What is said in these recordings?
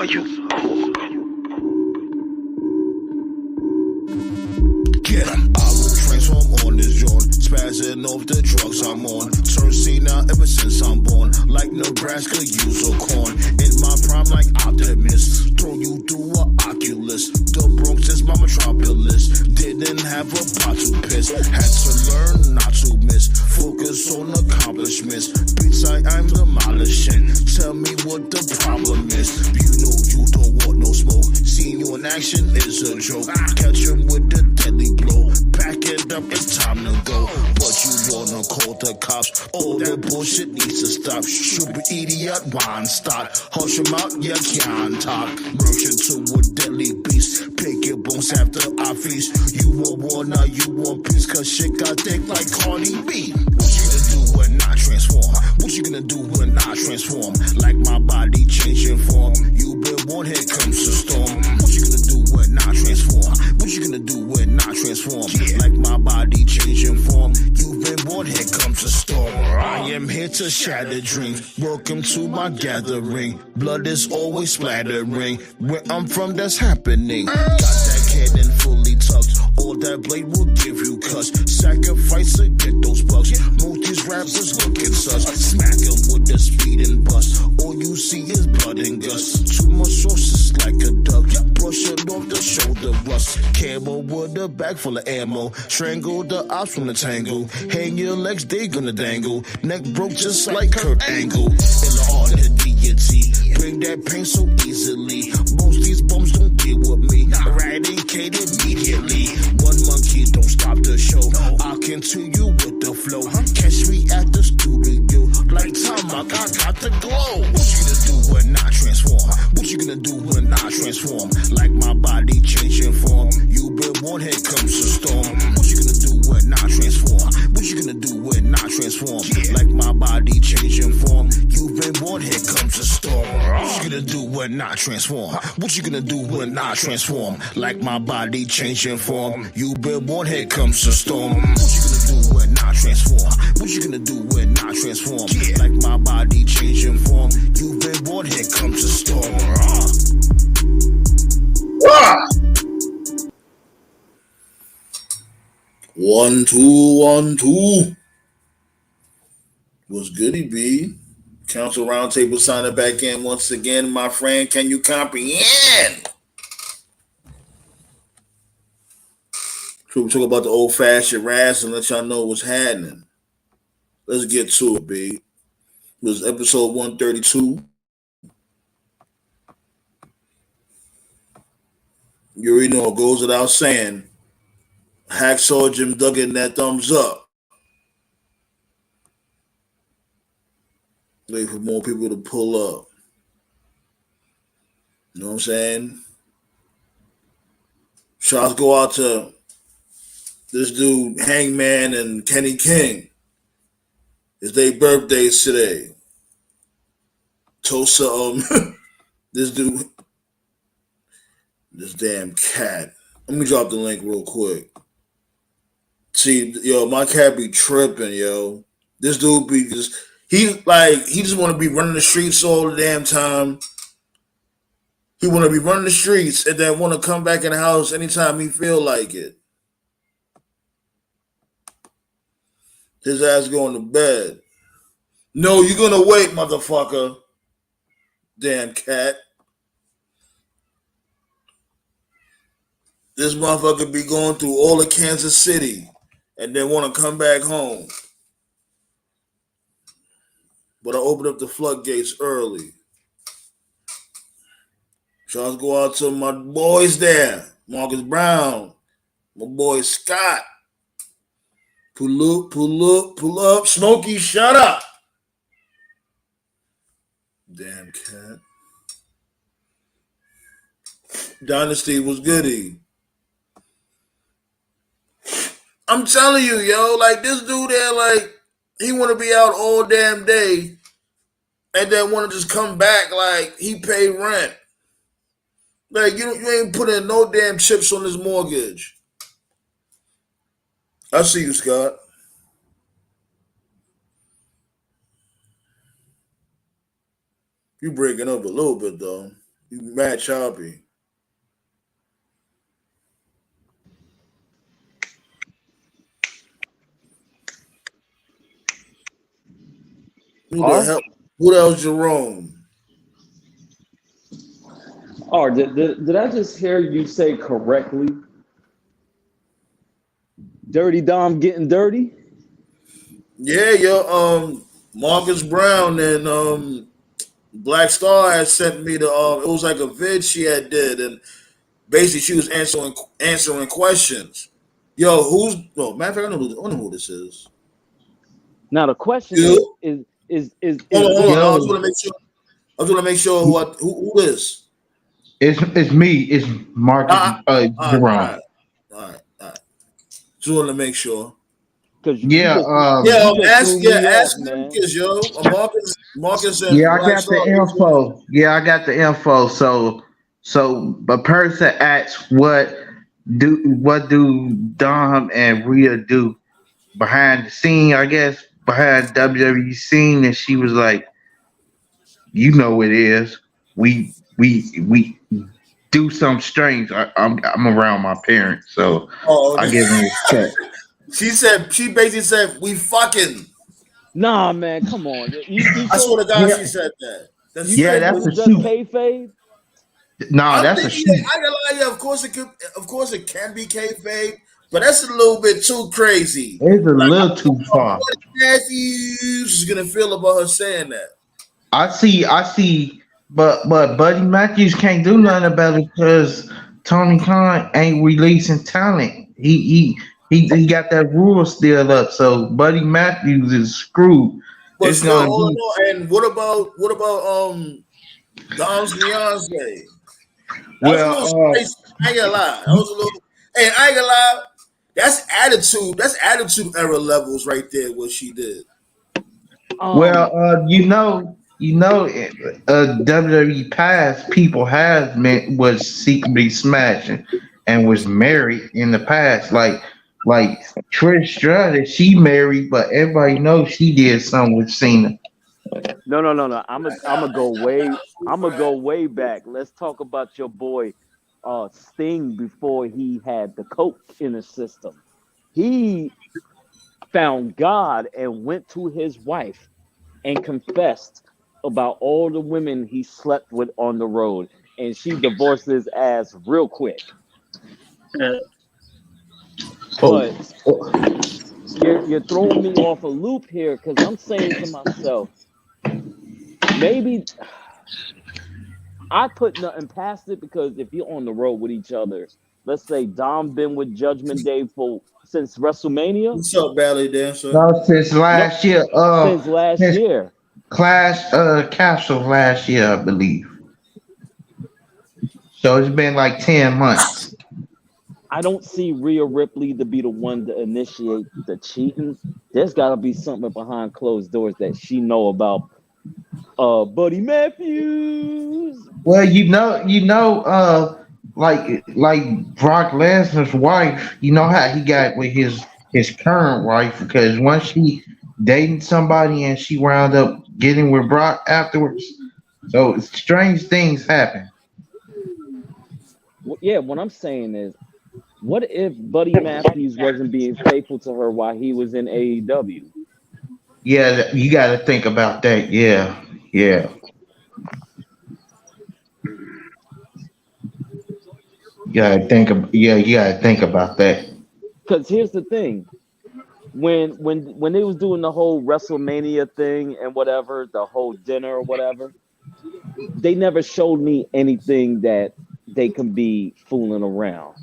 are you? Get 'em. I will transform on this joint, spazzing off the drugs I'm on. Turn C now ever since I'm born, like Nebraska use or corn. In my prime like Optimus, throw you through a Oculus. The Bronx is my metropolis, didn't have a pot to piss. Had to learn not to miss, focus on accomplishments. Beats I'm demolishing, tell me what the problem is. You know you don't want no smoke, seeing you in action is a joke. Catch him with the deadly blow, pack it up, it's time to go. But you wanna call the cops, all that bullshit needs to stop. Stupid idiot, wine start, hush him out, you can't talk. Merge into a deadly beast, pick your bones after I feast. You want war, now you want peace, cause shit got thick like Cardi B. What you gonna do when I transform? What you gonna do when I transform? Like my body changing form, you been born, here comes the storm. What you gonna do when I transform? What you gonna do when I transform? Like my body changing form, you've been born, here comes the storm. I am here to shatter dreams, welcome to my gathering. Blood is always splattering, where I'm from that's happening. Got that cannon fully tucked, all that blade will give you cuts. Sacrifice to get those bucks, most these rappers looking sus. Smack 'em with the speed and bust, all you see is blood and guts. Too much sauce like a duck, brush it off the shoulder rust. Camo with a bag full of ammo, strangle the ops from the tangle. Hang your legs, they gonna dangle. Neck broke just like Kurt Angle. In the art of deity, bring that pain so easily. Most these bums don't deal with me, eradicate immediately. One monkey don't stop the show, I can tell you with the flow. Catch me at the studio, like time I got the glow. What you gonna do when I transform? What you gonna do when I transform? Like my body changing form, you been born, here comes the storm. What you gonna do when I transform? What you gonna do when I transform? Like my body changing form, you've been born, here comes the storm. What you gonna do when I transform? What you gonna do when I transform? Like my body changing form, you've been born, here comes the storm. What you gonna do when I transform? What you gonna do when I transform? Like my body changing form, you've been born, here comes the storm. Ah! 1 2 1 2. What's goody, B? Council Roundtable signing back in once again, my friend. Can you comprehend? So we talk about the old-fashioned razz and let y'all know what's happening. Let's get to it, B. It was episode 132. You already know it goes without saying. Hacksaw Jim Duggan, that thumbs up. Wait for more people to pull up. You know what I'm saying? Shots go out to this dude, Hangman and Kenny King. It's their birthdays today. Tosa, this dude, this damn cat. Let me drop the link real quick. See, yo, my cat be tripping, yo. This dude be just, he just want to be running the streets all the damn time. He want to be running the streets and then want to come back in the house anytime he feel like it. His ass going to bed. No, you're going to wait, motherfucker. Damn cat. This motherfucker be going through all of Kansas City and then want to come back home. But I opened up the floodgates early. Shots go out to my boys there. Marcus Brown. My boy Scott. Pull up. Smokey, shut up. Damn cat. Dynasty was goody. I'm telling you, yo, like this dude there, like, he want to be out all damn day and then want to just come back like he pay rent. Like, you ain't putting no damn chips on this mortgage. I see you, Scott. You breaking up a little bit, though. You mad choppy. Who the Or hell? Who the hell's Jerome? or did I just hear you say correctly? Dirty Dom getting dirty? Yeah, yo, Marcus Brown and Black Star had sent me the it was like a vid she had did, and basically she was answering questions. Yo, who's no matter of fact, I know who this is. Now the question is You is is is hold is on, hold Rhea on. I Yo, just want to make sure. I just want to make sure who this. it's me. It's Marcus All right, all Jerome. right, all right, all right. Just want to make sure. because you Yeah, just you just threw me Ask off, him man. because yo, Marcus and yeah, I Black got Star. the info. Yeah, I got the info. So the person asks what do Dom and Rhea do behind the scene? I guess behind WWE scene, and she was like, "You know it is. We do something strange. I'm around my parents, so Oh, I give them respect." she basically said we fucking. Nah, man, come on. You I sure swear to God, Yeah, she said that. you yeah, think it that's was a just shoot. kayfabe? Nah, I'm that's a thinking, yeah, shoot. I gotta lie, yeah, of course it can be kayfabe, but that's a little bit too crazy. It's a Like, I little don't know too how far. Buddy Matthews is gonna feel about her saying that. I see, but Buddy Matthews can't do nothing about it because Tony Khan ain't releasing talent. He got that rule still up, so Buddy Matthews is screwed. But It's still, gonna hold be on. And what about Dom's fiance? That was a well. little spicy. I ain't gonna lie. That was a little. Hey, I ain't gonna lie. That's attitude. That's attitude era levels right there. What she did. Well, Um, WWE past people has been was secretly smashing and was married in the past. Like Trish Stratus, she married, but everybody knows she did something with Cena. no. I'm gonna go way back. Let's talk about your boy Sting before he had the coke in his system. He found God and went to his wife and confessed about all the women he slept with on the road, and she divorced his ass real quick. Oh, But you're throwing me off a loop here because I'm saying to myself, maybe I put nothing past it because if you're on the road with each other, let's say Dom been with Judgment Day for since WrestleMania, What's up, ballet dancer? no, since no, last year, since last since year. Clash Castle last year, I believe. So it's been like 10 months. I don't see Rhea Ripley to be the one to initiate the cheating. There's got to be something behind closed doors that she know about. Buddy Matthews. Well, like Brock Lesnar's wife. You know how he got with his current wife because once she dating somebody and she wound up getting with Brock afterwards. So strange things happen. Yeah, what I'm saying is, what if Buddy Matthews wasn't being faithful to her while he was in AEW? Yeah, you got to think about that. Yeah, yeah. You gotta think about that. Because here's the thing: when they was doing the whole WrestleMania thing and whatever, the whole dinner or whatever, they never showed me anything that they can be fooling around.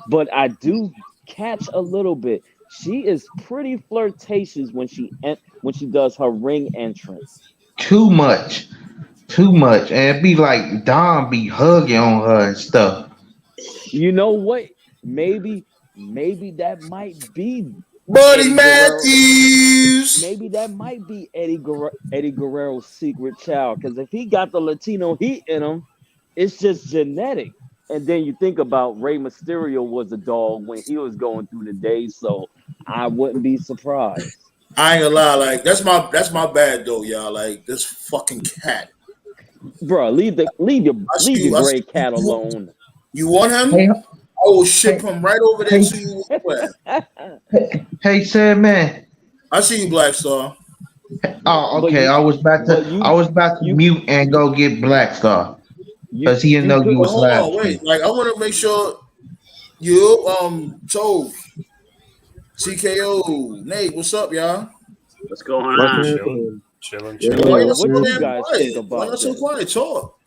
But I do catch a little bit. She is pretty flirtatious when she does her ring entrance. Too much, too much, and it be like Don be hugging on her and stuff. You know what? Maybe that might be Buddy Eddie Guerrero. Matthews. Maybe that might be Eddie Guerrero's secret child. Because if he got the Latino heat in him, it's just genetic. And then you think about Rey Mysterio was a dog when he was going through the days, so I wouldn't be surprised. I ain't gonna lie, like that's my bad though, y'all. Like this fucking cat. bro. Leave your gray cat alone. You want him? Hey, I will ship him right over there hey, to you. Where? hey, said man. I see you, Black Star. Oh, But okay. you, but I was about to you, mute and go get Black Star because he didn't you know you But couldn't. was hold live on, wait. streaming. Like I want to make sure you Tove, TKO, Nate. What's up, y'all? What's going What's on? happening? Chilling. Yeah, Why Yeah, y'all what's so what you damn happening? guys think quiet? Why y'all about so this? quiet? Talk.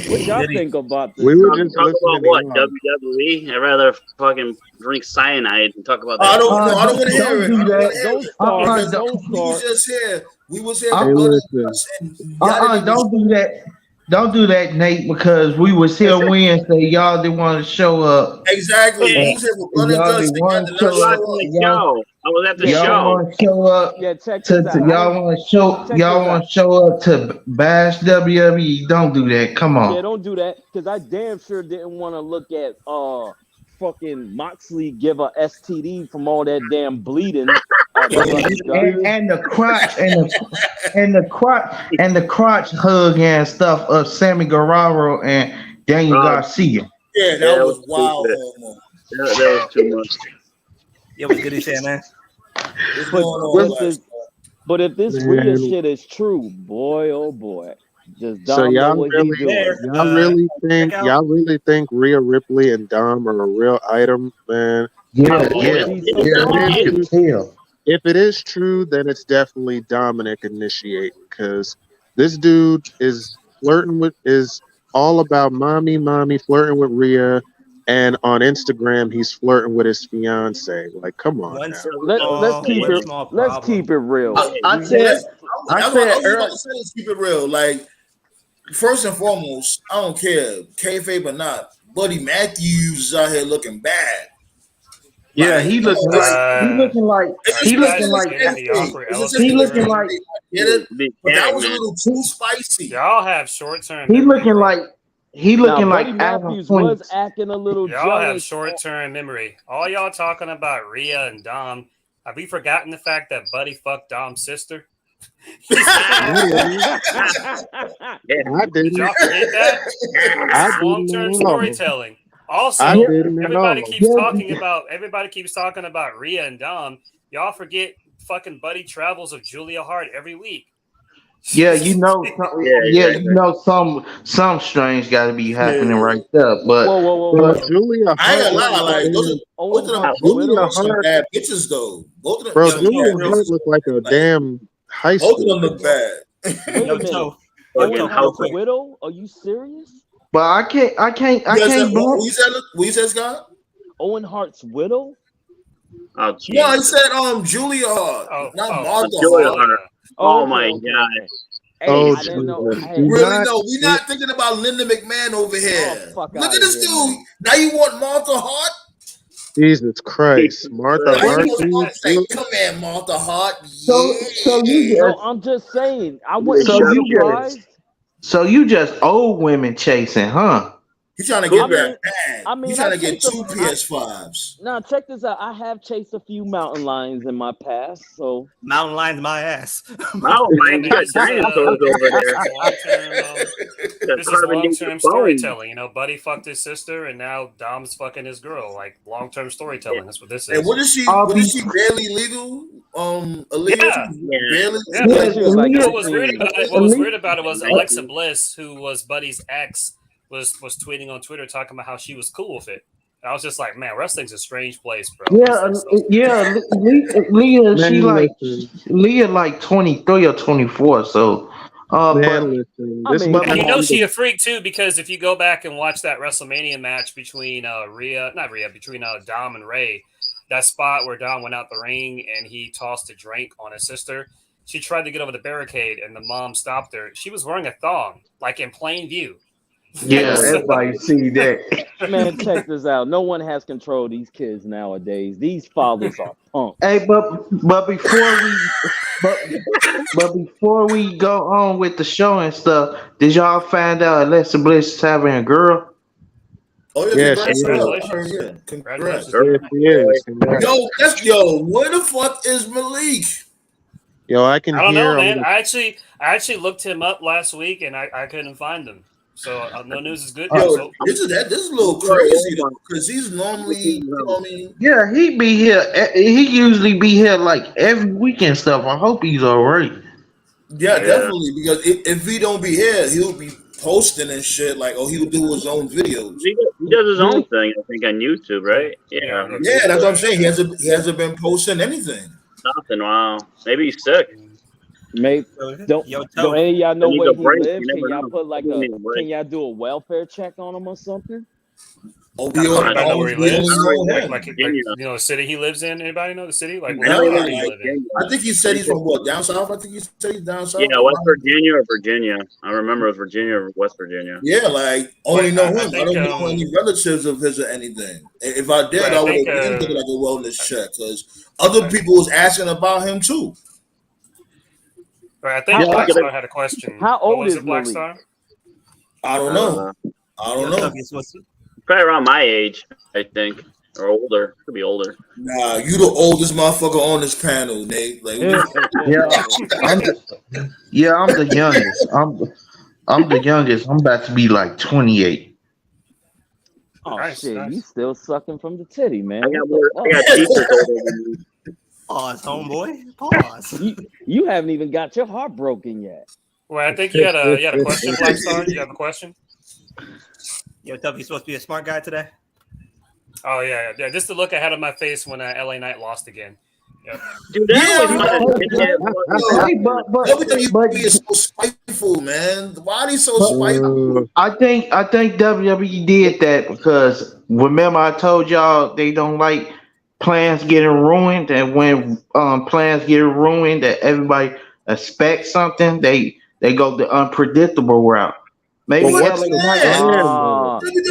What y'all Diddy. think about We this? were Talk, just talk about listening to what? y'all. WWE? I'd rather fucking drink cyanide and talk about I that don't shit. know. I don't want to hear Don't it. I do don't want to that. hear Don't it start. because Don't we was start. just here. We was here Uh, for Hey, Buddy listen. Us, and y'all didn't even. Don't do that. Don't do that, Nate, because we was here Wednesday. Y'all didn't want to show up, Exactly. We and was here for Blood and y'all Guts, didn't and y'all want did to not I was show up. show watching up. the show. I was at the Yeah, Y'all check. show. want to show up Yeah, check this out. y'all want to show Check this out. to bash WWE. Don't do that. Come Yeah, on. don't do that because I damn sure didn't want to look at fucking Moxley give a STD from all that damn bleeding at Blood and Guts. And the crotch and the crotch hug and stuff of Sammy Guerrero and Daniel Oh, Garcia. Yeah, yeah, that that was was wild, stupid. homo. That was too much. Yeah, what's good, he said, man? What's But going on, if Black this Star? but if this Rhea Man, shit is true, boy oh boy, does so Dom know what he doing? Check out. y'all really think Rhea Ripley and Dom are a real item, man? Yeah, I Oh, want to yeah, see it's some yeah. If You it drama. can is tell. if it is true, then it's definitely Dominic initiating because this dude is all about mommy flirting with Rhea, and on Instagram he's flirting with his fiance. Like, come on One now. one Hey, small Let's problem. keep it real. I Well, said, I I said, was just about to say, let's keep it real. Like, first and foremost, I don't care, kayfabe or not. Buddy Matthews is out here looking bad. yeah, Like, he you know, looking like, it's Are just you because guys it's getting the kayfabe. awkward It's just elephant he in the because it's looking room? like, kayfabe. I get it, big but that carrot, was a man. little too spicy. Y'all have short-term he memory, looking bro. like, he Now, looking like Buddy Adam Matthews was Quince. acting a little Y'all have jealous. short-term memory. All y'all talking about Rhea and Dom. Have we forgotten the fact that Buddy fucked Dom's sister? I didn't. Yeah. I Did didn't. y'all forget that? This I is didn't long-term at all. storytelling. I Also, didn't at everybody all. keeps talking Yeah, about Rhea and Dom. Y'all forget fucking Buddy travels with Julia Hart every week. yeah, you know, Yeah, exactly. some strange got to be happening Yeah. right there. But Bro, whoa. Julia I ain't Hart gonna looked lie, like a like damn. Owen Hart's both of them Julia are widow. some Hart, bad bitches though. Both of them bro, Yo, some Julia bad real, Hart bitches. looked like a Like damn high both of school them look girl. bad. Wait a yo, minute. Toe, Owen Fucking real Hart's housewife. quick. widow? Are you serious? I You guys said can't what blame. you said? What you said, Scott? Owen Hart's widow? Oh, No, I Jesus. said Julia Hart, not Oh, Martha Julia Hart. Hart. Julia. Oh, Oh, okay, my okay, God. okay. Hey, Oh I didn't know. Jesus! Hey, Do Really? not. No, we're It, not thinking about Linda McMahon over oh, here. fuck Look out at of this here, dude. man. Now you want Martha Hart? Jesus Christ, Jesus Martha Now you Christ. Hart. want You, Martha say, you, "Come here, Martha Hart." So you Yeah. No, just I'm just saying. I You wouldn't just so be shut you up, kid. just surprised. so you just old women chasing, huh? He's trying to I get Stupid. that mean, bag. He's I trying to get chased a. two PS5s. Now check this out. I have chased a few mountain lions in my past, so Mountain lions, my ass. Oh, Yeah, man. You man, got dinosaurs over this there. is long-term. You got This is carbon dated long-term bones. storytelling. You know, Buddy fucked his sister, and now Dom's fucking his girl. Like long-term Yeah. storytelling. That's what this And is. I'll what be is she barely legal? Yeah, Aaliyah? Yeah. Barely yeah. yeah, like she was like And Leah, what was weird 16. about it? What was Leah, weird about it was Nice. Alexa Bliss, who was Buddy's ex, was tweeting on Twitter talking about how she was cool with it. I was just like, man, wrestling's a strange place, bro. Wrestling's so strange. Leah, man, listen, Leah like 23 or 24. So, man, but listen. I This mean, might And come you know on. be the she a freak too, because if you go back and watch that WrestleMania match between between Dom and Ray, that spot where Dom went out the ring and he tossed a drink on his sister, she tried to get over the barricade and the mom stopped her. She was wearing a thong, like in plain view. yeah, Man, So, everybody see that. man, check this out. No one has control of these kids nowadays. These fathers are Hey, punks. but but but before we go on with the show and stuff, did y'all find out Alexa Bliss is having a girl? oh yeah, yeah, she congrats to her. is. I heard, congratulations. yeah. Congratulations Congrats. to Yeah, her. she is. Congrats. Yo, where the fuck is Malik? Yo, I can I don't know, hear. man. I actually looked him up last week and I couldn't find him. So no news is good news. Yo, this is a little crazy though, because he's normally, you know what I mean? Yeah, he be here. He usually be here like every weekend stuff. I hope he's all right. Yeah, definitely. Because if he don't be here, he'll be posting and shit. Like, oh, he'll do his own videos. He does his own thing, I think, on YouTube, right? Yeah. Yeah, that's what I'm saying. He hasn't been posting anything. Nothing. Wow. Maybe he's sick. Maybe don't any of y'all know where he lives? Can y'all put like can y'all do a welfare check on him or something? Oh, I don't know where he lives. know Like, you know, the city he lives in. Anybody know the city? Like, No, where does he live in? I think he said he's from what, down south? I think he said he's down south. Yeah, West Virginia or Virginia. I remember it was Virginia or West Virginia. Yeah, like only know him. I think, don't know any relatives of his or anything. If I did, I would have been like a wellness check because other people was asking about him too. I think Black Star had a question. How old is Black Malik? Star? I don't know. I don't know. Probably around my age, I think, or older. Could be older. Nah, you the oldest motherfucker on this panel, Nate. Like, I'm the youngest. I'm the youngest. I'm about to be like 28. Oh nice, shit, you still sucking from the titty, man. I got teachers older than me. Pause, homeboy. Pause. You haven't even got your heart broken yet. Well, I think you had a question, Black Star. You have a question? Yo, Tuff, you supposed to be a smart guy today? Oh yeah. Just to look ahead of my face when LA Knight lost again. Yep. Dude, WWE is so spiteful, man. Why are they so spiteful? I think WWE did that because remember I told y'all they don't like plans getting ruined, and when plans get ruined, that everybody expects something, they go the unpredictable route. Maybe so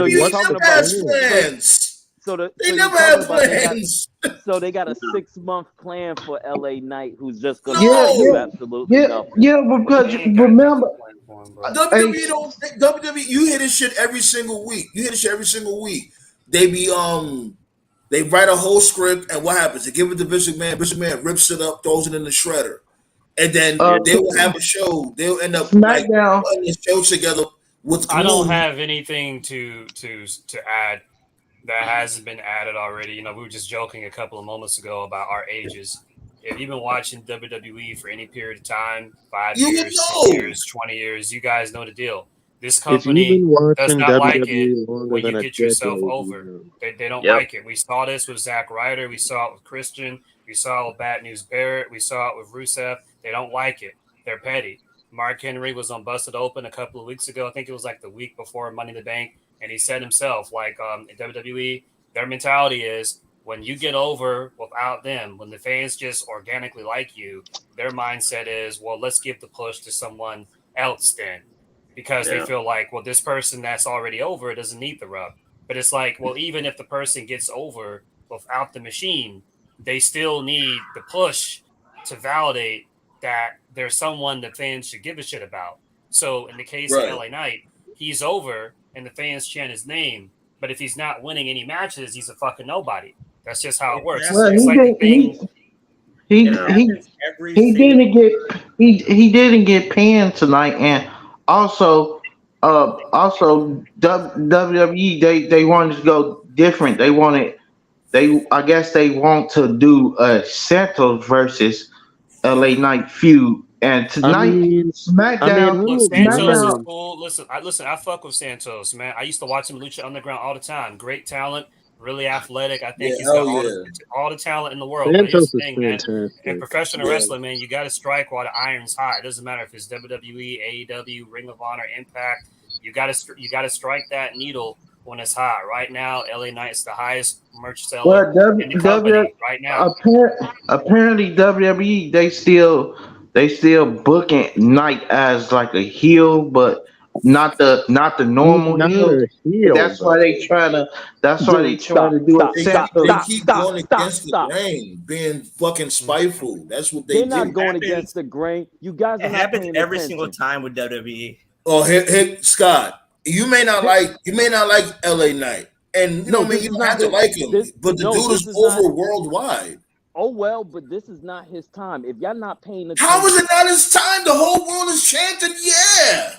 you're talking about plans. They never had plans. So they got a 6-month plan for LA Knight, who's just going to do absolutely nothing. Yeah, because remember, WWE, you hear this shit every single week. They be they write a whole script, and what happens? They give it to Vince McMahon. Vince McMahon rips it up, throws it in the shredder, and then they will have a show. They'll end up like putting a show together with. I don't have anything to add that hasn't been added already. You know, we were just joking a couple of moments ago about our ages. If you've been watching WWE for any period of time, 5 years, 6 years, 20 years, you guys know the deal. This company does not like it when you get yourself over. They don't like it. We saw this with Zack Ryder. We saw it with Christian. We saw it with Bad News Barrett. We saw it with Rusev. They don't like it. They're petty. Mark Henry was on Busted Open a couple of weeks ago. I think it was like the week before Money in the Bank. And he said himself, like in WWE, their mentality is when you get over without them, when the fans just organically like you, their mindset is, well, let's give the push to someone else then. Because they feel like, well, this person that's already over doesn't need the rub. But it's like, well, even if the person gets over without the machine, they still need the push to validate that there's someone the fans should give a shit about. So in the case of LA Knight, he's over and the fans chant his name. But if he's not winning any matches, he's a fucking nobody. That's just how it works. Well, it's like the thing. He didn't get pinned tonight, and also WWE they wanted to go different. I guess they want to do a Santos versus LA Knight feud, and tonight SmackDown. Santos is cool. Listen, I fuck with Santos, man. I used to watch him Lucha Underground all the time. Great talent. Really athletic. I think he's got all the talent in the world. Santos is man. In professional wrestling, man, you got to strike while the iron's hot. It doesn't matter if it's WWE, AEW, Ring of Honor, Impact. You got to strike that needle when it's hot. Right now, LA Knight's the highest merch seller in the company right now. Apparently, WWE they still booking Knight as like a heel, but not the normal heel. That's why they trying to. That's why they trying to do it. They keep going against the grain, being fucking spiteful. That's what they're not going against the grain. You guys are not happens every single time with WWE. Oh, hey, Scott, you may not like LA Knight, and you know what I mean. You don't have to like him, but the dude is over worldwide. Oh well, but this is not his time. If y'all not paying attention, How is it not his time? The whole world is chanting, yeah.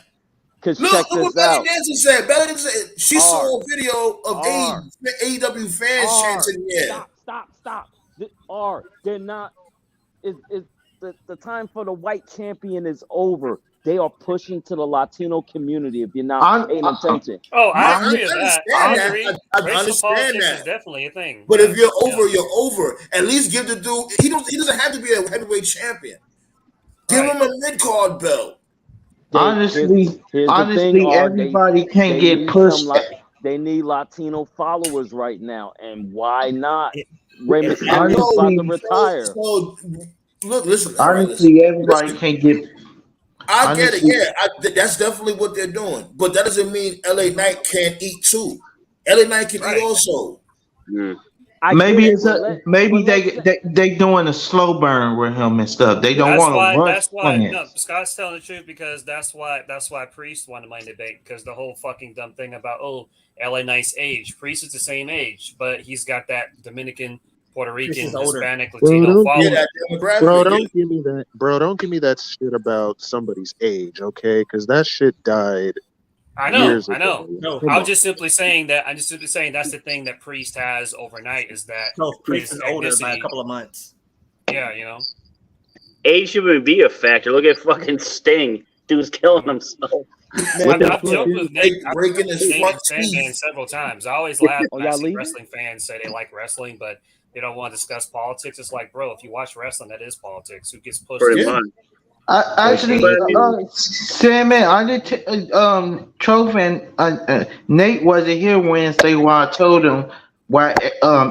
because Look, check look what this Belly out. Dancer said. Belly Dancer said she R, saw a video of R, AEW fans R. chanting, yeah. Stop. R. They're not. Is the time for the white champion is over. They are pushing to the Latino community. If you're not paying attention, Oh, I I agree with that. understand I that. agree. I Racial understand politics that. is definitely a thing. But if you're Yeah. over, you're over. At least give the dude. He doesn't have to be a heavyweight champion. Give Right. him a mid card belt. Honestly, here's the thing, R. everybody can't They get need pushed. they need Latino followers right now, and why not? Rey It- Mysterio is about to Honestly, retire. So look, listen. All right, honestly, everybody listen. can't get. I get it. Honestly, Yeah, that's definitely what they're doing. But that doesn't mean LA Knight can't eat too. LA Knight can eat also. I maybe get it, it's but maybe let's say, they doing a slow burn with him and stuff. They don't That's want to why. rush That's why. on No, it. Scott's telling the truth because that's why Priest won the Money Bank because the whole fucking dumb thing about LA Knight's age. Priest is the same age, but he's got that Dominican, Puerto Rican, is older. Hispanic, Bro, Latino don't Yeah, following. that demographic. Bro, yeah. don't give me that. Bro, don't give me that shit about somebody's age, okay? Because that shit died I know. years I know. ago. No, Come I'm on. just simply saying that. I'm just simply saying that's the thing that Priest has overnight is that No, Priest his is older by a ethnicity. couple of months. Yeah, you know. Age shouldn't be a factor. Look at fucking Sting. Dude's killing himself. Man, I've joked with Nate. I've Breaking joked his with Nate front and Sandman teeth. several times. I always laugh Oh, when I y'all see leaving? wrestling fans say they like wrestling, but they don't want to discuss politics. It's like, bro, if you watch wrestling, that is politics. Who gets pushed? Pretty Yeah. much. Actually, But I mean, Sandman, I did. Trophy and Nate wasn't here Wednesday. Why I told him why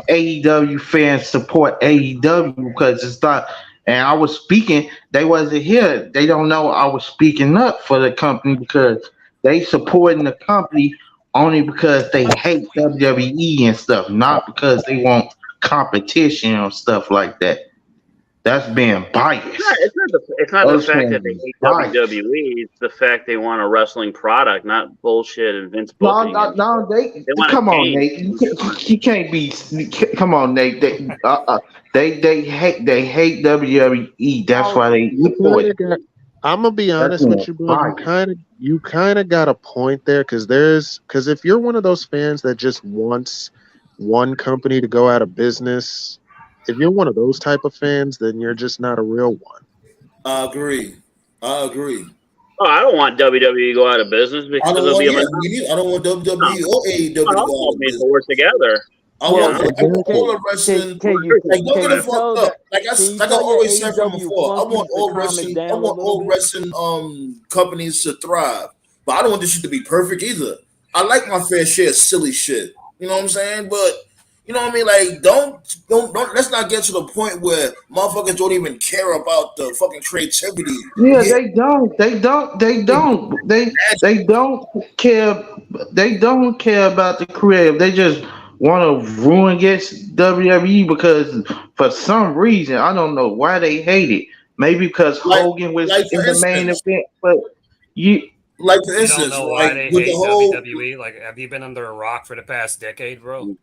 AEW fans support AEW because it's not. And I was speaking. They wasn't here. They don't know I was speaking up for the company because they supporting the company only because they hate WWE and stuff, not because they want competition or stuff like that. That's being biased. it's not the Those fact fans that they be hate biased. WWE. It's the fact they want a wrestling product, not bullshit and Vince No, booking. no, They want come to on, change. Nate. You can't be. Come on, Nate. They hate WWE. That's why they support it. I'm gonna be That's honest with you, bro. biased. You kind of got a point there, because if you're one of those fans that just wants one company to go out of business, if you're one of those type of fans, then you're just not a real one. I agree. Oh, I don't want WWE to go out of business I because don't it'll want. be a Yeah, monopoly. me neither. I don't want WWE or AEW to I go out want of me to business. work together. I well, want all the wrestling. can you Like, don't get can it you fucked tell up. that? Like Can you I tell your always said from AEW before, I want flunkies to all calm it wrestling. I down a want little all bit? wrestling companies to thrive. But I don't want this shit to be perfect either. I like my fair share of silly shit. You know what I'm saying? But you know what I mean? Like, don't. Let's not get to the point where motherfuckers don't even care about the fucking creativity. Yeah, Yeah, they don't. They don't. They don't care. They don't care about the creative. They just want to ruin against WWE because for some reason I don't know why they hate it. Maybe because like Hogan was like in for the main instance, event, but you. You don't know why like they with the hate whole WWE. Like, have you been under a rock for the past decade, bro?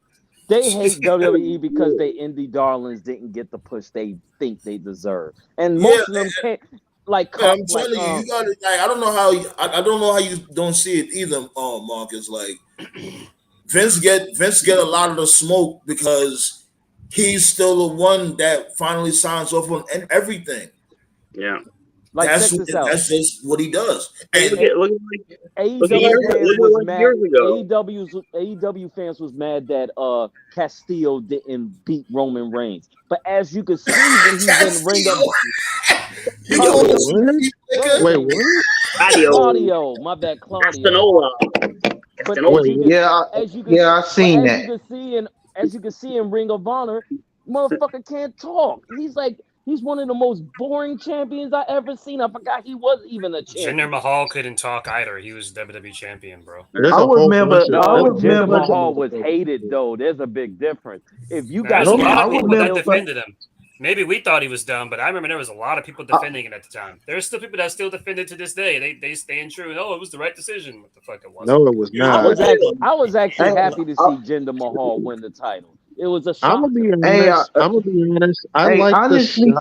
They hate WWE because they indie darlings didn't get the push they think they deserve, and yeah. most of them can't. Like, Man, I'm telling you, you got to. Like, I don't know how. I don't know how you don't see it either, Marcus. Like Vince get a lot of the smoke because he's still the one that finally signs off on everything. Yeah. like check this out. That's just what he does. Look And at AEW fans was mad. years ago. AEW fans was mad that Castillo didn't beat Roman Reigns. But as you can see when he's in the ring of you know Wait, what? Claudio, my bad, Claudio. Castanova. But I seen that. As you can see in Ring of Honor, motherfucker can't talk. He's one of the most boring champions I ever seen. I forgot he was even a champion. Jinder Mahal couldn't talk either. He was WWE champion, bro. Jinder Mahal was hated though. There's a big difference. If you got There's a lot of people that defended him. Maybe we thought he was dumb, but I remember there was a lot of people defending it at the time. There's still people that still defend it to this day. They stand true. Oh, it was the right decision. What the fuck it was? No, it was not. I was actually happy to see Jinder Mahal win the title. It was a I'm gonna shocker. be Hey, honest. I'm gonna be honest. hey, honestly,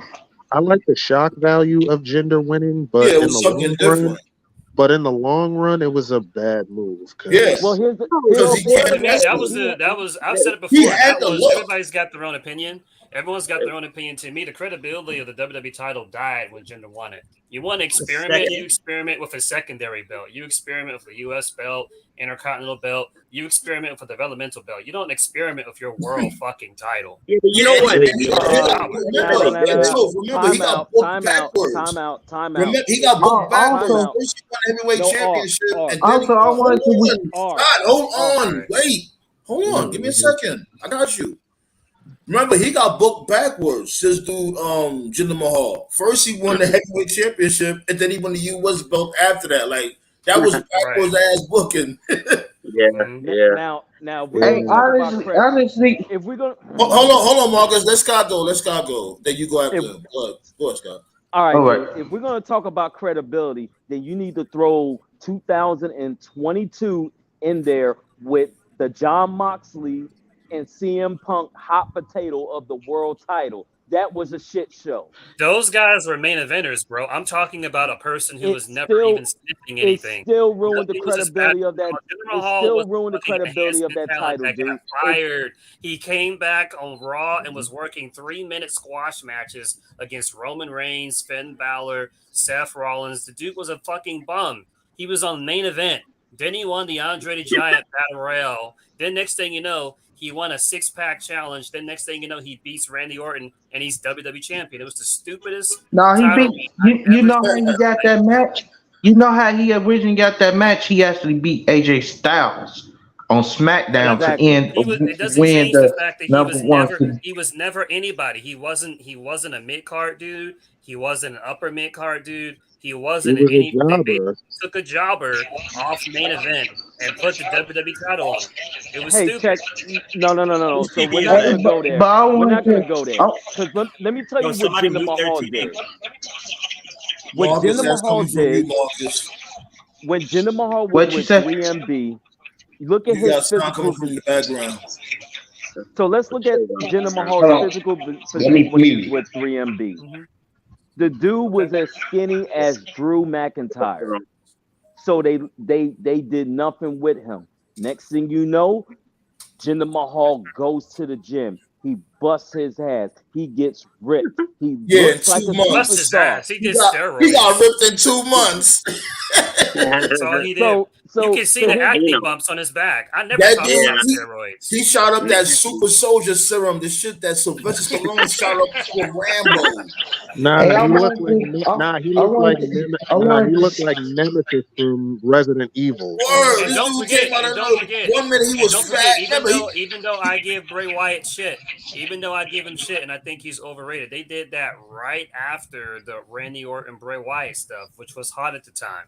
I like the shock value of gender winning, Yeah, but it in the was something long run, different. it was a bad move Yeah, Well, because because he here's To the can't me, thing. that wrestle. was I've said it He before. had That the was look. everybody's got their own opinion. Everyone's got their own opinion. To me, the credibility of the WWE title died when Jinder won it. You want to experiment, you second. experiment with a secondary belt. You experiment with the US belt, Intercontinental belt. You experiment with a developmental belt. You don't experiment with your world fucking title. Yeah, but you Yeah, know and what? he, They and he do got that. hit. Jobber. No, Remember, no, no, no, yeah, no. so remember, he Time got out, booked time out, backwards. time out, time out. Remember, he If got we booked time backwards. also, out, First, he won the heavyweight no R, championship, R, and then he. I R, Hold wanted to. on, R, God, hold R. All on, right. wait, hold on, give me a Mhm. second. I got you. Remember, he got booked backwards. This dude, Jinder Mahal. First, he won the heavyweight championship, and then he won the U.S. belt after that. Like that was Right. backwards ass booking. Yeah, Mhm. yeah. Now, if we're Hey, gonna Yeah. talk about honestly, if we're gonna, Hold on, Marcus. Let Scott go. Let Scott go. Then you go after if him. Go ahead, Scott. all all right, right. then, if we're gonna talk about credibility, then you need to throw 2022 in there with the John Moxley and CM Punk hot potato of the world title. That was a shit show. Those guys were main eventers, bro. I'm talking about a person who It was never even still sniffing it anything. still ruined the Nothing was as bad. credibility of that. Jinder It Mahal still was ruined the fucking credibility of enhancement that talent title, that got dude. fired. He came back on Raw and was working 3-minute squash matches against Roman Reigns, Finn Balor, Seth Rollins. The dude was a fucking bum. He was on main event. Then he won the Andre the Giant Battle Royale. Then next thing you know, he won a 6-pack challenge. Then next thing you know, he beats Randy Orton and he's WWE champion. It was the stupidest No, he title beat reign you. I've You ever know how seen in he my got life. that match. You know how he originally got that match. He actually beat AJ Styles on SmackDown to Exactly. end He was. It doesn't win change the the fact that number one. he was never anybody. He wasn't a mid card dude. He wasn't an upper mid card dude. He He wasn't was a any. They jobber. basically took a jobber off main event and put the WWE title on him. It was Hey, stupid. check. No. So we're not Yeah. gonna go there. But I We're wanted not gonna to. go there. Oh, Because let me tell Yo, you what somebody Jinder mute their Mahal TV. did. What Marcus, Jinder that's Mahal coming from you, did Marcus. when Jinder Mahal was what you with say? 3MB. Look at You his got sound coming physical. from the background. So let's look at Jinder Mahal's Hold on. physical Let physique me when he was mute. with 3MB. Mm-hmm. The dude Okay. was as skinny as Drew McIntyre. So they did nothing with him. Next thing you know, Jinder Mahal goes to the gym. He busts his ass. He gets ripped. He Yeah, in looks like 2 a Bust months. his superstar. ass. He He did got steroids. ripped in 2 months. That's all he did. You can see the Here's acne You know. bumps on his back. I never That thought he dude, got Yeah. steroids. he shot up that super soldier serum, the shit that Sylvester Stallone shot up from Rambo. Nah, Hey, I he looked wanted like to. I He wanted looked to. like Nemesis from Resident Evil. Word, And this don't dude forget, came out and of don't nowhere. forget, 1 minute he and was don't fat. forget, Remember, even though I give Bray Wyatt shit, even though I give him shit and I think he's overrated, they did that right after the Randy Orton Bray Wyatt stuff, which was hot at the time.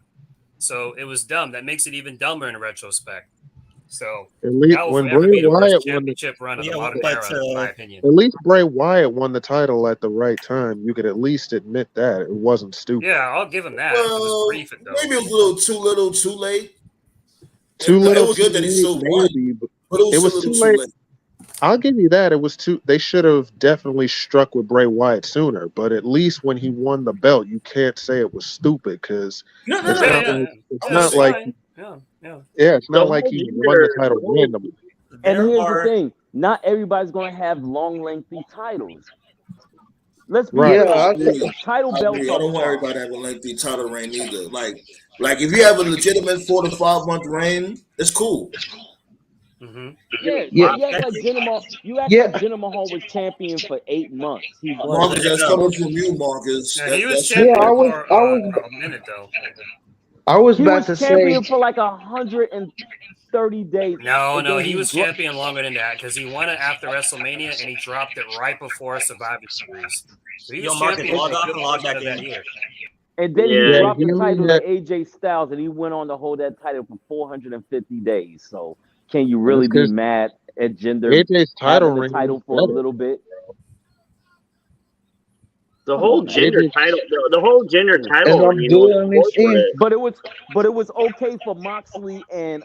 So it was dumb. That makes it even dumber in retrospect. So At least that will when forever Bray be the worst Wyatt won the championship run of the Yeah, modern but era, in my opinion. at least Bray Wyatt won the title at the right time. You could at least admit that it wasn't stupid. Yeah, I'll give him that. It was well, brief, though. maybe it was a little too late. Too It little, was too good that he late, still won, maybe, but but it it was was a little too too late. late. I'll give you that. It was too. They should have definitely struck with Bray Wyatt sooner. But at least when he won the belt, you can't say it was stupid because No, it's Yeah, not yeah, like yeah. I'm It just was saying. fine. Yeah. it's The not like whole he won the gender, title randomly. And there here's the are thing: not everybody's gonna have long, lengthy titles. Let's be Right. Yeah, real. I Title I belts agree. I are don't want fun. everybody to have a lengthy title reign either. Like if you have a legitimate 4 to 5 month reign, it's cool. Mm-hmm. Yeah, yeah, you act like Jinder Mahal. You act like yeah, Jinder Mahal was champion for 8 months. He Marcus, wasn't. that's no. coming from you, Marcus. Yeah, he was That's yeah. champion I was, for I was, a minute, though. I was He about was to say. champion for like 130 days, No, and then he he was champion longer than that because he won it after WrestleMania and he dropped it right before Survivor Series. So he was Yo, Marcus, champion log for a off good and log portion back of that in. year. and then he Yeah. dropped he the only title had to AJ Styles, and he went on to hold that title for 450 days. So can you that's really be because mad at Jinder AJ's title having the reign was title for a better. little bit? The Come whole on now. gender AJ, title, the whole gender As title I'm reign was good on this end, corporate. But it was okay for Moxley and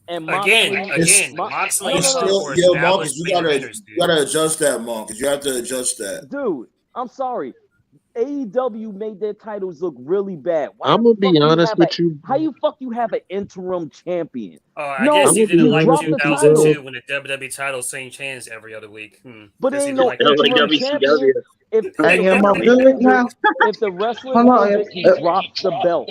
And Again, It's Moxley it's and Stuff still were Marcus. established You main gotta eventers, dude. adjust that, Marcus. You have to adjust that. dude, I'm sorry. AEW made their titles look really bad. Why I'm the gonna fuck be you honest have with you. you have an interim champion? I No, guess I'm you gonna didn't be you like honest drop the with you, bro. 2002 title, when the WWE title changed hands every other week. but Guess it you ain't didn't no like It that was like interim change. WCW. champion. If Hey, the am I wrestler good ended, now? if the wrestler Hold on. ended, he drops the belt.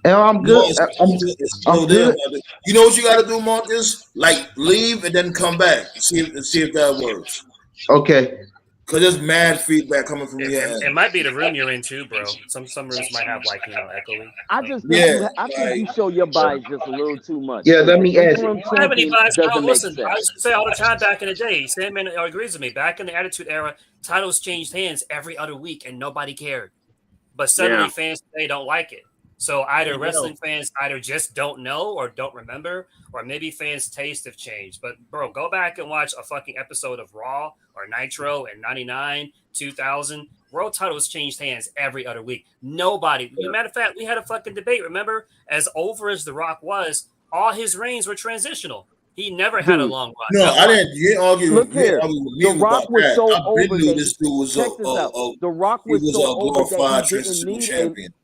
Am I'm No, good? it's I'm still there, good. Marcus. You know what you gotta do, Marcus? Like leave and then come back. See if that works. Okay. Cause there's mad feedback coming from your It end. might be the room you're in too, bro. Some rooms might have like echoey. I So. just think Yeah, I think you like show your bias just a little too much. Yeah, Because let the me ask interim I don't have any champion bias, bro. doesn't make Listen, I sense. used to say all the time back in the day. Sandman agrees with me. Back in the Attitude Era, titles changed hands every other week, and nobody cared. But suddenly, Yeah. fans today don't like it. So either Hey, wrestling fans either just don't know or don't remember, or maybe fans' taste have changed. But bro, go back and watch a fucking episode of Raw or Nitro in '99, 2000. World titles changed hands every other week. Nobody. Yeah. Matter of fact, we had a fucking debate. Remember, as over as The Rock was, all his reigns were transitional. He never had a Dude, long run. no, Not I one. didn't. You didn't argue. look You didn't here. argue with The me Rock about was that. so I been over knew that this dude was check this out. The Rock he was was so a over that glorified he didn't transitional need a champion.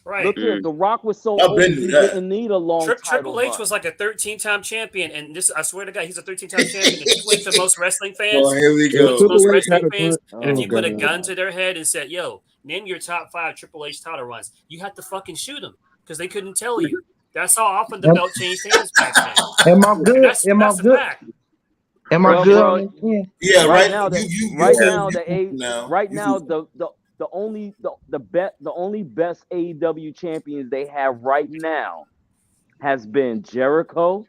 Right. look here. The Rock was so I over been he knew that. didn't need a long title Triple H run. was like a 13-time champion, and this I swear to God, he's a 13-time champion. If you went to most wrestling Well, fans, here we if you went to go. most Triple H had wrestling a fans, ton. and if Oh you put a God. gun to their head and said, "Yo, name your top 5 Triple H title runs," you had to fucking shoot them because they couldn't tell you. That's how often the belt changed hands back then. Am I And good? Am I that's a good? fact. Am I Well, good bro, on this? Yeah. Yeah, right right. now that You right cool. now You the cool a now. right You now cool. the only best AEW champions they have right now has been Jericho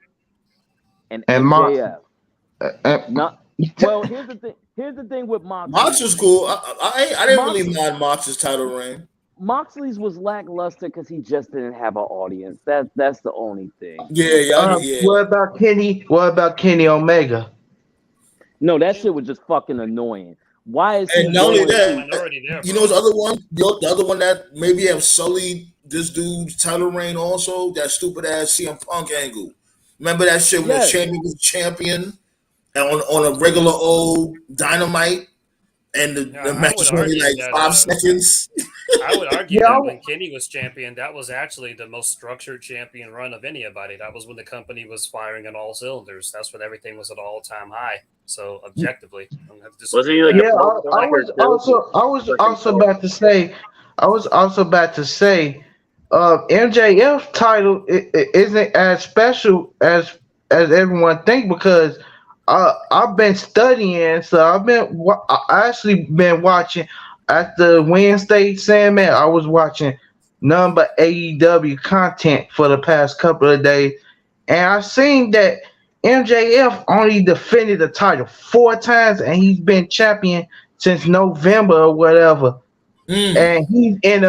and And Mox. MJF. Not well. Here's the thing with Mox Moxley. was cool. I didn't really Moxley, mind Mox's title reign. Moxley's was lackluster because he just didn't have an audience. That's the only thing. Yeah. What about Kenny? What about Kenny Omega? No, that shit was just fucking annoying. Why is he And not only going that, to? Minority there, you bro. know, the other one, the other one that maybe have sullied this dude's title reign also, that stupid ass CM Punk angle. Remember that shit when the Yes. champion was champion and on a regular old Dynamite, and the I match would was only argue like that 5 seconds. I would argue Yeah. that when Kenny was champion, that was actually the most structured champion run of anybody. That was when the company was firing on all cylinders. That's when everything was at all time high. So objectively, I'm gonna have to Wasn't disagree he with like that. a Yeah, pro record too? I was also about to say, MJF title isn't as special as everyone think because I've been studying, so I actually been watching at the Wednesday Sandman. I was watching none but AEW content for the past couple of days, and I seen that MJF only defended the title 4 times, and he's been champion since November or whatever. And he's in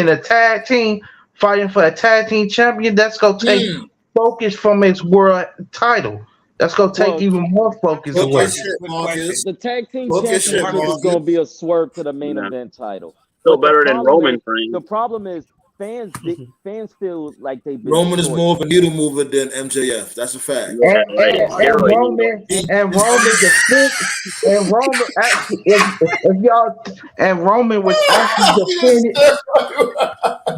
a tag team fighting for a tag team champion. That's gonna take focus from his world title. That's gonna take Well, even more focus Look away. at shit, Marcus. The tag team Look at shit, championship is Marcus. going to be a swerve to the main Yeah. event title. Still But the better than problem Roman is- reign. The problem is fans feel like they've been Roman is short. more of a needle mover than MJF. That's a fact. Yeah, right. And Steroid. Roman actually, if y'all, and Roman was actually defending.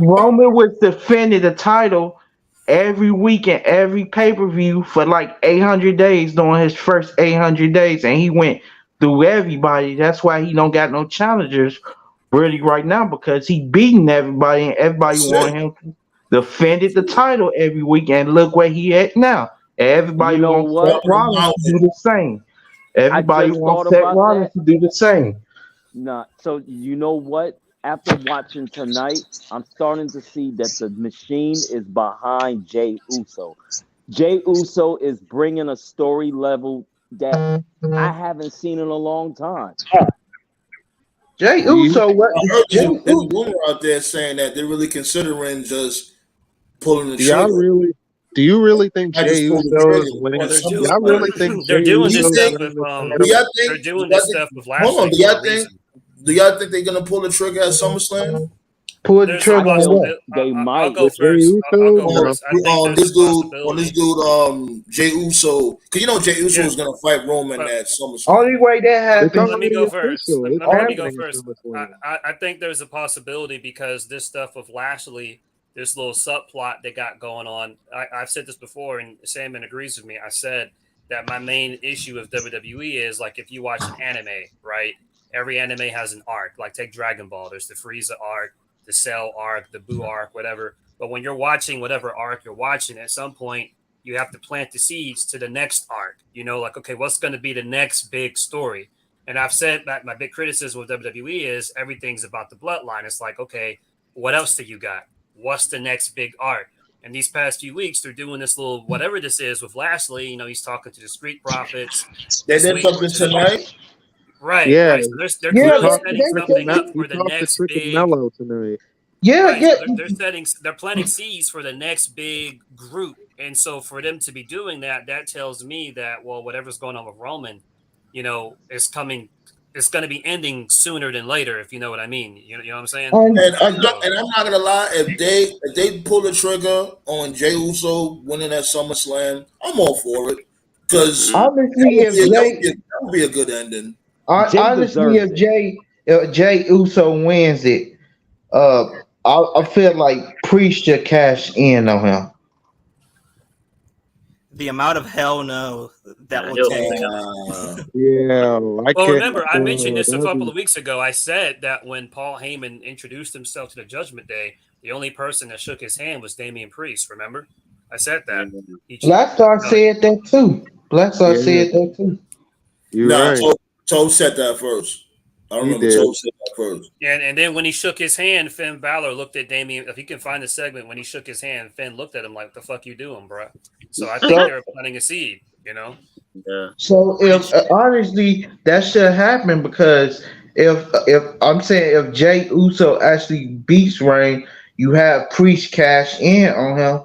Roman was defending the title every week and every pay-per-view for like 800 days during his first 800 days, and he went through everybody. That's why he don't got no challengers really right now because he beating everybody and everybody Shit. wanted him to defended the title every week, and look where he at now. Everybody You know wants what? Seth Rollins to do the same. Everybody just wants thought Seth about Rollins to do the same. Nah, so you know what? After watching tonight, I'm starting to see that the machine is behind Jey Uso. Jey Uso is bringing a story level that I haven't seen in a long time. Jey Uso, what? I heard Jey there's a Uso, rumor out there saying that they're really considering just pulling the Y'all trigger. really? Do you really think I just Jey pulled the Uso is trigger. winning? Well, they're Y'all really think They're Jey doing this Uso is stuff winning with this title? Do y'all they're think? doing do y'all this think- stuff with Hold on. Lashley for a reason. Do y'all think they're gonna pull the trigger at SummerSlam? pull the There's a trigger on feel what? they I'll might. go With Jey first. I'll go Uso, first. I think there's a This possibility. dude, Jay Uso, because you know Jay Uso Yeah, is gonna fight Roman but at SummerSlam. Only way that it's let happens. me already go first. official. It's Let me go happening in first. SummerSlam. I think there's a possibility because this stuff with Lashley, this little subplot they got going on. I've said this before, and Sandman agrees with me. I said that my main issue with WWE is like if you watch an anime, right? Every anime has an arc. Like take Dragon Ball, there's the Frieza arc, the Cell arc, the Buu arc, whatever. But when you're watching whatever arc you're watching, at some point you have to plant the seeds to the next arc. You know, like okay, what's going to be the next big story? And I've said that my big criticism with WWE is everything's about the bloodline. It's like, okay, what else do you got? What's the next big arc? And these past few weeks, they're doing this little whatever this is with Lashley. You know, he's talking to the Street Profits. They did something tonight. Right, Yeah, right. So they're he Yeah, clearly talked setting to something up he for the talked to next Trick and big. Mello tonight. yeah, Right, yeah. so they're planting seeds for the next big group, and so for them to be doing that, that tells me that well, whatever's going on with Roman, you know, is coming. It's going to be ending sooner than later, if you know what I mean. You know what I'm saying? And, And I'm So, not gonna lie, if they pull the trigger on Jey Uso winning at SummerSlam, I'm all for it because honestly, if Jay, that would be a good ending. Jay honestly, deserves if Jay Uso wins it, I feel like Priest should cash in on him. The amount of hell no that will he'll take. take Yeah, I well, can't. remember, I mentioned this a that'd couple be- of weeks ago. I said that when Paul Heyman introduced himself to the Judgment Day, the only person that shook his hand was Damian Priest. Remember, I said that. Blackstar said that too. Blackstar Yeah. said that too. You're Nah, right. Toe said that first. I He remember did. Toe said that first. And then when he shook his hand, Finn Balor looked at Damian. If you can find the segment when he shook his hand, Finn looked at him like, "The fuck you doing, bro?" So I think they're planting a seed. You know. Yeah. So if honestly that should happen because if I'm saying if Jay Uso actually beats Reigns, you have Priest cash in on him,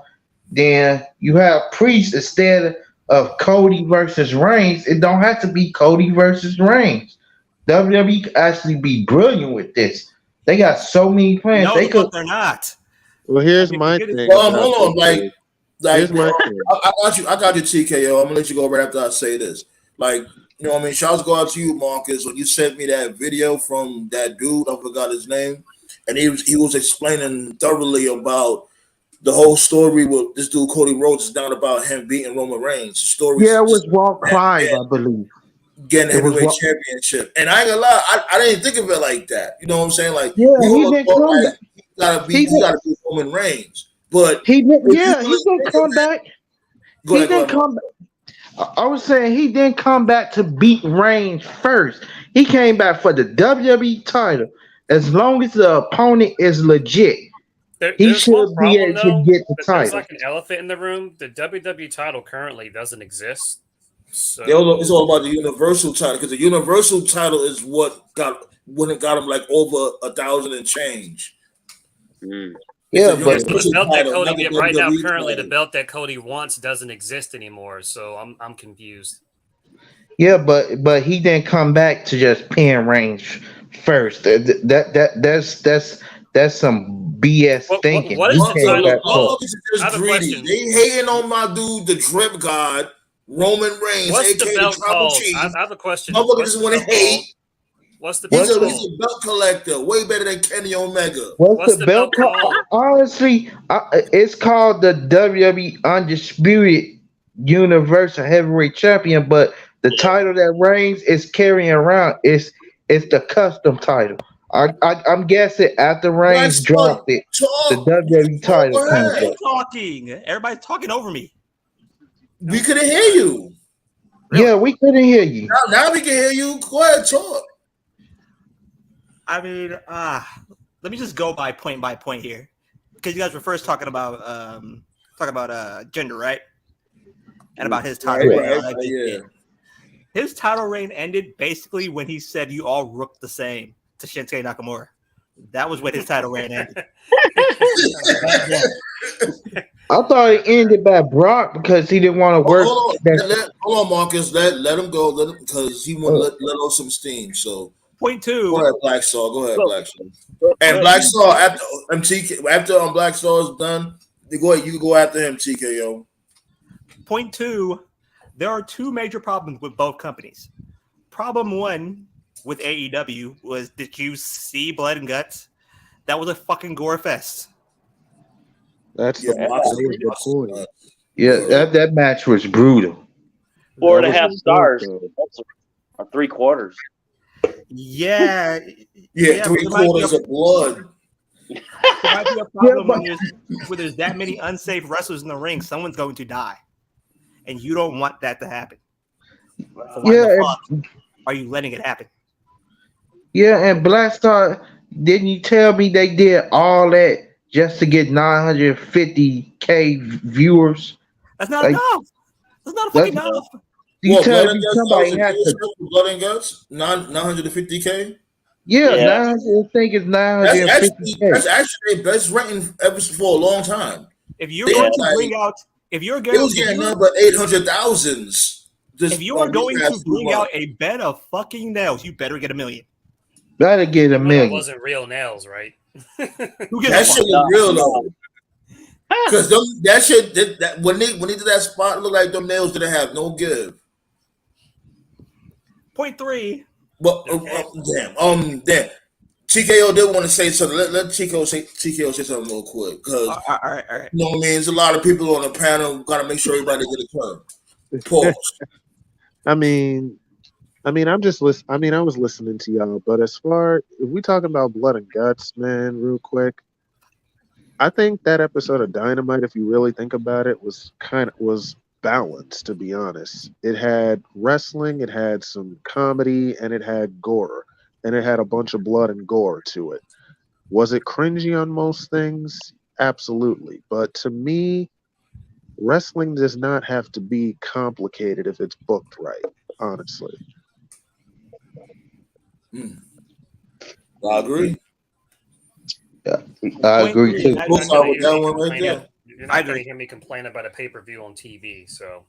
then you have Priest instead of Cody versus Reigns. It don't have to be Cody versus Reigns. WWE could actually be brilliant with this. They got so many plans. No, They the could. fuck they're not. Well, here's I mean, my forget it. thing. Well, about hold on, this. Here's my thing. I got you, TKO. I'm gonna let you go right after I say this. Like, you know what I mean? Shouts go out to you, Marcus, when you sent me that video from that dude, I forgot his name, and he was explaining thoroughly about the whole story with this dude Cody Rhodes. Is not about him beating Roman Reigns. The story Yeah, it is was Walt Clive, I believe. getting the It was heavyweight Walt. championship. And I ain't gonna lie, I didn't think of it like that. You know what I'm saying? Like, Yeah, you he almost didn't thought, come like, back. he He gotta beat Roman Reigns. But He didn't. if you Yeah, he really didn't think come of it, back. go He ahead, go didn't ahead. come back. I was saying he didn't come back to beat Reigns first. He came back for the WWE title. As long as the opponent is legit, he There's one should be problem able though. to get the There's title. like an elephant in the room. The WWE title currently doesn't exist. So It's all about the Universal title because the Universal title is what got him like over 1,000 and change. Mm. Yeah, It's a but the Universal belt that title, Cody not the right now, WWE currently the title. belt that Cody wants doesn't exist anymore. So I'm confused. yeah, but he didn't come back to just pin Reigns first. That's some BS thinking. What is He the came title? back Well, for. Motherfuckers I is have just a greedy. question. They hating on my dude, the drip god, Roman Reigns, What's aka the the belt Tribal called? Chief. I have a question. Motherfuckers What's just the want to belt called? hate. What's the He's belt a called? belt collector, way better than Kenny Omega. What's What's the the belt belt called? called? Honestly, it's called the WWE Undisputed Universal Heavyweight Champion, but the title that Reigns is carrying around is the custom title. I'm guessing after Reigns That's dropped it, the talk. WWE title Go comes ahead. up. Talking. Everybody's talking over me. We couldn't hear you. Yeah, we couldn't hear you. Now we can hear you. Go ahead, talk. I mean, let me just go by point here, because you guys were first talking about gender, right? And about his title reign. and all that good shit. His title reign ended basically when he said you all look the same to Shinsuke Nakamura. That was when his title reign ended. I thought it ended by Brock because he didn't want to work. Hold on, Marcus. Let him go. Let him because he want to let off some steam. So Point two. Go ahead, Black Star. Go ahead, So- Black Star. And Black Star after MTK after Black Star is done, you go after him, TKO. Point two. There are two major problems with both companies. Problem one with AEW was, did you see Blood and Guts? That was a fucking gore fest. That's Yeah, the, that was the point. Yeah, that match was brutal. 4.5 That was the stars. point, though. That's or 3/4. Yeah, Yeah, but there might be three-quarters of blood. There might be a problem when there's that many unsafe wrestlers in the ring. Someone's going to die, and you don't want that to happen. So why the fuck are you letting it happen? Yeah, and Black Star, didn't you tell me they did all that just to get 950K viewers? That's not Like, enough. That's not fucking that's- enough. You What, tell Blood me and Guts? somebody had to. Blood and Guts? 950K? Yeah, Yeah. 900. I think it's That's 950K. actually their best rating ever for a long time. If you're They going had, to bring out, if you're It going, was getting number 800,000s. if you are going to bring out a bed of fucking nails, you better get $1 million. Better get $1 Well, it million. wasn't real nails, right? Who gives That a shit fuck? was real though. Because that shit that when they did that spot, it looked like them nails didn't have no give. Point three. But damn. TKO did want to say something. Let TKO say something real quick because All right. you know what I mean. There's a lot of people on the panel. Got to make sure everybody get a turn. Pause. I mean, I'm just listen. I mean, I was listening to y'all, but as far if we talking about Blood and Guts, man, real quick, I think that episode of Dynamite, if you really think about it, was balanced. To be honest, it had wrestling, it had some comedy, and it had gore, and it had a bunch of blood and gore to it. Was it cringy on most things? Absolutely, but to me, wrestling does not have to be complicated if it's booked right. Honestly. I agree. I agree too. You're What's not up gonna with hear that me one right complain- there? You're not going to hear me complain about a pay-per-view on TV. So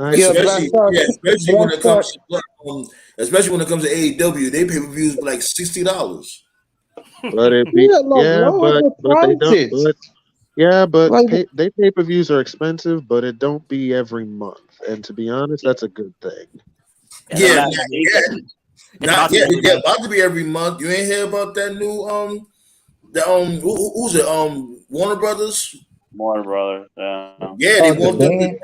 Yeah, Especially, Black especially when it Star- comes to especially when it comes to AEW, they pay-per-views be like $60. But it be, Yeah, like, lower the but they don't. prices. But Like- they pay-per-views are expensive, but it don't be every month. And to be honest, that's a good thing. Yeah, about yeah, to be yeah, about to be every month. You ain't hear about that new who's it Warner Brothers? Warner Brothers. Yeah, they want them man.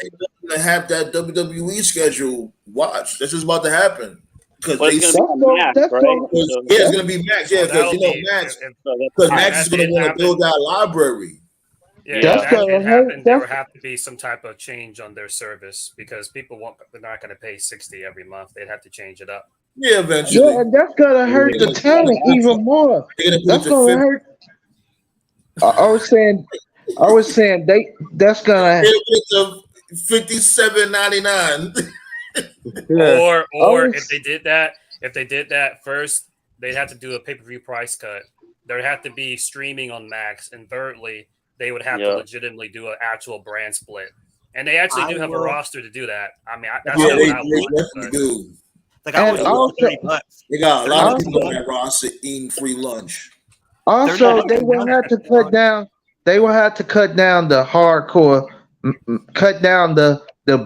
to have that WWE schedule. Watch, this is about to happen because But they it's going to be Max, that's right? gonna- So- yeah, it's gonna be Max. Yeah, Well, because that'll be- Max, if- because if Max is that gonna did want to happen- build that library. Yeah, That's if that gonna did hurt. happen, there would That's- have to be some type of change on their service because people won't. They're not going to pay $60 every month. They'd have to change it up. Yeah, eventually. Yeah, and that's gonna hurt the talent even more. They're gonna put That's it to gonna 50. hurt. I was saying that's gonna. They're gonna put it to $57.99. Yeah. Or was- if they did that first, they'd have to do a pay-per-view price cut. There'd have to be streaming on Max, and thirdly, they would have to legitimately do an actual brand split. And they actually do have a roster to do that. I mean, that's Yeah, not they what I want. definitely but- do. Like I was And also- $30. They got a lot of Also- people on that roster eating free lunch. Also, $30 they will have to cut down. They will have to cut down the hardcore, cut down the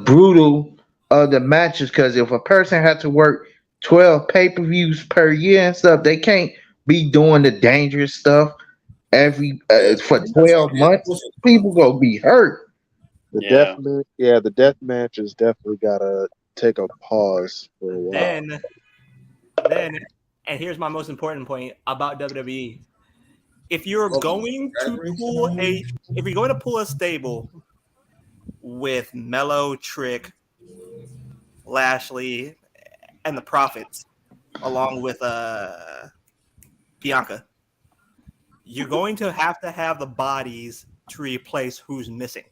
brutal of the matches. Because if a person had to work 12 pay-per-views per year and stuff, they can't be doing the dangerous stuff every for 12 months. People gonna be hurt. The Yeah. the death matches definitely gotta take a pause for a while. Then, and here's my most important point about WWE. If you're going to pull a stable with Mello, Trick, Lashley, and the Profits, along with Bianca, you're going to have the bodies to replace who's missing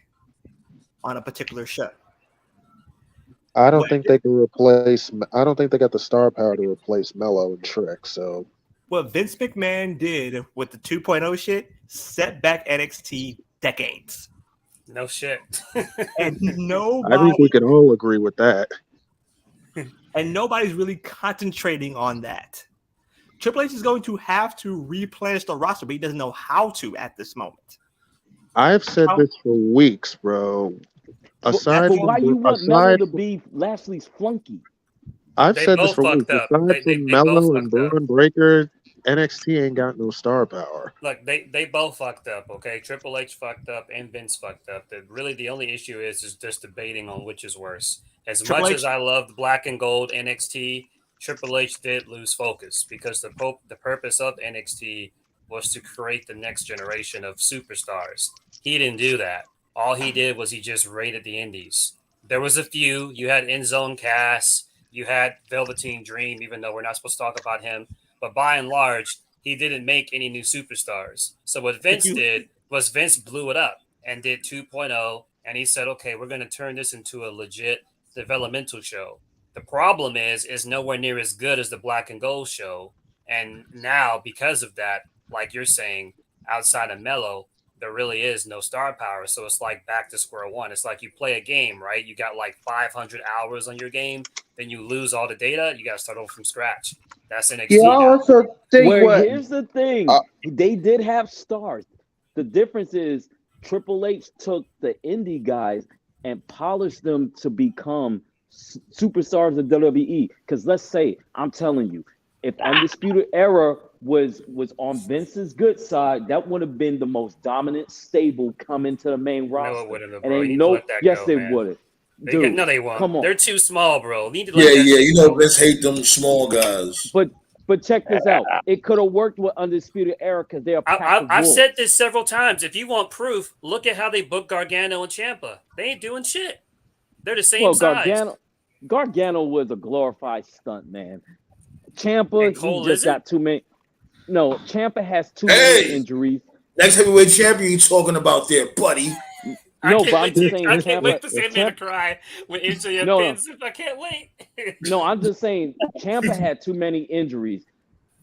on a particular show. I don't think they can replace. I don't think they got the star power to replace Mello and Trick. So What Vince McMahon did with the 2.0 shit set back NXT decades. No shit. And I think we nobody can all agree with that. and and nobody's really concentrating on that. Triple H is going to have to replenish the roster, but he doesn't know how to at this moment. I've said this for weeks, bro. Aside But why from you want Melo to be Lashley's flunky? I've They said this both for weeks. fucked up. Aside They from both Melo and fucked up. Braun Breaker, NXT ain't got no star power. Look, they both fucked up, okay? Triple H fucked up and Vince fucked up. Really, the only issue is just debating on which is worse. As Triple much H- as I loved Black and Gold NXT, Triple H did lose focus because the purpose of NXT was to create the next generation of superstars. He didn't do that. All he did was he just raided the indies. There was a few. You had End Zone Cass. You had Velveteen Dream, even though we're not supposed to talk about him. But by and large, he didn't make any new superstars. So what Vince did was Vince blew it up and did 2.0. And he said, okay, we're going to turn this into a legit developmental show. The problem is nowhere near as good as the Black and Gold show. And now, because of that, like you're saying, outside of Melo, there really is no star power. So it's like back to square one. It's like you play a game, right? You got like 500 hours on your game. Then you lose all the data. You got to start over from scratch. That's NXT. Yeah, I also think Here's the thing. They did have stars. The difference is Triple H took the indie guys and polished them to become superstars of WWE. Because let's say, I'm telling you, if Undisputed Era was on Vince's good side, that would have been the most dominant stable coming to the main roster. No, it wouldn't have, and bro. ain't You no, let that yes, go, they man. would have. No, they won't. Come on. They're too small, bro. Need to Yeah, you know, Vince hate them small guys. But check this out. It could have worked with Undisputed Era because they're. I've said this several times. If you want proof, look at how they booked Gargano and Ciampa. They ain't doing shit. They're the same size. Gargano was a glorified stunt man. Ciampa, he just got too many. No, Ciampa has too many injuries. Next heavyweight champion you talking about there, buddy. No, but I'm just saying. I can't wait to see him to cry when MJF wins. I can't wait. No, I'm just saying Ciampa had too many injuries.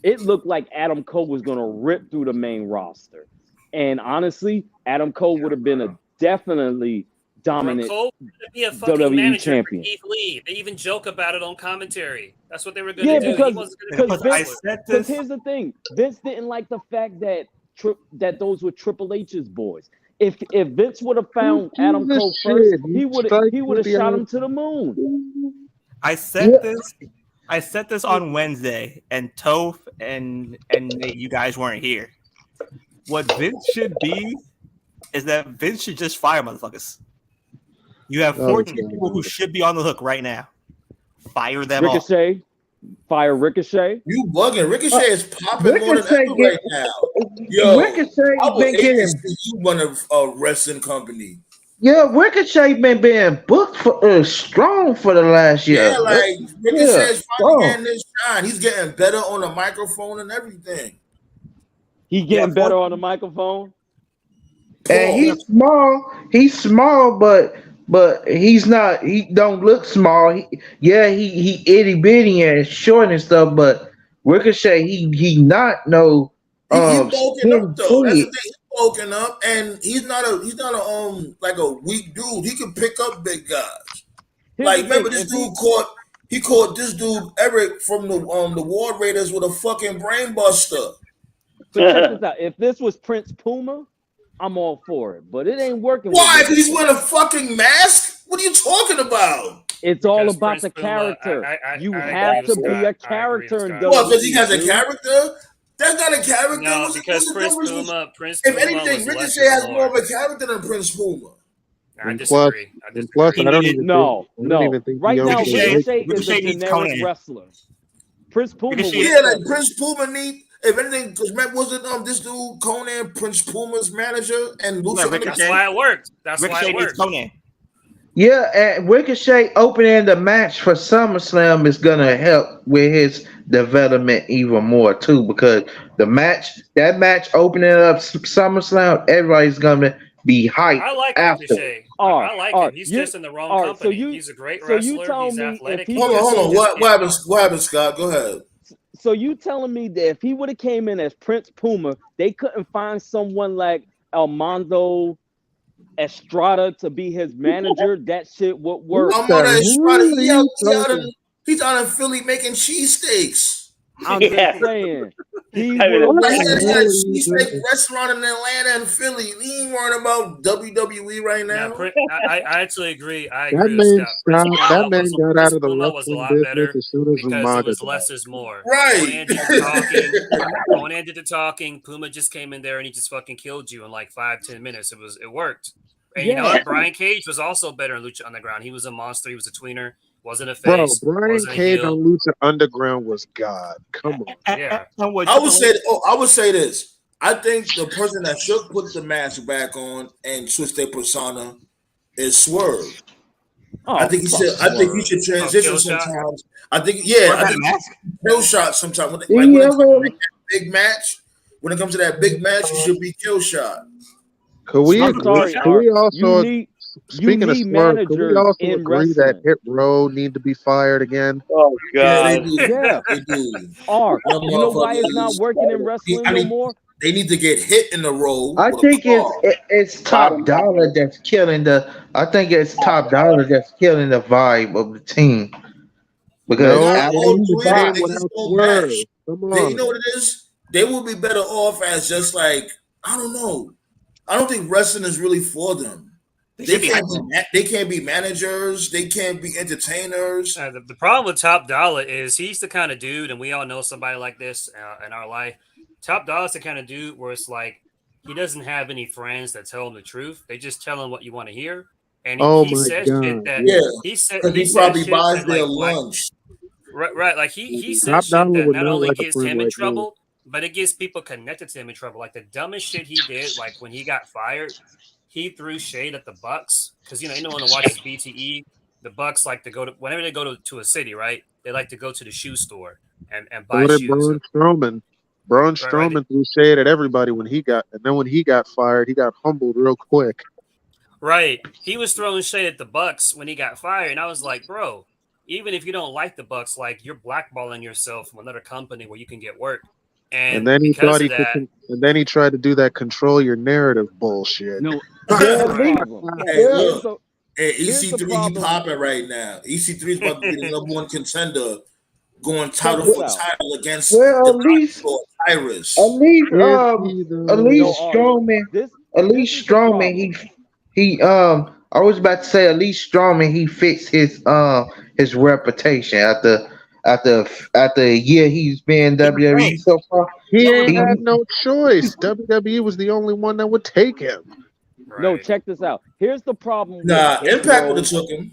It looked like Adam Cole was going to rip through the main roster. And honestly, Adam Cole would have been a definitely dominant Cole would be a fucking WWE manager champion. For Keith Lee. They even joke about it on commentary. That's what they were going to Yeah, do. because here's the thing. Vince didn't like the fact that those were Triple H's boys. If Vince would have found Adam Cole first, he would have shot him to the moon. I said this on Wednesday, and Toph and you guys weren't here. What Vince should be is that Vince should just fire motherfuckers. You have 14 people who should be on the hook right now. Fire them all. Fire Ricochet. You bugging. Ricochet is popping more than ever right now. Yo, Ricochet been getting you run a wrestling company. Yeah, Ricochet been being booked for strong for the last year. Yeah, like Ricochet's finally getting this shine. He's getting better on the microphone and everything. He getting better on the microphone. And he's small. He's small, but he's not. He don't look small. He itty bitty and short and stuff. But Ricochet, he not no. He's bulking up though. That's the thing. He's bulking up, and he's not a like a weak dude. He can pick up big guys. Like remember this dude caught this dude Eric from the War Raiders with a fucking brain buster. So check this out. If this was Prince Puma, I'm all for it, but it ain't working. Why? Because he's wearing a fucking mask? What are you talking about? It's all about the character. You have to be a character in WWE. Well, because he has a character? That's not a character. No, because Prince Puma. If anything, Ricochet has more of a character than Prince Puma. I disagree. Plus, I don't even no. think right now, Ricochet is a generic wrestler. Prince Puma. Yeah, like Prince Puma need. If anything, because was it this dude Conan, Prince Puma's manager, and Lucha? That's why it worked. That's why it worked. Conan. Yeah, and Ricochet opening the match for SummerSlam is gonna help with his development even more too, because that match opening up SummerSlam, everybody's gonna be hyped. I like after. Ricochet. I like him. He's just in the wrong company. So he's a great wrestler. He's athletic. Hold on. What happened, Scott? Go ahead. So you telling me that if he would have came in as Prince Puma, they couldn't find someone like Armando Estrada to be his manager? That shit would work. Armando Estrada, He's out in Philly making cheesesteaks. I'm Yeah. just saying. He I mean, would Like, have he won. got a cheesesteak restaurant in Atlanta and Philly. He ain't worrying about WWE right Now, now. I actually agree. I That agree with man Scott. Prince stopped. That man got out Chris of the Puma was a wrestling lot business better as soon as because it Umaga was died. less is more. Right. Conan did the talking. Conan did the talking. Puma just came in there and he just fucking killed you in like 5-10 minutes. It worked. And you know Yeah. what? Brian Cage was also better in Lucha Underground. He was a monster. He was a tweener. Wasn't a Bro, face. Brian Wasn't a Cage heel. on Lucha Underground was God. Come on. Yeah. And what I would Triple H- say. I would say this. I think the person that should put the mask back on and switch their persona is Swerve. Oh, I think he fuck should. I think he Swerve. should transition Kill shot? sometimes. I think Swerve I had a think mask. kill shot sometimes. Like Did when he it comes to ever? that big match, when it comes to that big match, you should be kill shot. Could we I'm agree? sorry, Could Art. we also, You speaking of need Swerve, could we managers also in agree that wrestling. Hit Row need to be fired again? Oh Yeah, they God. do. Yeah. They do. Art, Them you know why it's not motherfuckers. working in wrestling I no mean, more? they need to get hit in the roll I with a think car. it's Top Dollar that's killing the. I think it's Top Dollar that's killing the vibe of the team because No, Not after all he three of them. came stopped, They just without don't Swerve. match. Come They, you on. know what it is? They will be better off as just like I don't know. I don't think wrestling is really for them. They can't be managers. They can't be entertainers. The problem with Top Dollar is he's the kind of dude, and we all know somebody like this in our life. Top Dollar's the kind of dude where it's like he doesn't have any friends that tell him the truth. They just tell him what you want to hear, and Oh he my says shit God. that Yeah, he said. because He he says probably shit buys that their like lunch. right. Like he says Top shit Dollar that would not not only like a gets friend him in like me. trouble, but it gets people connected to him in trouble. Like the dumbest shit he did, like when he got fired, he threw shade at the Bucks because anyone who watches BTE, the Bucks like to go to whenever they go to a city, right? They like to go to the shoe store and buy So did shoes. Braun Strowman. Braun Right. Strowman threw shade at everybody when he got fired, he got humbled real quick. Right. He was throwing shade at the Bucks when he got fired, and I was like, bro, even if you don't like the Bucks, like you're blackballing yourself from another company where you can get work. And then he because thought of he that, could, and then he tried to do that control your narrative bullshit. No, here's the problem. Hey, Here's look. the Hey, here's the EC3 he problem. popping right now. EC3 is about to be the number one contender, going Check title this for out. title against well, the at least Tyrus. at least Is he at though? least No, Art, Strowman this at this least is the Strowman problem. he I was about to say at least Strowman he fixed his reputation after a year he's been WWE Hey, so far. He ain't He had no choice. WWE was the only one that would take him. No, right. check this out. Here's the problem with Nah, Hit Impact would Row. have took him.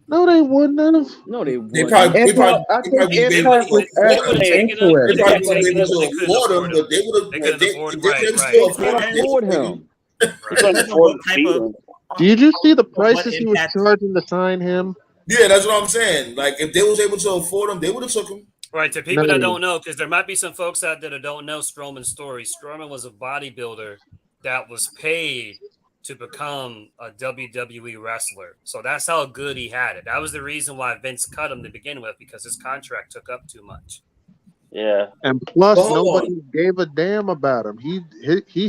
No, they wouldn't have. No, they They wouldn't. probably Impact, I think be able Impact to was They afford would have him. taken him. They They interesting. would probably have would be taken able him, but they to couldn't afford afford him, him. but they would have. They couldn't afford him. They Right, could right. still They afford can't him. They afford would take him. They couldn't Depends on afford what to type beat of him. Did you see the what prices he was impact. charging to sign him? Yeah, that's what I'm saying. Like if they was able to afford him, they would have took him. Right. To people that No. don't know, because there might be some folks out there that don't know Strowman's story. Strowman was a bodybuilder that was paid to become a WWE wrestler. So that's how good he had it. That was the reason why Vince cut him to begin with, because his contract took up too much. Yeah. And plus, But hold nobody on. gave a damn about him. He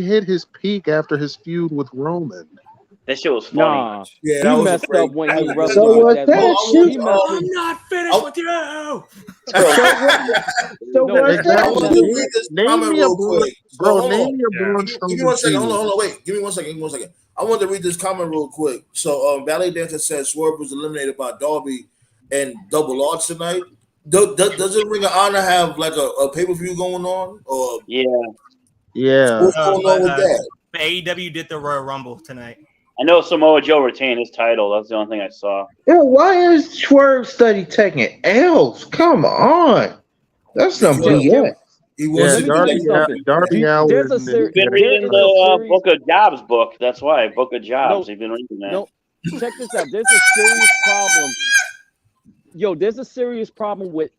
hit his peak after his feud with Roman. That shit was funny. Nah, Yeah, he that was a messed great. up when that he was wrestled So good. with was that. that Oh, shoot? He messed with. not finished with you. So No, was I Exactly. want that to read this Name comment me a real Braun, quick. So bro. hold Name on. me a Yeah. Braun Give me Strowman 1 second. feud. Hold on. Wait. Give me 1 second. Give me 1 second. I wanted to read this comment real quick. So, Valley Dancer says Swerve was eliminated by Darby and Double R tonight. Does it Ring of Honor have like a pay per view going on, or Yeah. Yeah. what's going on with that? AEW did the Royal Rumble tonight. I know Samoa Joe retained his title. That's the only thing I saw. Yeah, why is Swerve study taking L's? Come on. That's some Because BS. he Yeah, wants Let to me be tell you like something. Darby Allin There's a is ser- He's been there's reading a the series. Book of Jobs book. That's why. Book of Jobs. No, He's been reading that. no. Check this out. There's a serious problem. Yo, there's a serious problem with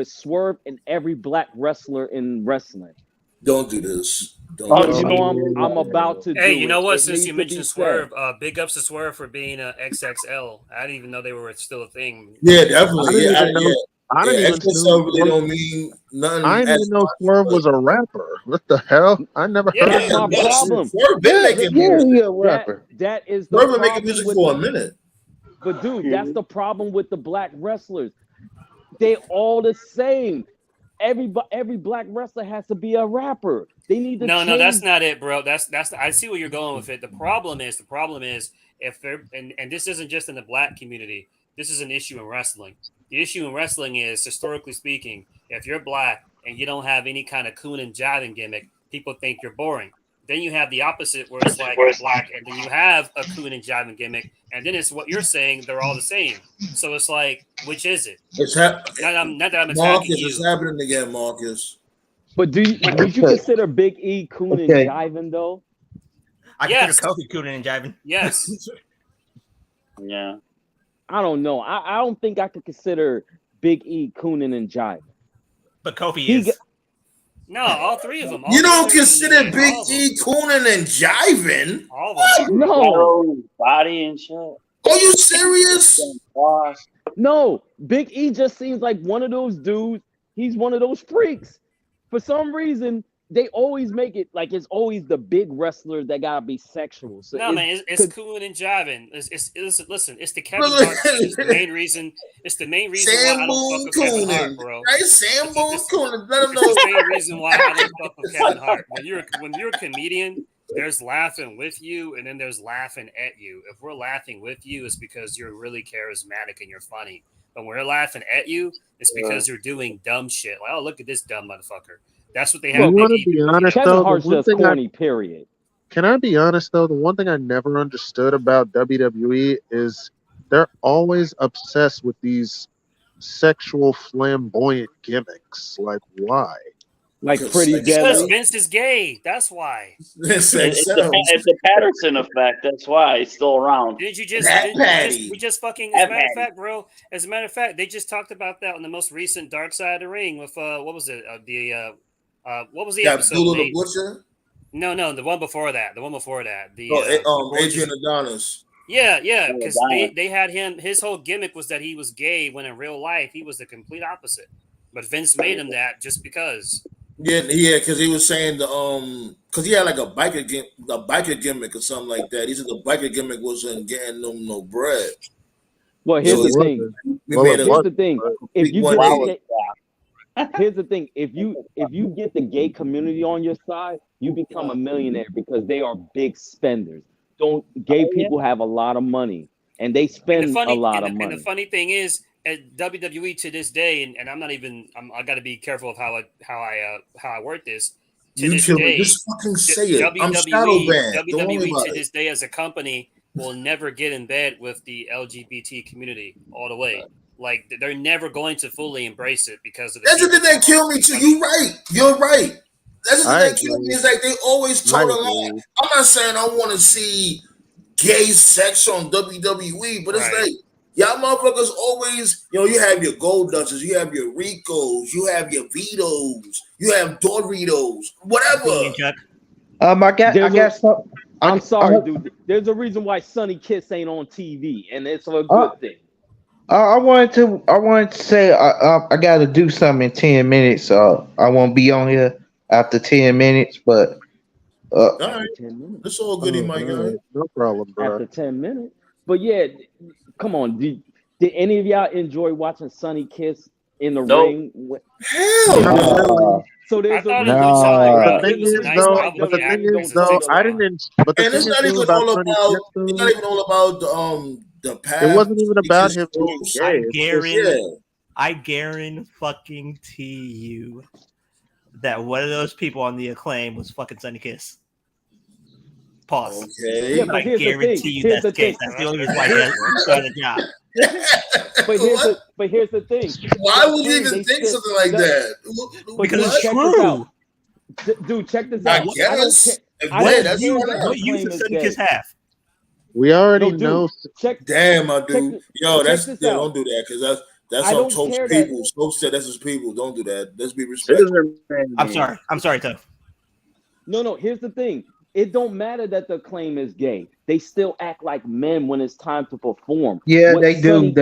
Swerve and every black wrestler in wrestling. Don't do this. Don't But do you this. know I'm about to Hey, do you know it. what? It Since needs you to be mentioned said. Swerve, big ups to Swerve for being a XXL. I didn't even know they were still a thing. Yeah, I definitely. didn't Yeah, even know. I didn't even Extra know. really don't mean nothing. I didn't even know Swerve was a rapper. What the hell? I never Yeah. heard That's of my him. problem. Swerve been making Yeah, music. he a rapper. That is the Swerve been making problem music with for the. a minute. But dude, that's the problem with the black wrestlers. They all the same. Every black wrestler has to be a rapper. They need to No, change. no, that's not it, bro. That's I see where you're going with it. The problem is if they're and this isn't just in the black community. This is an issue in wrestling. The issue in wrestling is, historically speaking, if you're black and you don't have any kind of coon and jiving gimmick, people think you're boring. Then you have the opposite, where it's like black, and then you have a coon and jiving gimmick, and then it's what you're saying, they're all the same. So it's like, which is it? It's Not that I'm attacking Marcus, you. it's happening again, Marcus. But would you consider Big E coon and jiving though? I Yes. consider Kofi cooning and jiving. Yes. Yeah. I don't know. I don't think I could consider Big E cooning and jiving. But Kofi He is. No, all three of them. All You three don't of them. consider All Big of them. E cooning and jiving? All of them. No, Body and shit. Are you serious? Boss. no. Big E just seems like one of those dudes. He's one of those freaks. For some reason, they always make it like it's always the big wrestler that gotta be sexual. So No, man, it's cooling and jiving. Listen, it's the Kevin Hart thing. It's the main reason. It's the main reason why I don't fuck with Kevin Hart, bro. Right? Sam Boone cooning. Let him It's the know. main reason why I don't fuck with Kevin Hart. When you're a comedian, there's laughing with you, and then there's laughing at you. If we're laughing with you, it's because you're really charismatic and you're funny. But when we're laughing at you, it's because you're doing dumb shit. Like, oh, look at this dumb motherfucker. That's what they have. I want to be honest Kevin though. Hart's The one just thing corny. Period. Can I be honest though? The one thing I never understood about WWE is they're always obsessed with these sexual flamboyant gimmicks. Like, why? Like Because Pretty sex Because Deadly. Vince is gay. That's why. Sex It's sells. the Patterson effect. That's why he's still around. Didn't you just? That Didn't you patty. just we just fucking. That As a matter of patty. fact, bro. As a matter of fact, they just talked about that on the most recent Dark Side of the Ring with what was it? What was the Got episode? Abdullah the They- Butcher. No, the one before that. The Adrian Adonis. Yeah, because Adonis. they had him. His whole gimmick was that he was gay, when in real life he was the complete opposite. But Vince made him that just because. Yeah, because he was saying because he had like a biker gimmick or something like that. He said the biker gimmick wasn't getting them no bread. Well, here's So the it's- thing. We Well, made it a Here's the thing. If you One get day. the here's the thing. If you get the gay community on your side, you become a millionaire because they are big spenders. Gay people have a lot of money and they spend a lot of money. And the funny thing is, at WWE to this day, and I got to be careful of how I word this. To You this kill day, me. Just fucking say it. I'm shadow banned. Don't worry WWE about to it. this day as a company will never get in bed with the LGBT community all the way. Like, they're never going to fully embrace it because of the That's the thing that killed me too. You're right. That's the thing that killed me. Is like they always I told a lie. agree. I'm not saying I want to see gay sex on WWE, but it's Right. like y'all motherfuckers always, you have your Gold Dusters, you have your Ricos, you have your Vitos, you have Doritos, whatever. Chuck. I There's guess I'm sorry, dude. There's a reason why Sonny Kiss ain't on TV, and it's a good thing. I wanted to say I got to do something in 10 minutes. I won't be on here after 10 minutes, but All right, 10 minutes. it's all goody, my guy. No problem, bro. After 10 minutes. But yeah, come on. Did any of y'all enjoy watching Sonny Kiss in the Nope. ring? Hell no. uh, So I there's a thought reason it was No. why. The thing is, though, but the thing is, though, I didn't. But the And thing it's is, not though, even about all Sonny about. Kiss, It's though, not even all about the past. it wasn't even about him It's being just- gay. It's just- I guarantee you that one of those people on the Acclaim was fucking Sonny Kiss. Pause. Okay. Yeah, but I here's the guarantee thing. you Here's that's the the case. thing. That's the only reason why he got the job. But here's the thing. Why would you They even think still- something like that? But Because dude, it's check true. this out. Dude, check this I out. guess. If I way, don't that's care what that- I What use Acclaim does is Sonny gay. Kiss have? We already No, dude, know. check. Damn, my Check dude. this- Yo, check that's this yeah, out. don't do that because that's I on don't Toast care that- people. Toast said that's his people. Don't do that. Let's be respectful. I'm sorry, Tough. No. Here's the thing. It don't matter that the Acclaim is gay. They still act like men when it's time to perform. Yeah, What they do.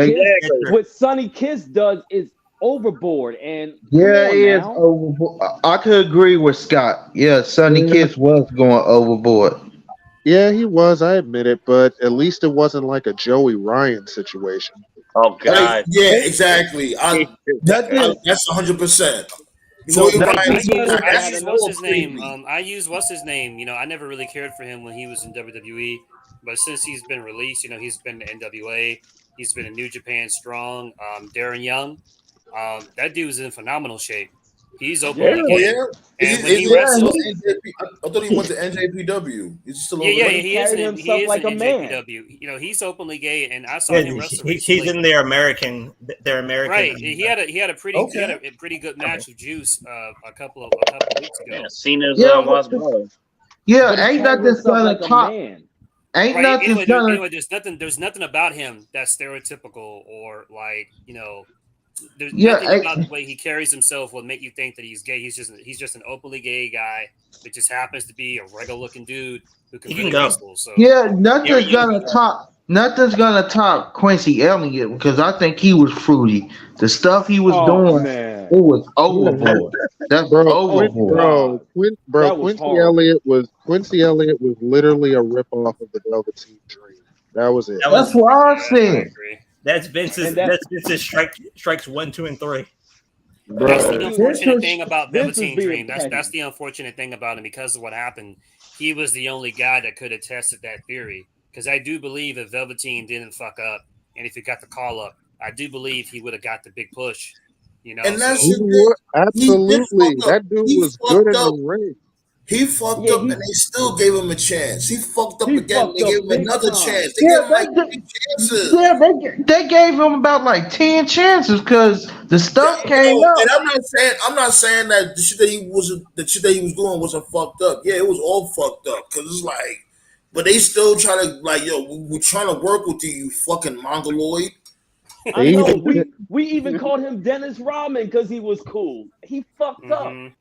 What Sonny Kiss does is overboard. And Yeah, come on it is now. overboard. I could agree with Scott. Yeah, Sonny Yeah. Kiss was going overboard. Yeah, he was. I admit it, but at least it wasn't like a Joey Ryan situation. Oh God. Yeah, exactly. That dude, That's 100%. No, Joey but Ryan I is Big use Bird I got use enough. what's his name. creepy. I use what's his name. I never really cared for him when he was in WWE, but since he's been released, he's been to NWA. He's been in New Japan Strong. Darren Young, that dude's in phenomenal shape. He's openly Yeah. Oh gay, yeah, and when is he he still wrestles, NJP? I thought he went to NJPW. Is he still over yeah, But there? he he is carried in he himself is in like a man. NJPW. He's openly gay, and I saw Yeah, him wrestle he's recently. in their American. Right, he had a pretty good match with Juice a couple of weeks ago. Yeah, Cena's yeah, Lost Brother. But he ain't carried nothing himself gonna like a top. man. Ain't Right. nothing gonna. Anyway, there's nothing about him that's stereotypical or like, there's nothing Yeah, about the way he carries himself will make you think that he's gay. He's just an openly gay guy that just happens to be a regular looking dude who can He can really go. wrestle. So yeah. Darren Young, Nothing's gonna top Quincy Elliott because I think he was fruity. The stuff he was Oh doing, man. it was Yeah, overboard. That's bro, Oh overboard. God. That was Quincy horrible. Elliott was literally a ripoff of the Velveteen Dream. That was it. That That's was what I I said. agree. that's Vince's And that that's Vince's strikes 1, 2, and 3. That's the he, unfortunate thing about Vince was Velveteen being Dream. That's petty. the unfortunate thing about him because of what happened. He was the only guy that could have tested that theory. Because I do believe if Velveteen didn't fuck up, and if he got the call up, I do believe he would have got the big push. And that's He the thing. would, He did absolutely. fuck up. That dude He was good fucked in the up. ring. He fucked Yeah, up, and they still gave him a chance. He fucked up he again. fucked They gave up him big another time. chance. They Yeah, gave him like 3 chances. they gave him about like 10 chances because the stuff came Yo, up. and I'm not saying that the shit that he was doing wasn't fucked up. Yeah, it was all fucked up because it's like, but they still try to like, yo, we're trying to work with you fucking mongoloid. I They know. even We even called him Dennis Rodman because he was cool. He fucked up. Mm-hmm.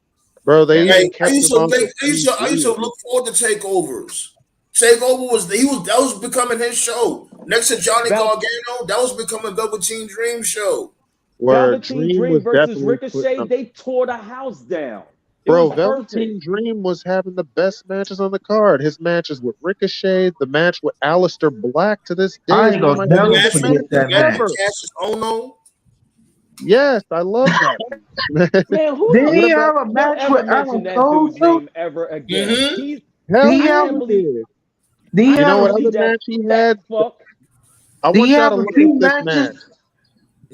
Bro, they Hey, even kept him on for 3 I used to years. look forward to takeovers. Takeover that was becoming his show. Next to Johnny Val- Gargano, that was becoming Velveteen Dream show. Where Velveteen Dream Dream was versus definitely putting Ricochet, them. they tore the house down. It Bro, was Velveteen perfect. Dream was having the best matches on the card. His matches with Ricochet, the match with Aleister Black to this day I is ain't one of gonna my never favorite forget matches that The match match. ever. with Cassius Ohno. Yes, I love that. Man, who Did the What he about have a fuck don't match ever with mention Adam that Cole dude's too? name ever again? Mm-hmm. He's Hell Did he I have? can't yeah, believe he did. Did he I You know can't what have? believe other that match he fat had? fuck. I Did want he y'all have to a look few up this match. matches?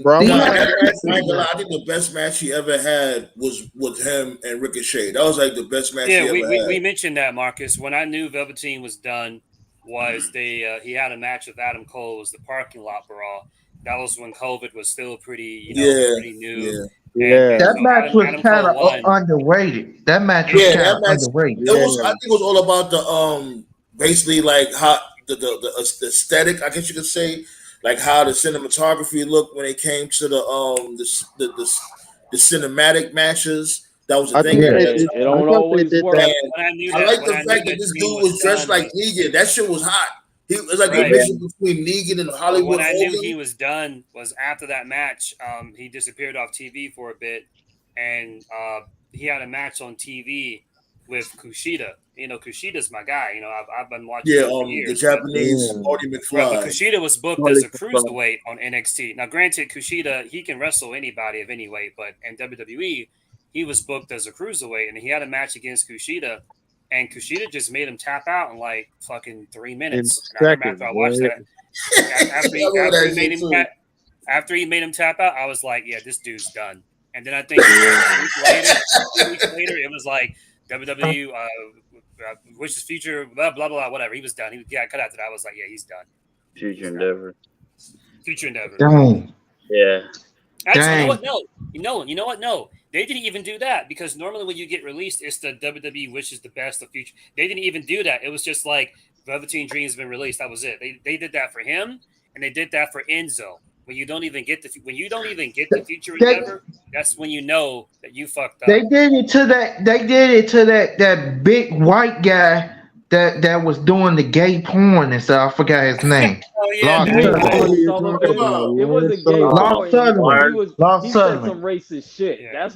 Bro, I Did he No, want have? y'all that to match, look I up ain't this gonna lie, match. I think the best match he ever had was with him and Ricochet. That was like the best match Yeah, he ever we had. mentioned that, Marcus. When I knew Velveteen was done, was he had a match with Adam Cole. It was the parking lot brawl. That was when COVID was still pretty Yeah, pretty new. yeah. Yeah, And That so match was Adam kind Cole of won. underrated. That match was Yeah, kind that of match. underrated. It was. I yeah. think it was all about the basically like how the aesthetic. I guess you could say like how the cinematography looked when it came to the cinematic matches. That was the I thing think Yeah, at they that did. it time. I don't thought they always did work. that. And When I knew I that like when the I knew fact that that this Dream dude was was dressed done like was Negan. That shit was hot. He was like the right. mixture between Negan and But Hollywood when I knew he Hogan. was done was after that match. He disappeared off TV for a bit, and he had a match on TV with Kushida. Kushida's my guy. I've been watching Yeah, him for the years. Japanese Yeah. Marty Right, but McFly. Kushida was booked as a cruiserweight on NXT. Now, granted, Kushida he can wrestle anybody of any weight, but in WWE he was booked as a cruiserweight, and he had a match against Kushida, and Kushida just made him tap out in like fucking 3 In minutes. And I remember after seconds, I watched right? that, after I he remember after he that made shit him too. after he made him tap out, I was like, yeah, this dude's done. And then I think 2 weeks later, it was like WWE, which is future, blah, blah, blah, whatever. He was done. He got cut after that. I was like, yeah, he's done. Future Endeavor. Future Endeavor. Dang. Yeah. Actually, you know Dang. what? No. You know what? No. They didn't even do that because normally when you get released, it's the WWE wishes the best of future. They didn't even do that. It was just like Velveteen Dream's been released. That was it. They did that for him, and they did that for Enzo. When you don't even get the future They, Endeavor, that's when you know that you fucked up. they did it to that. They did it to that big white guy that was doing the gay porn and stuff. I forgot his name. Oh yeah, Lost that Yeah, I know Sutherland. who Lars you're talking Sullivan. about. It Lars wasn't gay Sullivan. Lost porn. Sutherland. Lost He said some Sutherland. racist shit. Yeah. That's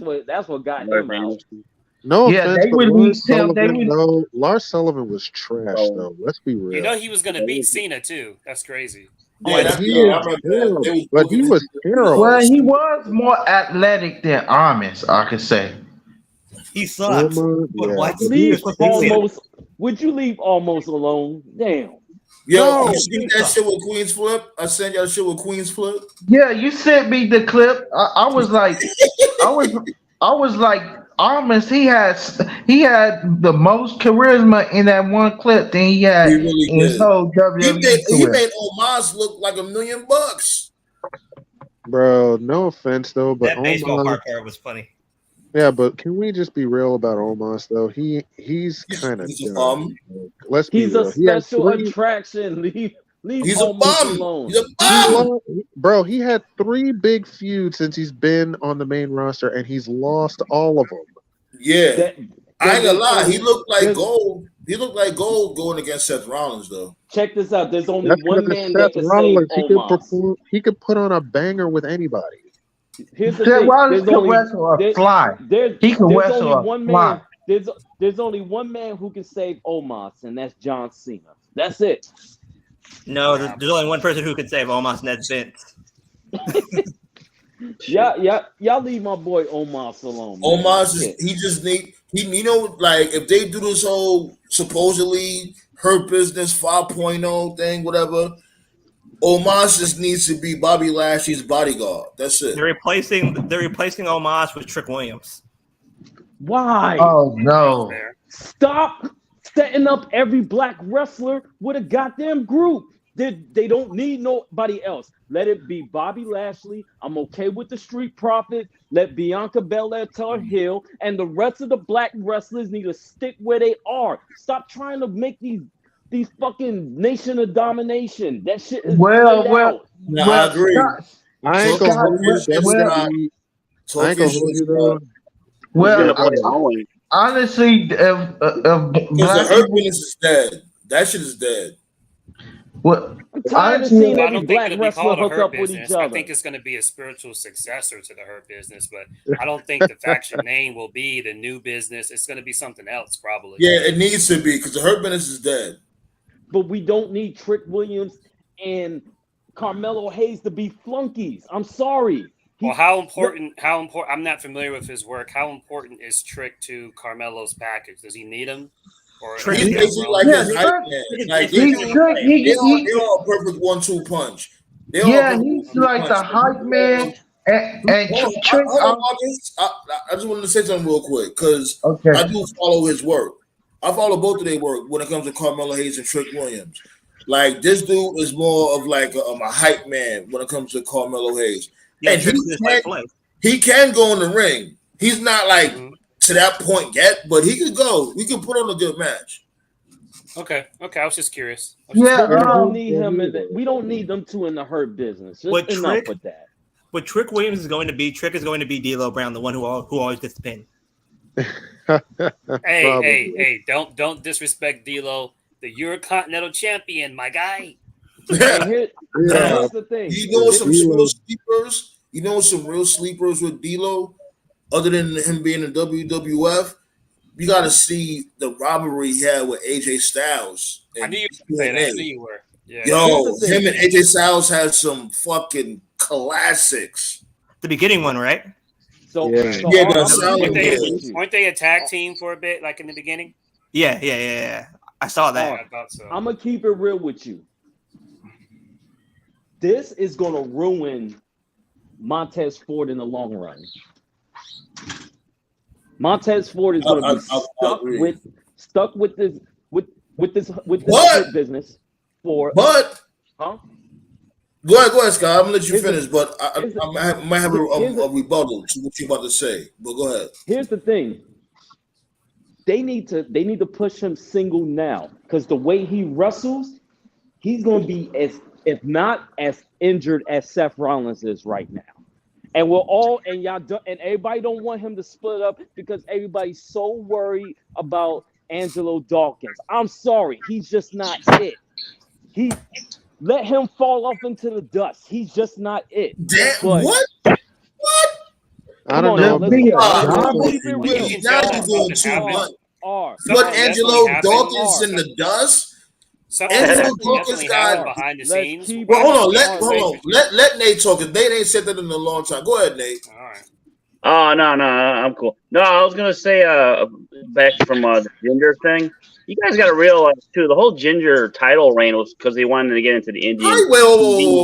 what got Mark him out. Anderson. No Yeah, offense, they but Lars released him. Sullivan, though, Lars Sullivan was trash, Oh. though. Let's be real. he was going to beat Cena too. That's crazy. Yeah, But that's he I was remember that. terrible. They was But he booking was his terrible. Well, he was more athletic than Amos, I could say. He sucked. Almost, But yeah. what? But he He was was supposed to be terrible. good. Would you leave almost alone? Damn. Yo, No, you see that shit with Queen's Flip? I sent y'all shit with Queen's Flip. Yeah, you sent me the clip. I was like, I was like, Amos. He had the most charisma in that one clip than he He had really in his did. whole WWE He career. made Omos look like $1 million. bro. No offense though, but That baseball Omos. part was funny. Yeah, but can we just be real about Omos though? He's kind of He's a dumb. bum. Let's be He's a real. He had special three. attraction. Leave He's a almost bum. alone. He's a He bum. lost, bro. He had 3 big feuds since he's been on the main roster, and he's lost all of them. Yeah. That, I ain't gonna lie. He there's- looked like there's- gold. He looked like gold going against Seth Rollins, though. Check this out. There's only That's one because man Seth that can save Rollins, Omos. he could put on a banger with anybody. Here's the Seth thing. Rollins There's can only wrestle a there- fly. there's He can there's wrestle only a one fly. man. There's only one man who can save Omos, and that's John Cena. That's it. No, there's only one person who could save Omos, and that's Vince. Y'all leave my boy Omos alone. Man. Omos you know, like if they do this whole supposedly Hurt Business 5.0 thing, whatever, Omos just needs to be Bobby Lashley's bodyguard. That's it. They're replacing Omos with Trick Williams. Why? Oh no! Stop setting up every black wrestler with a goddamn group. They don't need nobody else. Let it be Bobby Lashley. I'm okay with the Street Profits. Let Bianca Belair tell her heel, and the rest of the black wrestlers need to stick where they are. Stop trying to make these fucking Nation of Domination. That shit is played out. No, I agree. I ain't gonna hold you. I ain't gonna hold you though. Well, honestly, if Because the Hurt Business is dead. That shit is dead. Well, I'm tired of seeing I every don't think black it'll be wrestler called a hook Hurt up with Business. each I other. think it's going to be a spiritual successor to the Hurt Business, but I don't think the faction name will be the New Business. It's going to be something else, probably. Yeah, it needs to be because the Hurt Business is dead. But we don't need Trick Williams and Carmelo Hayes to be flunkies. I'm sorry. Well, how important? I'm not familiar with his work. How important is Trick to Carmelo's package? Does he need him? Or He's basically like his hype man. Like they're all a perfect 1-2 punch. He's like the hype man. And Trick. I just wanted to say something real quick because I do follow his work. I follow both of their work when it comes to Carmelo Hayes and Trick Williams. Like this dude is more of like a hype man when it comes to Carmelo Hayes. Yeah, and he can go in the ring. He's not like to that point yet, but he could go. We could put on a good match. Okay. I was just curious. We don't need him. We don't need them two in the Hurt Business. Just enough with that. What Trick Williams is going to be, Trick is going to be D'Lo Brown, the one who always gets the pin. Hey! Don't disrespect D'Lo, the Eurocontinental Champion, my guy. Here's the thing. You know some real sleepers. You know some real sleepers with D'Lo, other than him being in WWF. You got to see the rivalry he had with AJ Styles. I knew you were saying that. I knew you were. Yeah. Yo, him and AJ Styles had some fucking classics. The beginning one, right? Weren't they a tag team for a bit, like in the beginning? Yeah. I saw that. I thought so. I'm gonna keep it real with you. This is gonna ruin Montez Ford in the long run. Montez Ford is gonna be stuck with this business for. But huh? Go ahead, Scott. I'm gonna let you finish, but I might have a rebuttal to what you're about to say. But go ahead. Here's the thing. They need to push him single now because the way he wrestles, he's gonna be if not as injured as Seth Rollins is right now. And everybody don't want him to split up because everybody's so worried about Angelo Dawkins. I'm sorry, he's just not it. Let him fall off into the dust. He's just not it. What? I don't know. Now you're doing too much. But Angelo Dawkins in the dust? Something, Angelo something Dawkins definitely got. happened behind the Let's scenes. keep Well, it hold on. on. Let Nate talk. Nate ain't said that in a long time. Go ahead, Nate. All right. Oh no, I'm cool. No, I was gonna say back from the Ginger thing. You guys got to realize too, the whole Ginger title reign was because they wanted to get into the Indian TV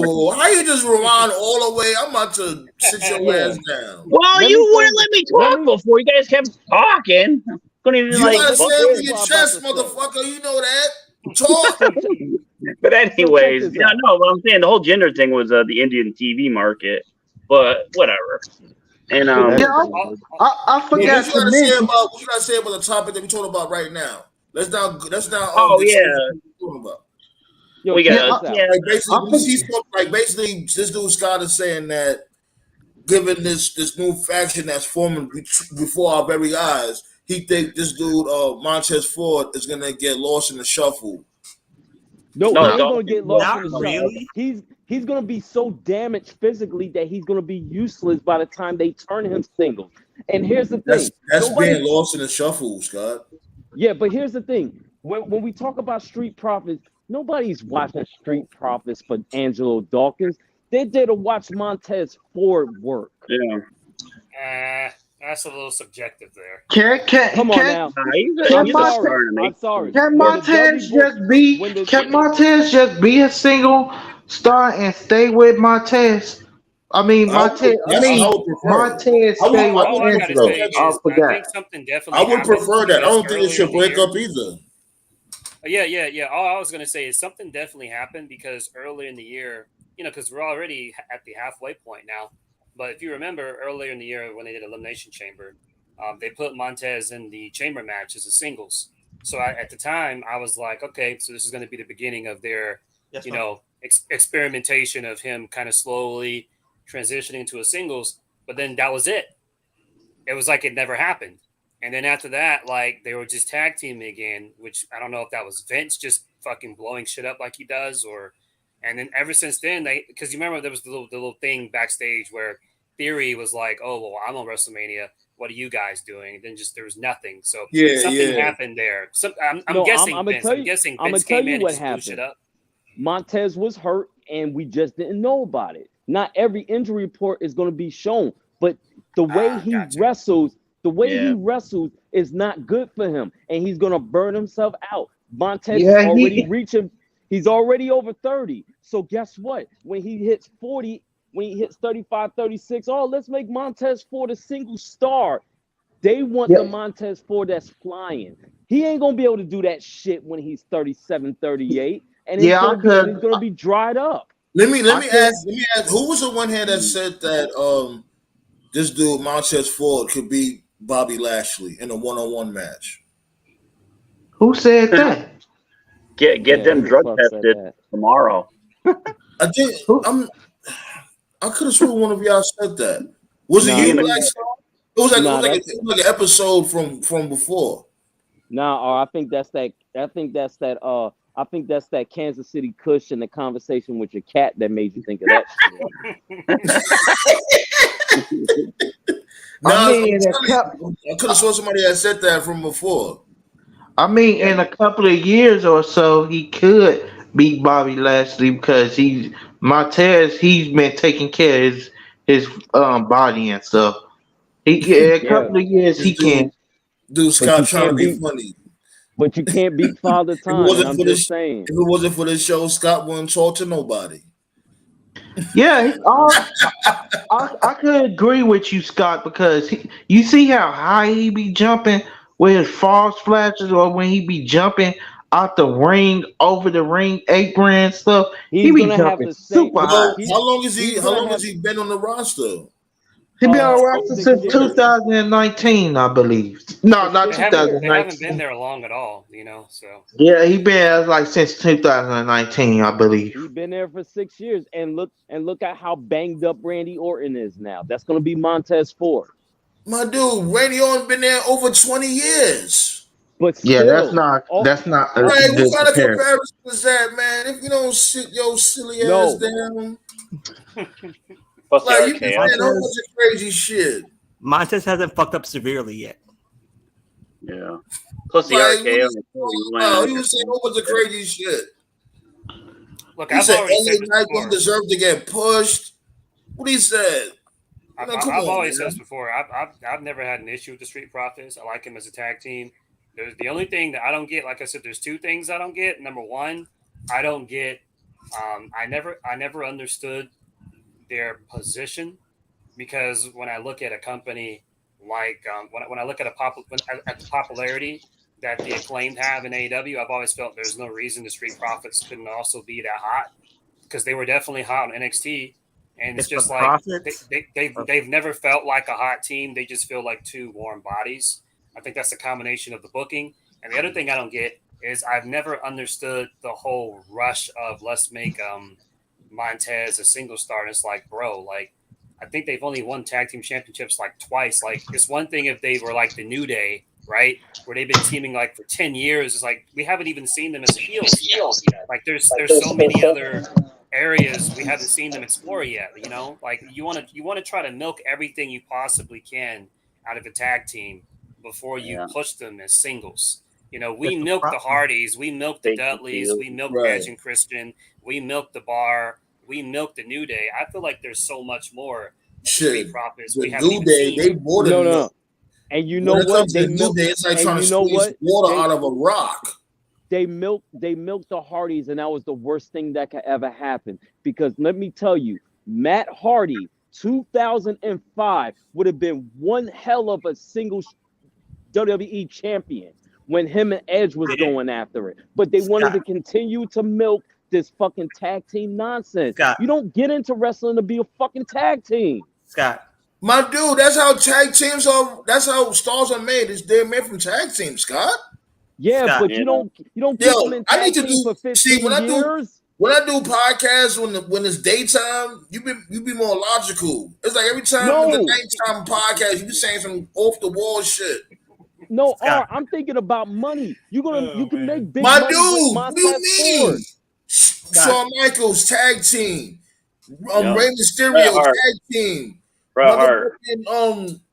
market. How you just rewind all the way? I'm about to sit your Yeah. ass down. Well, Let you me wouldn't say- let me let talk me- before. You guys kept talking. Couldn't even You like. gotta say it with Here's your what I'm about chest, to say. motherfucker. You know that. Talk. But anyways, this yeah, out. no. What I'm saying, the whole Ginger thing was the Indian TV market. But whatever. And That Yeah, ain't good. I But forgot to mention. what you gotta say about the topic that we're talking about right now? Let's not oh get yeah, what we're talking about. Yo, we check got this out. yeah. Like basically, I think- basically, this dude Scott is saying that given this new faction that's forming before our very eyes, he think this dude Montez Ford is gonna get lost in the shuffle. No, No, he ain't don't- gonna get lost Not in the shuffle. really. He's gonna be so damaged physically that he's gonna be useless by the time they turn him single. And here's the thing: That's nobody. being lost in the shuffle, Scott. Yeah, but here's the thing: when we talk about Street Profits, nobody's watching Street Profits for Angelo Dawkins. They're there to watch Montez Ford work. Yeah. That's a little subjective there. Come on now. Nah, he's a I'm Montez- star to me. I'm sorry. Can When the Montez Dudley just be? when the- Can Montez just be a single star and stay with Montez? I mean, I would prefer. Montez I would- stay I with would- All I gotta Angelo. say I is, I forgot. think something definitely. I would happened prefer that. I because don't think it earlier should in the break year- up either. Yeah. All I was gonna say is something definitely happened because earlier in the year, because we're already at the halfway point now. But if you remember earlier in the year when they did Elimination Chamber, they put Montez in the chamber match as a singles. So at the time, I was like, okay, so this is going to be the beginning of their, Yes, experimentation of him kind of slowly transitioning to a singles. But then that was it. It was like it never happened. And then after that, like they were just tag teaming again, which I don't know if that was Vince just fucking blowing shit up like he does, and then ever since then, because you remember there was the little thing backstage where Theory was like, "Oh well, I'm on WrestleMania. What are you guys doing?" And then just there was nothing. So something happened there. I'm guessing I'm Vince. I'm guessing gonna Vince tell came you in what and just blew happened. shit up. Montez was hurt, and we just didn't know about it. Not every injury report is going to be shown, but the way he Gotcha. wrestles, Yeah. he wrestles is not good for him, and he's going to burn himself out. Montez Yeah, is already reaching. He's already over 30. So guess what? When he hits 40, when he hits 35, 36, let's make Montez Ford a single star. They want the Montez Ford that's flying. He ain't going to be able to do that shit when he's 37, 38. And he's going to be dried up. Let me ask. Who was the one here that said that this dude Montez Ford could beat Bobby Lashley in a one-on-one match? Who said that? Get them who the drug fuck said tested that? tomorrow. I think I could have sworn one of y'all said that. Was it Nah, you, let me- Black Star? It was like Nah, it was like an episode from before. Nah, I think that's that. I think that's that Kansas City Kush and the conversation with your cat that made you think of that shit. I could have sworn somebody had said that from before. I mean, in a couple of years or so, he could beat Bobby Lashley because Montez. He's been taking care of his body and stuff. A couple of years he can. Dude, Scott trying to be funny. But you can't beat Father Time. I'm just saying. If it wasn't for this show, Scott wouldn't talk to nobody. Yeah, I could agree with you, Scott, because you see how high he be jumping with his false flashes, or when he be jumping out the ring over the ring apron and stuff. He be jumping super high. How long has he been on the roster? He been on roster since 2019, I believe. No, not They 2019. haven't been there long at all, So Yeah, he been like since 2019, I believe. He's been there for 6 years, and look at how banged up Randy Orton is now. That's going to be Montez Ford. My dude, Randy Orton been there over 20 years. But yeah, still, that's not a what good kind of comparison. comparison is that, man? If you don't sit your silly ass down, Plus like you the been RKO. saying a whole bunch of crazy shit. Montez hasn't fucked up severely yet. Yeah. Plus the Like, RKO. he was saying a whole bunch of crazy shit. Look, He I've said already said LA this Knight before. don't deserve to get pushed. What he said? I've Come always on, said man. this before. I've never had an issue with the Street Profits. I like him as a tag team. There's the only thing that I don't get. Like I said, there's two things I don't get. Number one, I don't get. I never understood their position, because when I look at a company like when I look at at the popularity that the Acclaimed have in AEW, I've always felt there's no reason the Street Profits couldn't also be that hot, because they were definitely hot on NXT. And it's just like they've never felt like a hot team. They just feel like two warm bodies. I think that's a combination of the booking. And the other thing I don't get is I've never understood the whole rush of let's make Montez a single star. And it's like, bro, like I think they've only won tag team championships like twice. Like it's one thing if they were like the New Day, right, where they've been teaming like for 10 years. It's like we haven't even seen them as heels yet. Like there's so many other areas we haven't seen them explore yet. You know, like you want to try to milk everything you possibly can out of a tag team before you push them as singles. You know, we milked the Hardys, we milked the Dudleys, we milked Edge and Christian, we milked the Bar, we milked the New Day. I feel like there's so much more Street Profits we haven't even seen. They more than no. And you know what? They milked. It's like trying to squeeze water out of a rock. They milked the Hardys, and that was the worst thing that could ever happen. Because let me tell you, Matt Hardy, 2005, would have been one hell of a single WWE champion when him and Edge was going after it. But they wanted to continue to milk this fucking tag team nonsense. You don't get into wrestling to be a fucking tag team. Scott. My dude, that's how tag teams are. That's how stars are made. They're made from tag teams, Scott. Yeah, Scott, but you don't keep them in tag team for 15 years. When I do podcasts when it's daytime, you be more logical. It's like every time it's the nighttime podcast, you be saying some off the wall shit. No, I'm thinking about money. You can make big money. My dude, what do you mean? Shawn Michaels tag team, Rey Mysterio tag team, Hulk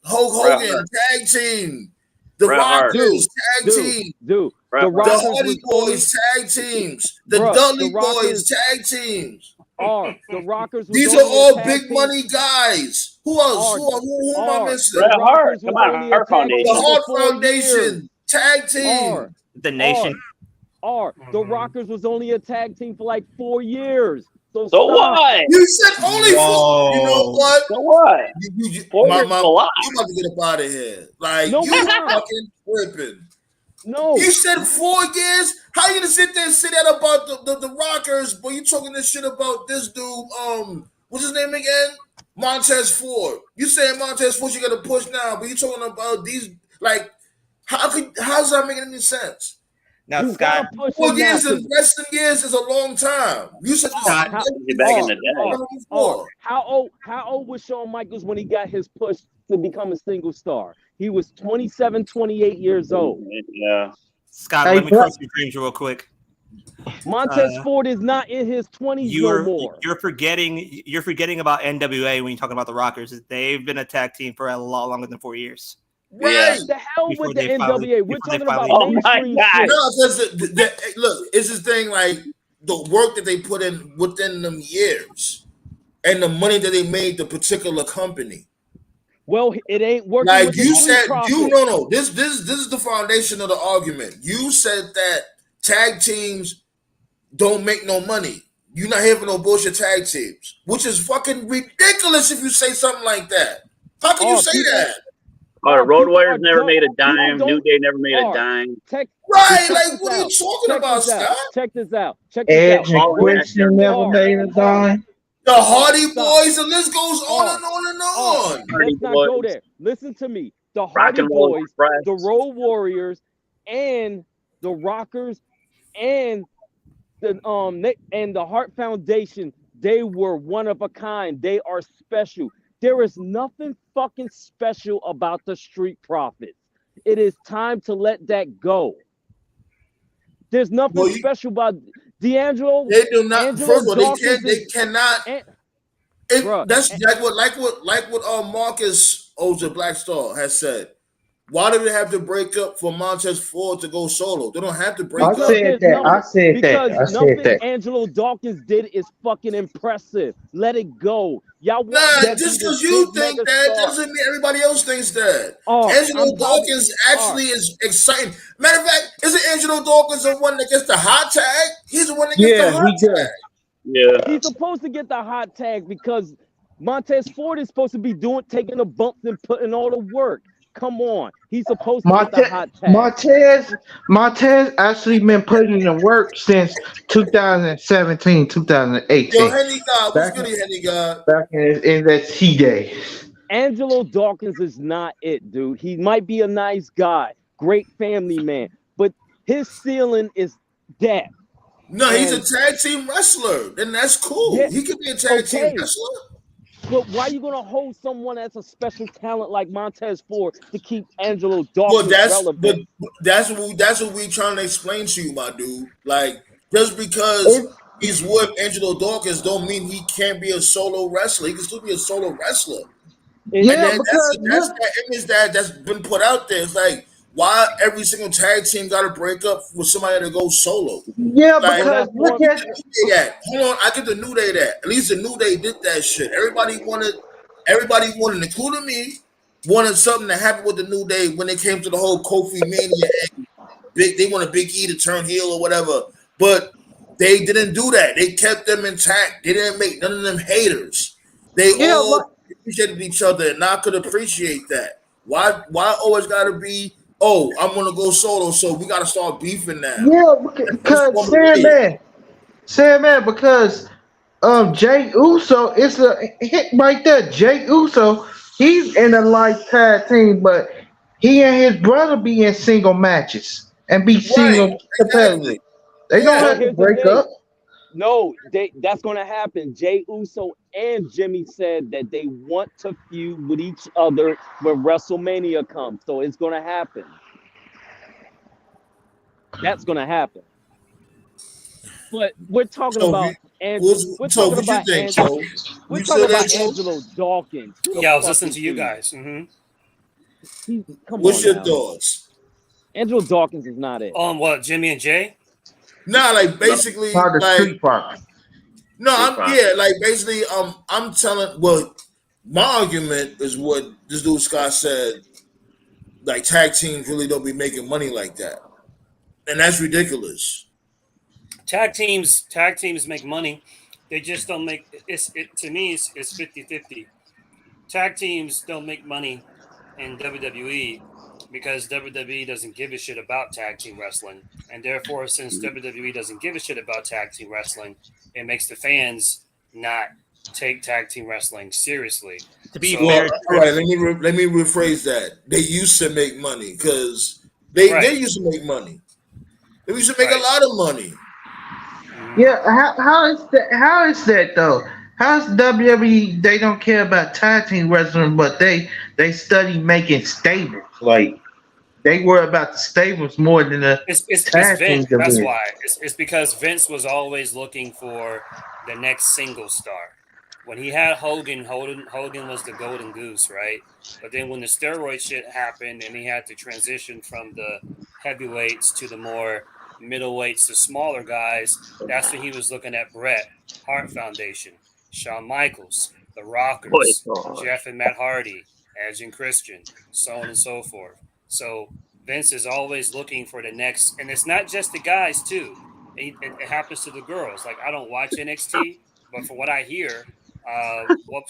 Hogan tag team, the Rockers tag team, the Hardy Boys tag teams, the Dudley Boys tag teams. The Rockers. These are all big money guys. Who else? Who am I missing? Bret Hart. Come on, Hart Foundation. The Hart Foundation tag team. The Nation. The Rockers was only a tag team for like 4 years. So what? You said only 4. You know what? So what? I'm about to get up out of here. Like you fucking tripping. No. You said 4 years? How you gonna sit there and say that about the Rockers, but you talking this shit about this dude, what's his name again? Montez Ford. You saying Montez Ford you gotta push now, but you talking about these, like, how's that making any sense? Now, Scott, 4 years in wrestling years is a long time. You said back in the day. How old was Shawn Michaels when he got his push to become a single star? He was 27, 28 years old. Yeah. Scott, let me cross your dreams real quick. Montez Ford is not in his 20s no more. You're forgetting about NWA when you're talking about the Rockers. They've been a tag team for a lot longer than 4 years. Right. The hell with the NWA. We're talking about mainstream shit. No, look, it's this thing like the work that they put in within them years and the money that they made the particular company. Well, it ain't working. Like you said, This is the foundation of the argument. You said that tag teams don't make no money. You're not having no bullshit tag teams, which is fucking ridiculous if you say something like that. How can you say that? The Road Warriors never made a dime. New Day never made a dime. Right, like what are you talking about, Scott? Check this out. Edge and Christian never made a dime. The Hardy Boys, the list goes on and on and on. Let's not go there. Listen to me. The Hardy Boys, the Road Warriors, and the Rockers, and the Hart Foundation, they were one of a kind. They are special. There is nothing fucking special about the Street Profits. It is time to let that go. There's nothing special about D'Angelo. They do not. First of all, they cannot. That's like what Marcus Oja Black Star has said. Why did they have to break up for Montez Ford to go solo? They don't have to break I up. said that. I said that. I said Nothing that. Angelo Dawkins did is fucking impressive. Let it go. Y'all Nah, want him to just be this because you big think mega that star. doesn't mean everybody else thinks that. Oh, Angelo Dawkins actually is exciting. Matter of fact, isn't Angelo Dawkins the one that gets the hot tag? He's the one that gets the Yeah, hot he does. tag. Yeah. He's supposed to get the hot tag because Montez Ford is supposed to be taking the bumps and putting all the work. Come on. He's supposed to get the hot tag. Montez actually been putting in work since 2017, Yo, 2018. Henny God, what's Back good, Henny God? back in that T days. Angelo Dawkins is not it, dude. He might be a nice guy, great family man, but his ceiling is death. No, he's a And tag team wrestler. Then that's yeah, cool. He could be a tag team okay. wrestler. But why are you gonna hold someone that's a special talent like Montez Ford to keep Angelo Well, Dawkins relevant? that's what we trying to explain to you, my dude. Like, just because It's, he's with Angelo Dawkins don't mean he can't be a solo wrestler. He can still be a solo wrestler. It, And yeah, then because that's look, that image that's been put out there. It's like, why every single tag team got to break up with somebody to go solo? yeah, Like, well, because that's look one. get at the New Day that. Hold on, I get the New Day that. At least the New Day did that shit. Everybody wanted, including me, wanted something to happen with the New Day when it came to the whole Kofi Mania and they wanted Big E to turn heel or whatever. But they didn't do that. They kept them intact. They didn't make none of them haters. They yeah, all appreciated each other, and I could appreciate that. Why always gotta be, oh, I'm gonna go solo, so we gotta start beefing now. yeah, That's because form of hate. Sandman, because Jay Uso, it's a hit right there. Jay Uso, he's in a life tag team, but he and his brother be in single matches and be Right, single competitive. exactly. They don't Yeah. But have to here's the break thing. up. No, that's gonna happen. Jay Uso and Jimmy said that they want to feud with each other when WrestleMania comes. So it's gonna happen. That's gonna happen. But we're talking So, about and we're so talking what you about think, Joe? we're You talking still there, about Joe? Angelo Dawkins. Who the Yeah, I was fuck listening is to you he? guys. Come What's on your now. thoughts? Angelo Dawkins is not it. On what, Jimmy and Jay? Nah, like basically, Part of the like street profit. no, Street yeah, Profits. like basically, I'm telling. Well, my argument is what this dude Scott said. Like tag teams really don't be making money like that, and that's ridiculous. Tag teams make money. They just don't make it to me it's 50-50. Tag teams don't make money in WWE because WWE doesn't give a shit about tag team wrestling. And therefore, since WWE doesn't give a shit about tag team wrestling, it makes the fans not take tag team wrestling seriously. To be Well, fair, all right, Trips, let me rephrase that. They used to make money because they Right, used to make money. They used to make a right. lot of money. Yeah, how is that? How is that though? How's WWE? They don't care about tag team wrestling, but they study making stables. Like they worry about the stables more than the It's tag team Vince. That's division. why. It's because Vince was always looking for the next single star. When he had Hogan was the golden goose, right? But then when the steroid shit happened and he had to transition from the heavyweights to the more middleweights to smaller guys, that's when he was looking at Bret Hart Foundation, Shawn Michaels, the Boy, Rockers, God. Jeff and Matt Hardy, Edge and Christian, so on and so forth. So Vince is always looking for the next, and it's not just the guys too. It happens to the girls. Like I don't watch NXT, but from what I hear, what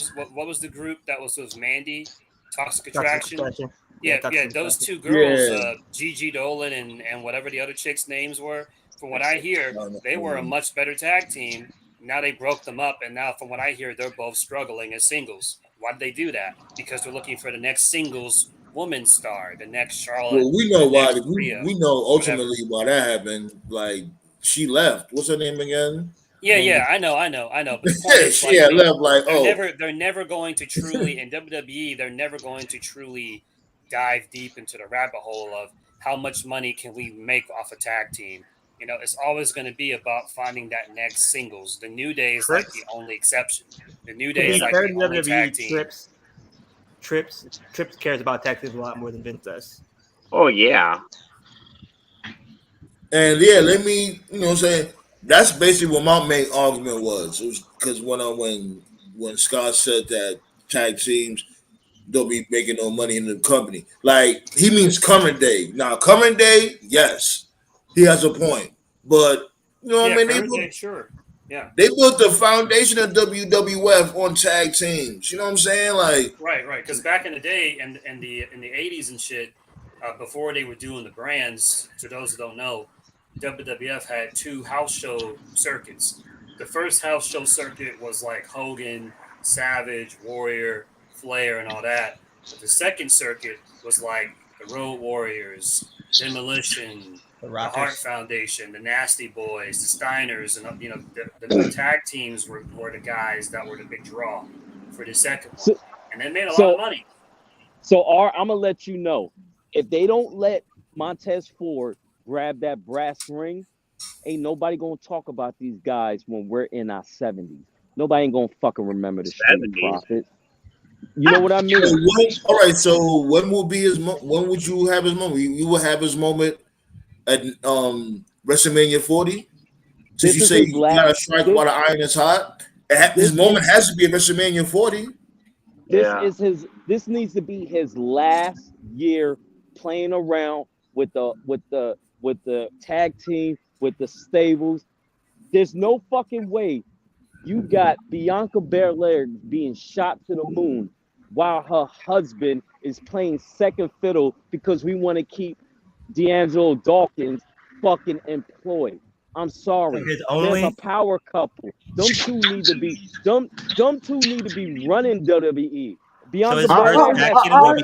was the group that was Mandy, Toxic toxic Attraction? attraction. Yeah, Yeah, toxic those attraction. two girls, Yeah. Gigi Dolan and whatever the other chicks' names were. From what I hear, they were a much better tag team. Now they broke them up, and now from what I hear, they're both struggling as singles. Why did they do that? Because they're looking for the next singles woman star, the next Charlotte, Well, we the know why. next Rhea, We know whatever. ultimately why that happened. Like she left. What's her name again? Yeah, I know. But the point is, She like, had left. Like, oh, they're never going to truly in WWE. They're never going to truly dive deep into the rabbit hole of how much money can we make off a tag team. It's always going to be about finding that next singles. The New Day is like the Trips. only exception. The New To Day be is like fair the to only tag WWE, team. Trips. Trips cares about tag teams a lot more than Vince does. Oh yeah. And yeah, let me, you know what I'm saying? That's basically what my main argument was. It was because when Scott said that tag teams don't be making no money in the company. Like, he means current day. Now, current day, yes, he has a point. But, you know what I mean? Sure. Yeah. They built the foundation of WWF on tag teams. You know what I'm saying? Like, right. Because back in the day, and in the '80s and shit, before they were doing the brands, to those who don't know, WWF had 2 house show circuits. The first house show circuit was like Hogan, Savage, Warrior, Flair, and all that. But the second circuit was like the Road Warriors, Demolition, the Hart Foundation, the Nasty Boys, the Steiners, and the tag teams were the guys that were the big draw for the second one, and they made a lot of money. So, I'm gonna let you know, if they don't let Montez Ford grab that brass ring, ain't nobody gonna talk about these guys when we're in our 70s. Nobody ain't gonna fucking remember the Street Profits. You know what I mean? All right. So when will be his? When would you have his moment? You will have his moment at WrestleMania 40. Since you say you gotta strike while the iron is hot, his moment has to be at WrestleMania 40. This needs to be his last year playing around with the tag team, with the stables. There's no fucking way you got Bianca Belair being shot to the moon while her husband is playing second fiddle because we want to keep D'Angelo Dawkins fucking employed. I'm sorry. There's a power couple. Them two need to be running WWE. Bianca Belair has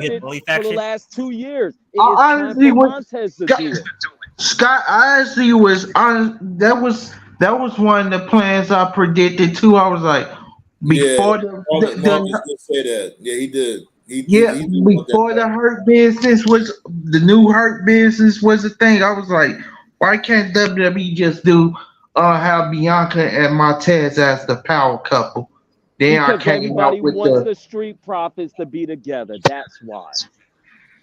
it for the last 2 years. It is time for Montez to do it. Scott, honestly, that was one of the plans I predicted too. I was like, before did say that. Yeah, he did. Before the Hurt Business was the new Hurt Business was a thing. I was like, why can't WWE just do have Bianca and Montez as the power couple? Then because everybody wants the Street Profits to be together. That's why.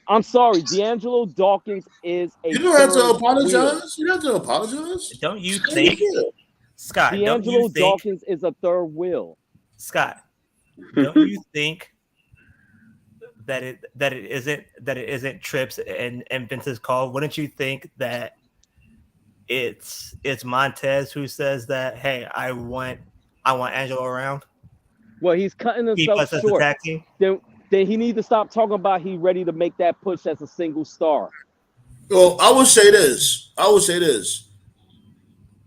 I'm sorry, D'Angelo Dawkins is a. You don't have to apologize. You don't have to apologize. Don't you think, Scott? D'Angelo Dawkins is a third wheel. Scott, don't you think that it isn't Trips and Vince's call? Wouldn't you think that it's Montez who says that? Hey, I want Angelo around. Well, he's cutting himself short. Then he needs to stop talking about he ready to make that push as a single star. Well, I would say this.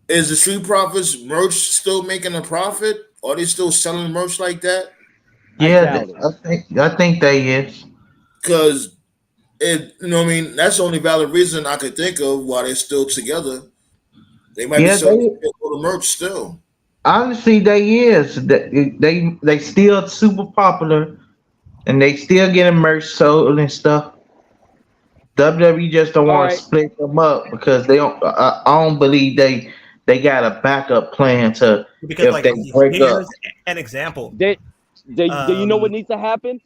Is the Street Profits merch still making a profit? Are they still selling merch like that? Yeah, I think they is. Because you know what I mean, that's the only valid reason I could think of why they're still together. They might be selling the merch still. Honestly, they is. They still super popular. And they still getting merch sold and stuff. WWE just don't want to split them up because they don't. I don't believe they got a backup plan to if they break up. An example. You know what needs to happen?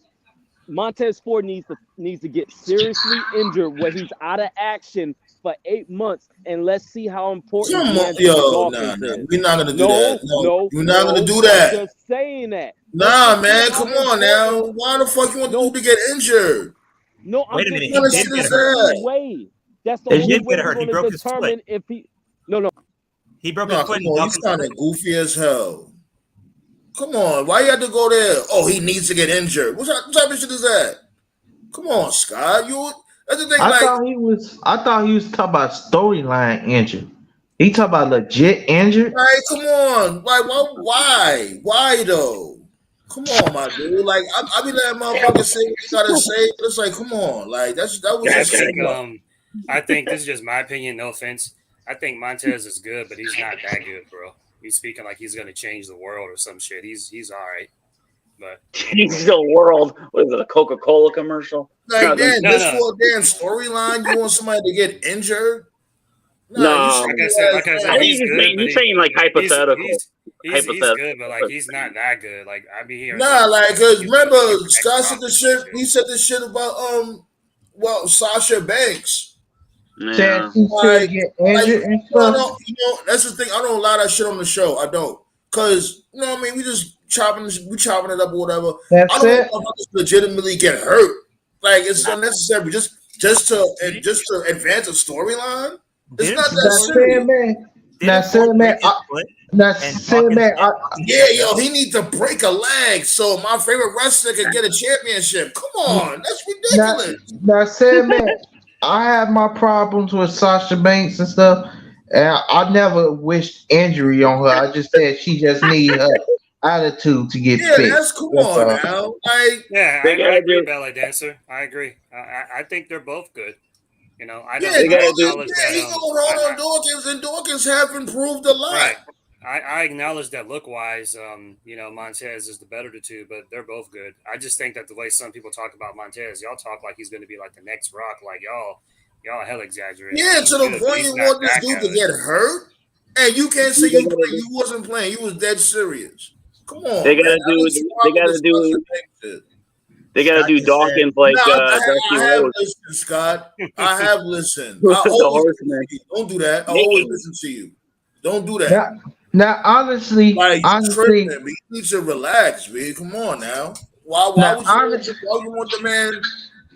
Montez Ford needs to get seriously injured where he's out of action for 8 months, and let's see how important. We're not gonna do that. No, you're not gonna do that. I'm just saying that. Nah, man, come on now. Why the fuck you want to get injured? No, I'm wait a minute. That's the only way we're going to determine if he. No. He broke his foot. He's kind of goofy as hell. Come on, why you have to go there? Oh, he needs to get injured. What type of shit is that? Come on, Scott. That's the thing. I thought he was talking about storyline injured. He talking about legit injured. Right? Come on. Like, why though? Come on, my dude. Like, I be letting motherfuckers say what you gotta say. But it's like, come on. Like, that was I think this is just my opinion. No offense. I think Montez is good, but he's not that good, bro. He's speaking like he's gonna change the world or some shit. He's all right. But change the world. What is it, a Coca-Cola commercial? Like, for a damn storyline, you want somebody to get injured? No, like I said, he's good. He's saying like hypothetical. He's good, but like he's not that good. Like I be hearing. Because remember, Scott said the shit. He said the shit about Sasha Banks. Said she should get injured and stuff. That's the thing. I don't allow that shit on the show. I don't, because we just chopping it up or whatever. That's I don't know if I just legitimately get hurt. Like it's unnecessary. Just to advance a storyline. It's not that serious. He needs to break a leg so my favorite wrestler can get a championship. Come on, that's ridiculous. Now, said man, I have my problems with Sasha Banks and stuff, and I never wished injury on her. I just said she just need her attitude to get fixed. That's cool now. I agree, Ballet Dancer. I agree. I think they're both good. I don't acknowledge that. He's going on Dawkins, and Dawkins have improved a lot. Right. I acknowledge that look-wise, Montez is the better of the two, but they're both good. I just think that the way some people talk about Montez, y'all talk like he's going to be like the next Rock, like y'all hell exaggerate. Yeah, to the point you want this dude to get hurt, and you can't say you wasn't playing. You was dead serious. Come on, they gotta do Dawkins like. I have listened, Scott. I have listened. Don't do that. I always listen to you. Don't do that. Now, honestly, you need to relax, man. Come on now. Why would you want the man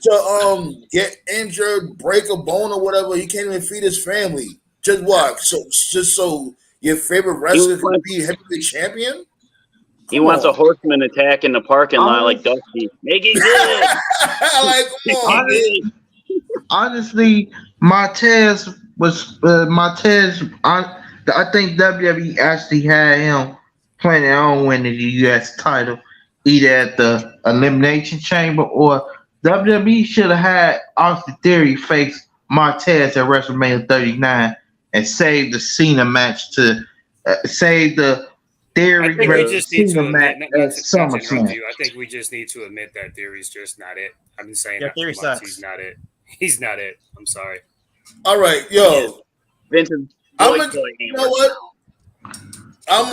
to get injured, break a bone or whatever? He can't even feed his family. Just what? So your favorite wrestler can be heavyweight champion? He wants a horseman attack in the parking lot like Dusty. Make it good. Come on, honestly, Montez was I think WWE actually had him planning on winning the U.S. title, either at the Elimination Chamber or WWE should have had Austin Theory face Montez at WrestleMania 39 and save the Cena match to save the Theory. I think we just need to admit, I think we just need to admit that Theory's just not it. I've been saying that Theory for months. Sucks. He's not it. He's not it. I'm sorry. All right, yo. Vincent. You know what? I'm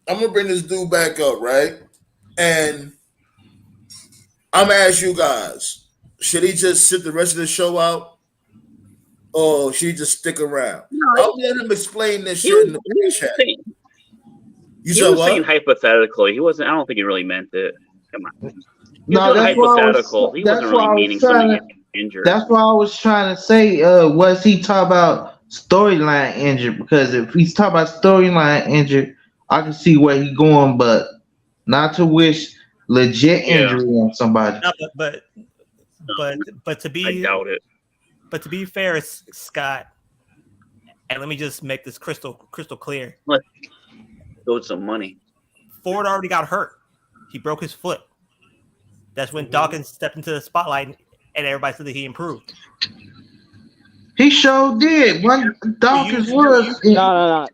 gonna bring this dude back up, right? And I'm gonna ask you guys: should he just sit the rest of the show out, or should he just stick around? I'll let him explain this shit in the chat. You said what? Saying hypothetically. He wasn't. I don't think he really meant it. Come on. No, that's hypothetical. He wasn't really meaning somebody getting injured. That's what I was trying to say. Was he talking about storyline injured? Because if he's talking about storyline injured, I can see where he's going, but not to wish legit injury on somebody. No, but to be, I doubt it. But to be fair, Scott, and let me just make this crystal clear. Let's go with some money. Ford already got hurt. He broke his foot. That's when Dawkins stepped into the spotlight, and everybody said that he improved. He sure did. When Dawkins was No.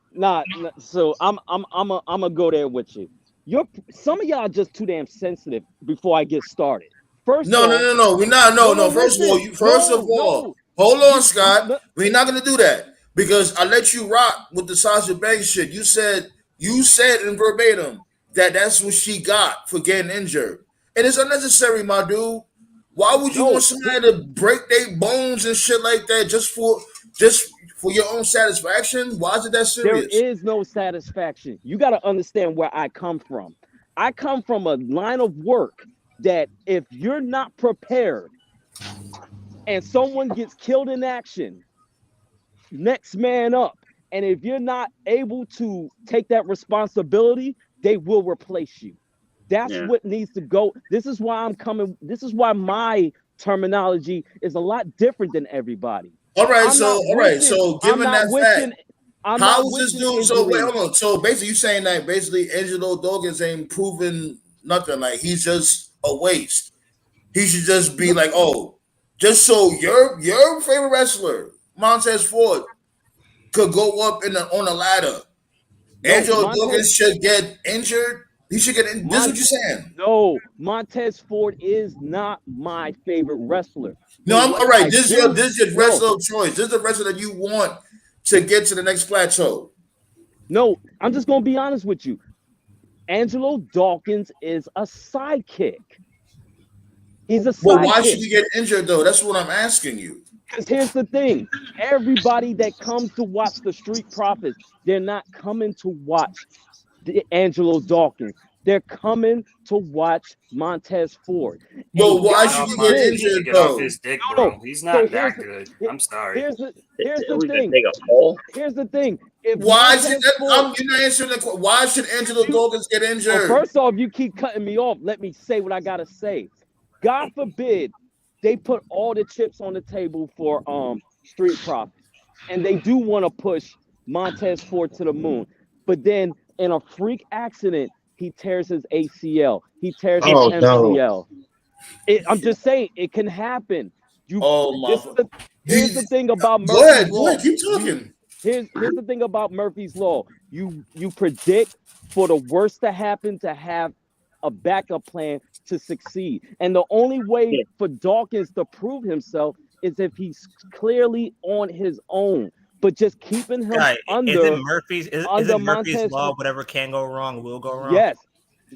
So I'm gonna go there with you. Some of y'all just too damn sensitive. Before I get started, No. We're not. No. First of all, hold on, Scott. We're not gonna do that because I let you rock with the Sasha Banks shit. You said in verbatim that's what she got for getting injured. And it's unnecessary, my dude. Why would you want somebody to break their bones and shit like that just for your own satisfaction? Why is it that serious? There is no satisfaction. You got to understand where I come from. I come from a line of work that if you're not prepared and someone gets killed in action, next man up. And if you're not able to take that responsibility, they will replace you. That's what needs to go. This is why I'm coming. This is why my terminology is a lot different than everybody. All right. So given that fact, how is this dude? So wait, hold on. So basically, you saying that basically Angelo Dawkins ain't proven nothing. Like he's just a waste. He should just be like, just so your favorite wrestler, Montez Ford, could go up on a ladder. Angelo Dawkins should get injured. He should get in. This is what you're saying. No, Montez Ford is not my favorite wrestler. No, I'm all right. This is your wrestler of choice. This is the wrestler that you want to get to the next plateau. No, I'm just gonna be honest with you. Angelo Dawkins is a sidekick. He's a sidekick. Well, why should he get injured though? That's what I'm asking you. Because here's the thing: everybody that comes to watch the Street Profits, they're not coming to watch Angelo Dawkins. They're coming to watch Montez Ford. Well, why should he get injured though? His dick, bro. He's not that good. I'm sorry. Here's the thing. Here's the thing. Why should you're not answering the question? Why should Angelo Dawkins get injured? Well, first off, you keep cutting me off. Let me say what I gotta say. God forbid they put all the chips on the table for Street Profits, and they do want to push Montez Ford to the moon. But then in a freak accident, he tears his ACL. He tears his MCL. I'm just saying it can happen. Here's the thing about Murphy's Law. Go ahead, keep talking. Here's the thing about Murphy's Law. You predict for the worst to happen to have a backup plan to succeed. And the only way for Dawkins to prove himself is if he's clearly on his own. But just keeping him under isn't Murphy's Law, whatever can go wrong will go wrong. Yes.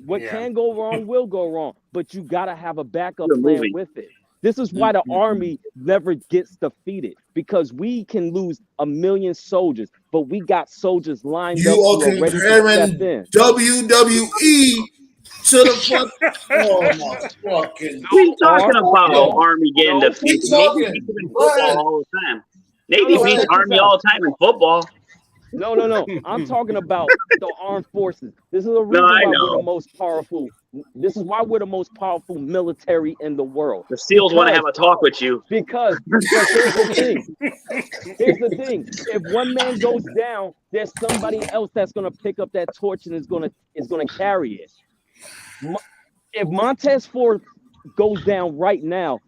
What can go wrong will go wrong. But you gotta have a backup plan with it. This is why the Army never gets defeated, because we can lose 1 million soldiers, but we got soldiers lined up. You are comparing WWE to the fuck. Oh my fucking! We're talking about the Army getting defeated. Navy beats in football all the time. Navy beats Army all the time in football. No. I'm talking about the armed forces. This is the reason why we're the most powerful. This is why we're the most powerful military in the world. The SEALs want to have a talk with you. Because here's the thing. Here's the thing. If one man goes down, there's somebody else that's gonna pick up that torch and is gonna carry it. If Montez Ford goes down right now,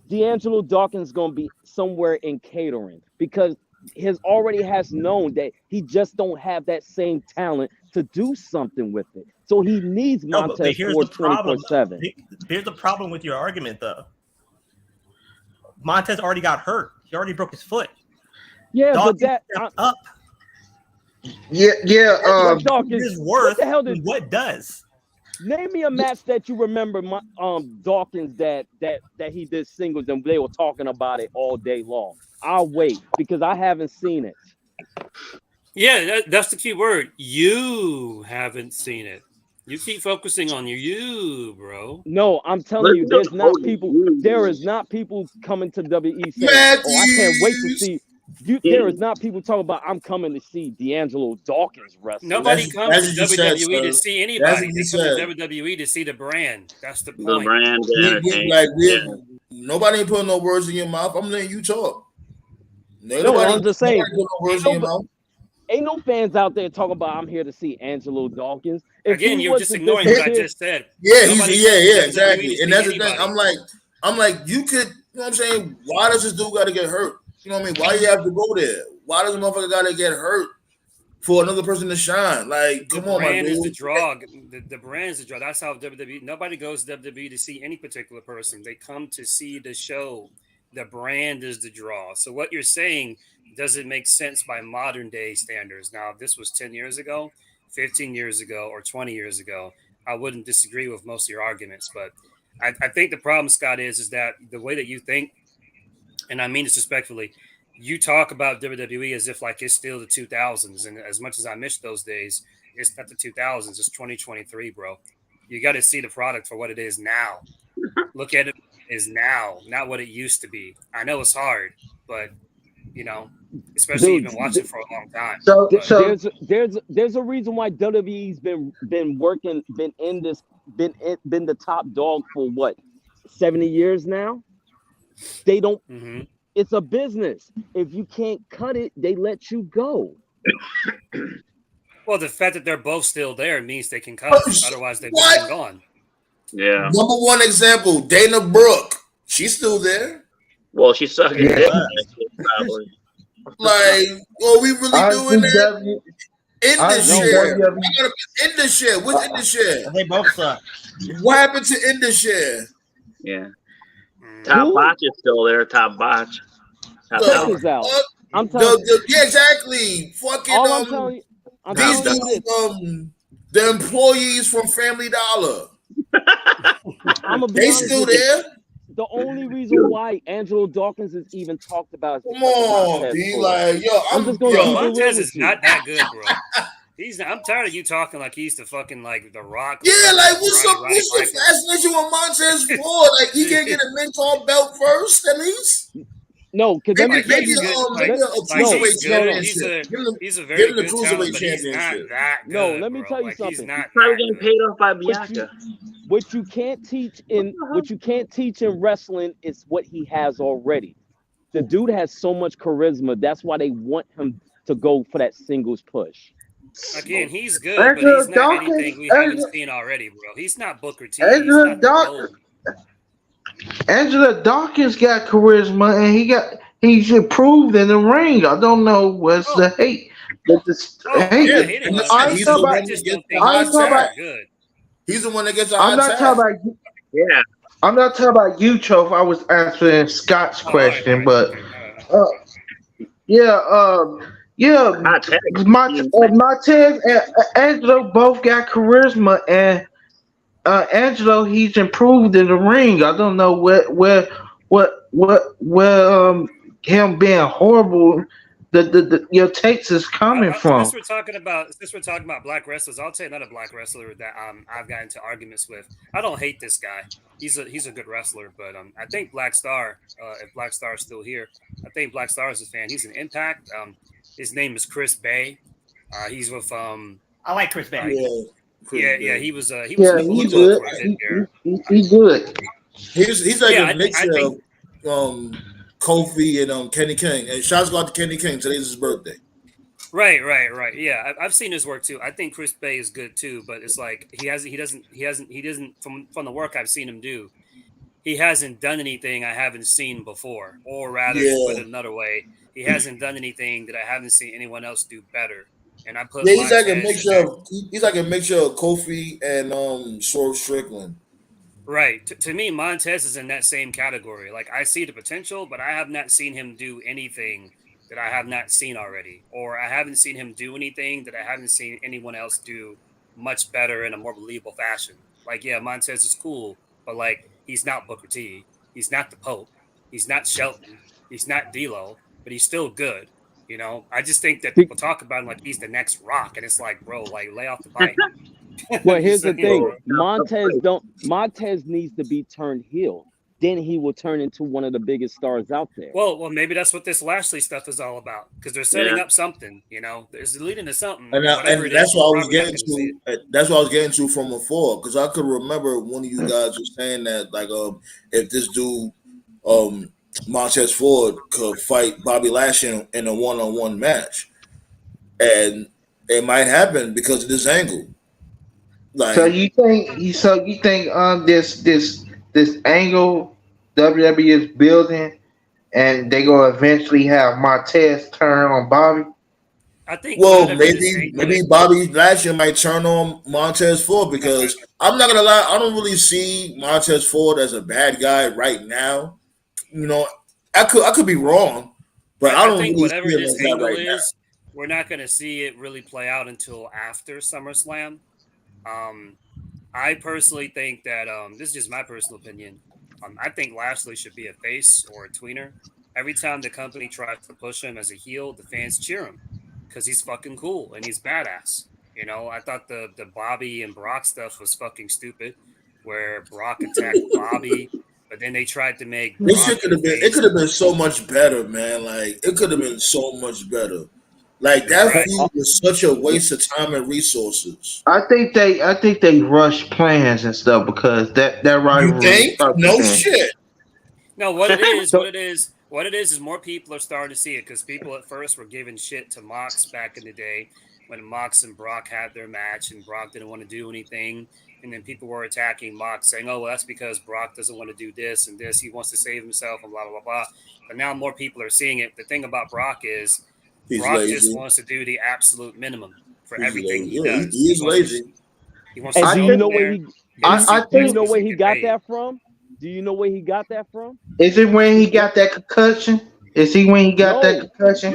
D'Angelo Dawkins is gonna be somewhere in catering, because has already has known that he just don't have that same talent to do something with it. So he needs Montez Ford 24/7. Here's the problem with your argument, though. Montez already got hurt. He already broke his foot. Yeah, Dawkins but stepped up. Dawkins is worth what the hell did what does. Name me a match that you remember, Dawkins that he did singles and they were talking about it all day long. I'll wait because I haven't seen it. Yeah, that's the key word. You haven't seen it. You keep focusing on you, bro. No, I'm telling you, there is not people coming to WWE saying, "Oh, I can't wait to see." There is not people talking about I'm coming to see D'Angelo Dawkins wrestle. Nobody comes to WWE to see anybody. They come to WWE to see the brand. That's the point. The brand. Nobody ain't putting no words in your mouth. I'm letting you talk. I'm just saying. Ain't no fans out there talking about I'm here to see Angelo Dawkins. Again, you're just ignoring what I just said. Yeah, exactly. And that's the thing. I'm like, you could, you know what I'm saying? Why does this dude got to get hurt? You know what I mean? Why you have to go there? Why does a motherfucker got to get hurt for another person to shine? Like, come on, man. The brand is the draw. The brand is the draw. That's how WWE. Nobody goes to WWE to see any particular person. They come to see the show. The brand is the draw. So what you're saying doesn't make sense by modern day standards. Now, if this was 10 years ago, 15 years ago, or 20 years ago, I wouldn't disagree with most of your arguments. But I think the problem, Scott, is that the way that you think, and I mean this respectfully, you talk about WWE as if like it's still the 2000s. And as much as I miss those days, it's not the 2000s. It's 2023, bro. You got to see the product for what it is now. Look at it as now, not what it used to be. I know it's hard, but you know, especially you've been watching for a long time. So there's a reason why WWE's been the top dog for what, 70 years now. They don't. Mm-hmm. It's a business. If you can't cut it, they let you go. Well, the fact that they're both still there means they can cut it. Otherwise, they've been gone. Yeah. Number one example, Dana Brooke. She's still there. Well, she's sucking dick. Probably. Like, are we really doing that? In the share. What's in the share? They both suck. What happened to in the share? Yeah. Top Botch is still there. Top Botch. Check this out. I'm telling. Yeah, exactly. Fucking All I'm telling you. I'm these telling you dudes, the employees from Family Dollar. I'm gonna be They honest still with you. there? The only reason why Angelo Dawkins is even talked about is Come because of on, Montez B. Ford. Like, I'm just gonna keep it real Montez with is you. not that good, bro. I'm tired of you talking like he's the fucking like the Rock. Yeah, like what's Roddy the Piper. fascination with Montez Ford? Like he can't get a mentor belt first, at least. No, because let me tell Maybe you. maybe a cruiserweight championship. He's a Give very him the good cruiserweight talent, but he's not championship. that good. No, let me bro. tell you Like, something. He's not Probably that getting good. paid off by Bianca. What you can't teach in wrestling is what he has already. The dude has so much charisma. That's why they want him to go for that singles push. Again, he's good, but he's not anything we haven't seen already, bro. He's not Booker T. He's not the GOAT. Angela Dawkins got charisma, and he's improved in the ring. I don't know what's the hate. But I'm not hating on him. He's the one I that just gets don't the think high he's tag. good. He's the one that gets the I'm high not tag. talking about you. Yeah. I'm not talking about you, Chof. I was answering Scott's question, but Montez and Angelo both got charisma, and Angelo he's improved in the ring. I don't know where him being horrible the your takes is coming from. Since we're talking about black wrestlers, I'll tell you another black wrestler that I've got into arguments with. I don't hate this guy. He's a good wrestler, but I think Black Star, if Black Star is still here, I think Black Star is a fan. He's an Impact. His name is Chris Bay. He's with I like Chris Bay. Yeah, he was he's good good. for a bit there. He's good. He's like a mixture of Kofi and Kenny King. And shots go out to Kenny King. Today's his birthday. Right. Yeah, I've seen his work too. I think Chris Bay is good too, but it's like he doesn't from the work I've seen him do, he hasn't done anything I haven't seen before, or rather, to put it another way, he hasn't done anything that I haven't seen anyone else do better. And I put he's like a mixture of Kofi and Swerve Strickland. Right. To me, Montez is in that same category. Like, I see the potential, but I have not seen him do anything that I have not seen already. Or I haven't seen him do anything that I haven't seen anyone else do much better in a more believable fashion. Like, yeah, Montez is cool, but, like, he's not Booker T. He's not the Pope. He's not Shelton. He's not D'Lo, but he's still good. You know, I just think that people talk about him like he's the next Rock, and it's like, bro, like, lay off the bike. Well, here's the thing. Montez needs to be turned heel. Then he will turn into one of the biggest stars out there. Well, maybe that's what this Lashley stuff is all about, because they're setting up something. You know, it's leading to something. And that's what I was getting to. That's what I was getting to from before, because I could remember one of you guys was saying that, like, if this dude, Montez Ford, could fight Bobby Lashley in a one-on-one match, and it might happen because of this angle. Like, so you think this angle WWE is building, and they gonna eventually have Montez turn on Bobby? I think. Well, maybe Bobby Lashley might turn on Montez Ford, because I'm not gonna lie, I don't really see Montez Ford as a bad guy right now. You know, I could be wrong, but I don't think really whatever see him this as that angle right is, we're not going to see it really play out until after SummerSlam. I personally think that this is just my personal opinion. I think Lashley should be a face or a tweener. Every time the company tries to push him as a heel, the fans cheer him because he's fucking cool and he's badass. You know, I thought the Bobby and Brock stuff was fucking stupid, where Brock attacked Bobby, but then they tried to make It could have been so much better, man. Like, it could have been so much better. Like, that feud was such a waste of time and resources. I think they rush plans and stuff, because that rivalry. You think? No shit. No, what it is more people are starting to see it, because people at first were giving shit to Mox back in the day when Mox and Brock had their match and Brock didn't want to do anything. And then people were attacking Mox, saying, oh, well, that's because Brock doesn't want to do this and this. He wants to save himself and blah, blah, blah, blah. But now more people are seeing it. The thing about Brock is Brock just wants to do the absolute minimum for everything he does. He is lazy. He wants to do you know where he got paid. that from? Do you know where he got that from? Is it when he got that concussion? Is he when he got that No, concussion?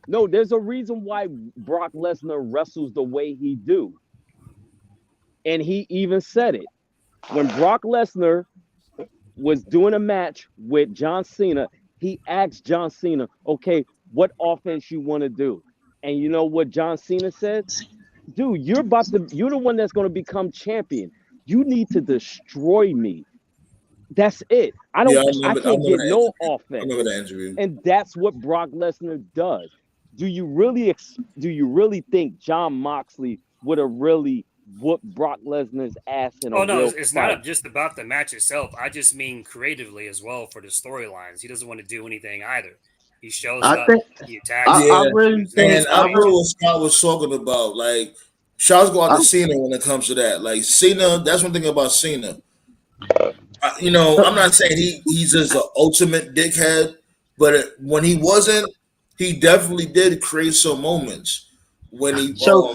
no. There's a reason why Brock Lesnar wrestles the way he do, and he even said it when Brock Lesnar was doing a match with John Cena. He asked John Cena, "Okay, what offense you want to do?" And you know what John Cena said? Dude, you're the one that's going to become champion. You need to destroy me. That's it. Yeah, I I can't remember get that no interview. I offense. remember that interview. And that's what Brock Lesnar does. Do you really think John Moxley would have really whooped Brock Lesnar's ass in a Oh no, real it's fight? not just about the match itself. I just mean creatively as well for the storylines. He doesn't want to do anything either. He shows I up, think he attacks, Yeah, I really and think I I remember really what Scott was talking about. Like, shouts go out I, to Cena when it comes to that. Like Cena, that's one thing about Cena. You know, I'm not saying he's just an ultimate dickhead, but when he wasn't, he definitely did create some moments when he so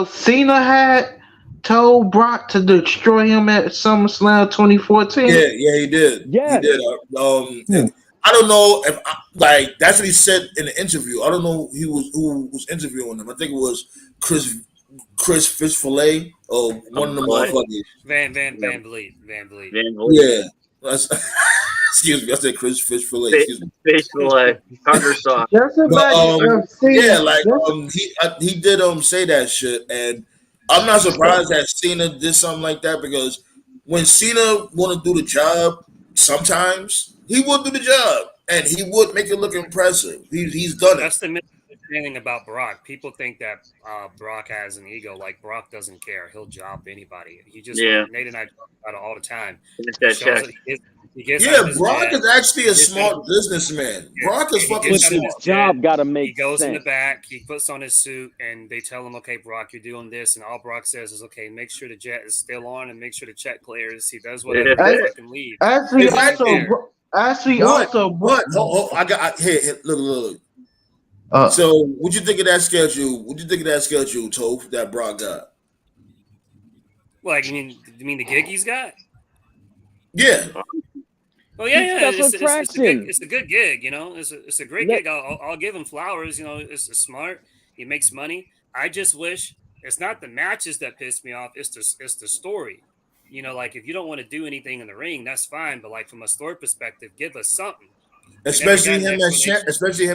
Cena had told Brock to destroy him at SummerSlam 2014. yeah, he did. He Yes. did. Hmm. I don't know if like that's what he said in the interview. I don't know who was interviewing him. I think it was Chris Fishfillet or one of the motherfuckers. Van Vliet. Yeah. Excuse me. I said Chris Fishfillet. Excuse me. Fish fillet, tartar sauce. That's But about yeah, Cena. like he did say that shit, and I'm not surprised that Cena did something like that because when Cena want to do the job, sometimes he would do the job and he would make it look impressive. He's done it. That's the misunderstanding about Brock. People think that Brock has an ego. Like Brock doesn't care. He'll job anybody. He just Nate and I talk about it all the time. He gets out of Yeah, his Brock jet, is actually a smart businessman. Brock is fucking But smart. this job got to make He goes in the sense. back, he puts on his suit, and they tell him, okay, Brock, you're doing this. And all Brock says is, okay, make sure the jet is still on and make sure the check clears. He does whatever, Yeah. fucking leave. Actually, He doesn't care. What? I got here. Look. So, what you think of that schedule? What you think of that schedule, Toph, that Brock got? Like, you mean the gig he's got? Yeah. Oh yeah, Special it's attraction. it's a good gig, you know. It's a great gig. I'll give him flowers. You know, it's smart. He makes money. I just wish it's not the matches that piss me off. It's the story. You know, like if you don't want to do anything in the ring, that's fine. But like from a story perspective, give us something. Especially him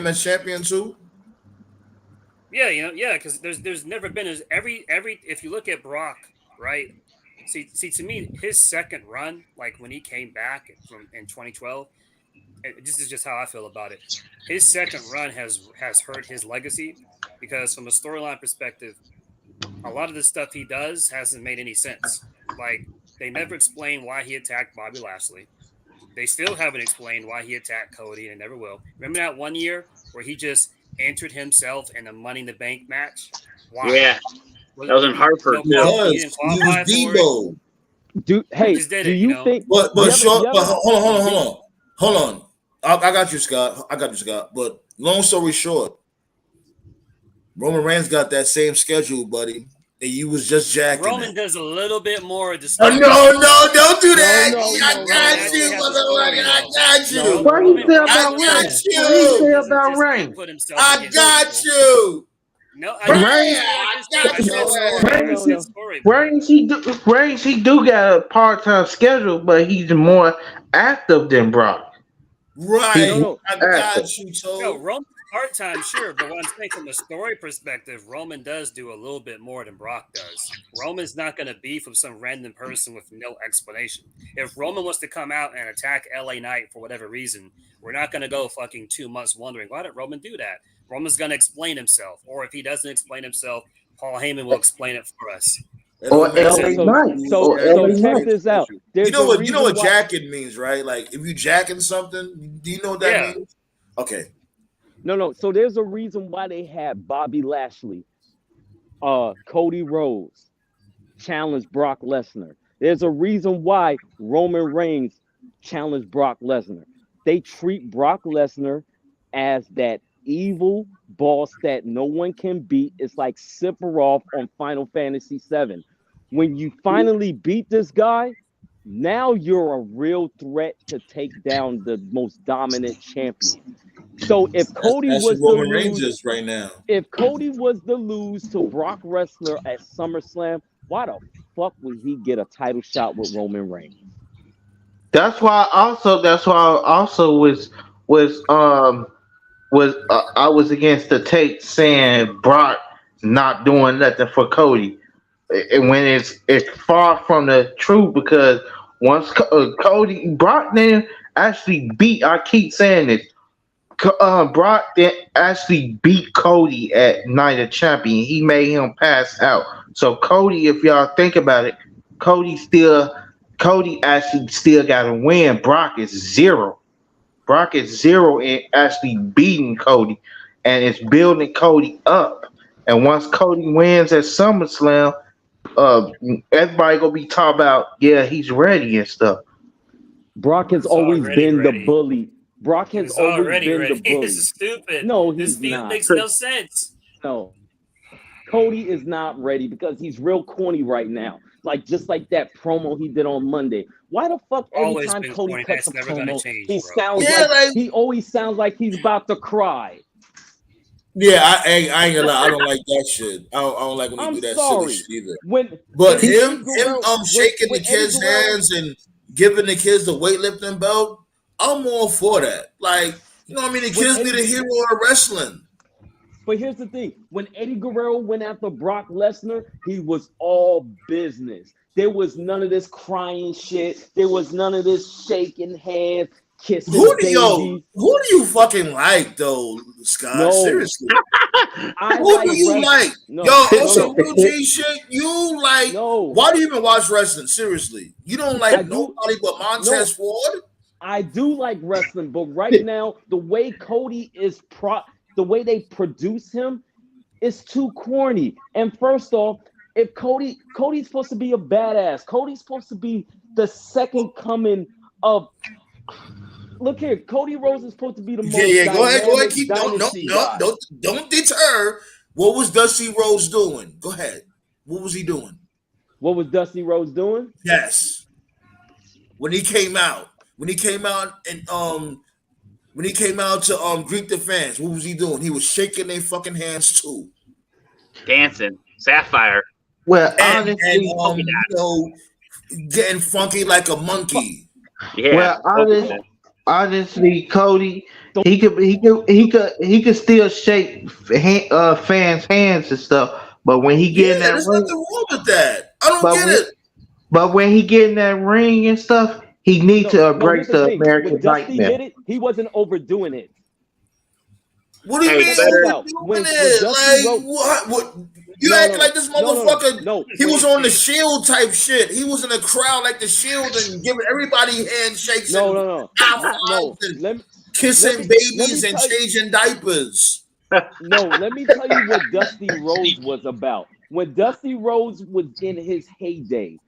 as champion too. Yeah, you know, because there's never been every if you look at Brock, right? See, to me, his second run, like when he came back from in 2012, this is just how I feel about it. His second run has hurt his legacy because from a storyline perspective, a lot of the stuff he does hasn't made any sense. Like they never explain why he attacked Bobby Lashley. They still haven't explained why he attacked Cody and never will. Remember that one year where he just entered himself in a Money in the Bank match? Why? Yeah. That was in Hartford. He was Debo. Do you think? But hold on. I got you, Scott. But long story short, Roman Reigns got that same schedule, buddy, and you was just jacking. Roman does a little bit more of the stuff. No, don't do that. I got you, motherfucker. I got you. What do you say about Reigns? What do you say about Reigns? I got you. No, Reigns, he do got a part-time schedule, but he's more active than Brock. Right. I got you, Toe. No, Roman part-time, sure, but what I'm saying from a story perspective, Roman does do a little bit more than Brock does. Roman's not going to beef with some random person with no explanation. If Roman wants to come out and attack LA Knight for whatever reason, we're not going to go fucking 2 months wondering, why did Roman do that? Roman's going to explain himself. Or if he doesn't explain himself, Paul Heyman will explain it for us. Or LA Knight. So check this out. You know what jacking means, right? Like if you jacking something, do you know what that means? Okay. No. So there's a reason why they had Bobby Lashley, Cody Rhodes challenge Brock Lesnar. There's a reason why Roman Reigns challenged Brock Lesnar. They treat Brock Lesnar as that evil boss that no one can beat. It's like Sephiroth on Final Fantasy VII. When you finally beat this guy, Now you're a real threat to take down the most dominant champion. So if Cody That's was what to Roman Reigns lose, is right now. if Cody was to lose to Brock Lesnar at SummerSlam, why the fuck would he get a title shot with Roman Reigns? That's why I also was I was against the take saying Brock not doing nothing for Cody, and when it's far from the truth because once Cody Brock then actually beat. I keep saying this. Brock then actually beat Cody at Night of Champion. He made him pass out. So Cody, if y'all think about it, Cody actually still got to win. Brock is zero. Brock is zero in actually beating Cody, and it's building Cody up. And once Cody wins at SummerSlam, uh, everybody gonna be talking about he's ready and stuff. Brock has He's always already been the ready. bully. Brock has He's always already been the ready. bully. It's stupid. No, This he's feud not. makes no sense. No, Cody is not ready because he's real corny right now. Like just like that promo he did on Monday. Why the fuck every Always time been Cody corny. cuts That's a never gonna promo, change, he bro. sounds Yeah, like he always sounds like he's about to cry. Yeah, I ain't gonna lie. I don't like that shit. I don't like when they I'm do that silly sorry. shit either. When But Eddie him Guerrero, shaking the when Eddie kids' Guerrero, hands and giving the kids the weightlifting belt, I'm all for that. Like, you know what I mean? The when kids need Eddie, a hero of wrestling. but here's the thing: when Eddie Guerrero went after Brock Lesnar, he was all business. There was none of this crying shit. There was none of this shaking hands, kissing babies. Who do you fucking like though, Scott? No, Seriously. I Who like do you wrestling. like? No, Yo, no, on some no, UG shit, you like no. why do you even watch wrestling? Seriously. You don't I like do. nobody but No, Montez Ford? I do like wrestling, but right now the way Cody is the way they produce him is too corny. And first off, if Cody's supposed to be a badass. Cody's supposed to be the second coming of. Look here, Cody Rhodes is supposed to be the most Yeah. Go ahead. dynamic Keep dynasty guy. don't deter. What was Dusty Rhodes doing? Go ahead. What was he doing? What was Dusty Rhodes doing? Yes. When he came out. And when he came out to greet the fans, what was he doing? He was shaking their fucking hands too. Dancing. Sapphire. Well, And honestly, getting funky like a monkey. Yeah. honestly, Cody, Don't- he could still shake fans' hands and stuff. But when he get Yeah, in that there's ring, nothing wrong with that. I don't but get when, it. but when he get in that ring and stuff, he need to no, here's embrace the the thing. When American Dusty nightmare. did it, he wasn't overdoing it. What do you Hey, mean better- overdoing When it? Dusty Like Rhodes- what? You No, acting no, like this no, no, motherfucker. no. He was on the Shield type shit. He was in a crowd like the Shield and giving everybody handshakes and high fives No. and Let kissing me babies and tell you. changing diapers. No, let me tell you what Dusty Rhodes was about. When Dusty Rhodes was in his heyday,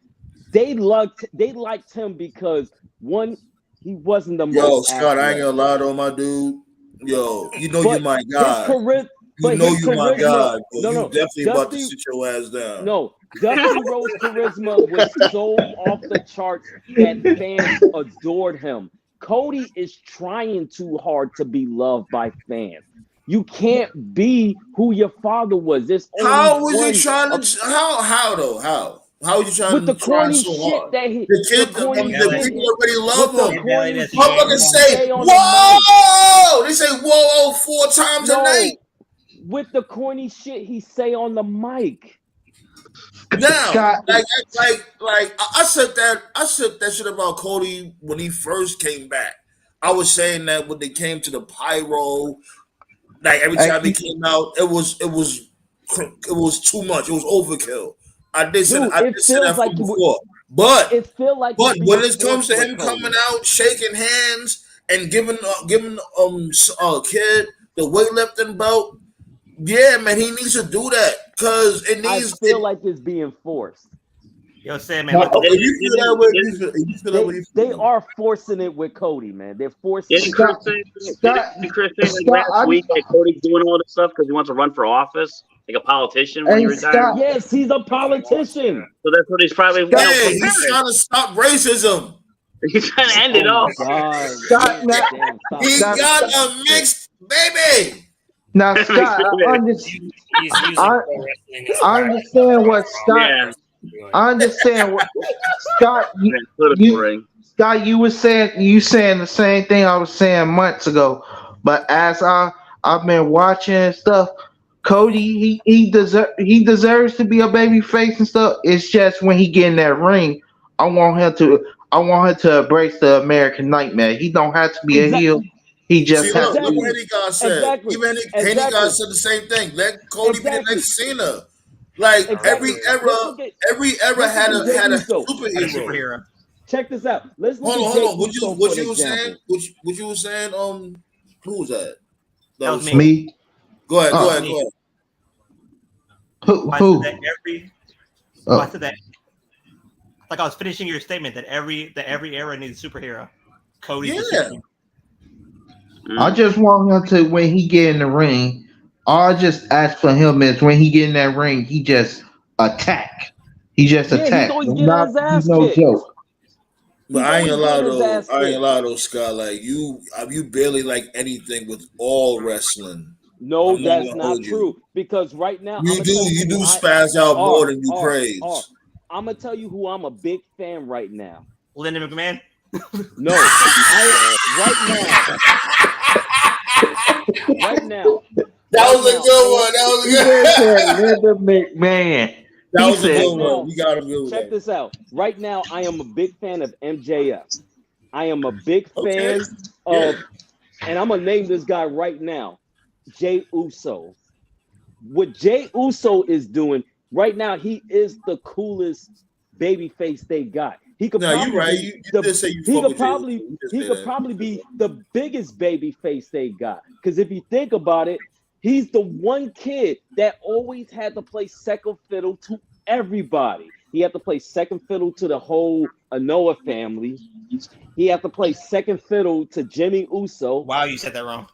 they liked him because one, he wasn't the Yo, most Scott, I ain't athletic. gonna lie though, my dude. Yo, you know you But my his God. charisma, You but know his you my charisma, God, but no, you no, definitely about to Dusty, sit your ass down. no, Dusty Rhodes' charisma was so off the charts that fans adored him. Cody is trying too hard to be loved by fans. You can't be who your father was. There's only How was he one trying of, to? How though? How was he with the trying corny so shit hard? that he, The the kid, corny the shit, people already with the love him. corny shit Motherfuckers he say say on the mic. whoa. They say whoa 4 times a night. No, with the corny shit he say on the mic. Now, Scott, I said that shit about Cody when he first came back. I was saying that when they came to the pyro, like every time he came out, it was too much. It was overkill. I did say Dude, that from before. But it feel like it's when being it comes forced to with him Cody. coming out, shaking hands and giving kid the weightlifting belt, yeah, man, he needs to do that because it I needs. feel like it's being forced. Yo, Sam, man. Now, Look, if you feel that way, if you feel that way, They are forcing it with Cody, man. They're forcing Didn't it. Chris say, didn't Chris say like last week that Cody's doing all this stuff because he wants to run for office, like a politician when he retires? Yes, he's a politician. So that's what he's probably hey, he's trying to stop racism. He's trying to end it all. God. He got a mixed baby. Now, Scott, I understand what Scott. Yeah. I understand what Scott. Scott, you saying the same thing I was saying months ago, but as I've been watching and stuff, Cody he deserves to be a baby face and stuff. It's just when he get in that ring, I want him to embrace the American nightmare. He don't have to be a heel. He just has to. Look what Henny God said. Exactly. Even Henny God said the same thing. Let Cody be the next Cena. Like every era had a superhero. Check this out. Let's look hold on. What you was saying? What you was saying? Who was that? That was me. Go ahead. Who? I said that. Like I was finishing your statement that every era needs a superhero. Cody's the superhero. I just want him to, when he get in the ring, all I just ask for him is when he get in that ring, he just attack. He just attack. He's no joke. But I ain't allowed those Scott. Like you barely like anything with all wrestling. No, that's not true. Because right now you do spaz out more than you praise. I'm gonna tell you who I'm a big fan right now. Linda McMahon. No, right now. That was a good one. Linda McMahon. That was a good one. We got him. Check this out. Right now, I am a big fan of MJF. I am a big fan of, and I'm gonna name this guy right now, Jey Uso. What Jey Uso is doing right now, he is the coolest babyface they got. He could probably he could probably be the biggest baby face they got. Because if you think about it, he's the one kid that always had to play second fiddle to everybody. He had to play second fiddle to the whole Anoa family. He had to play second fiddle to Jimmy Uso. Wow, you said that wrong.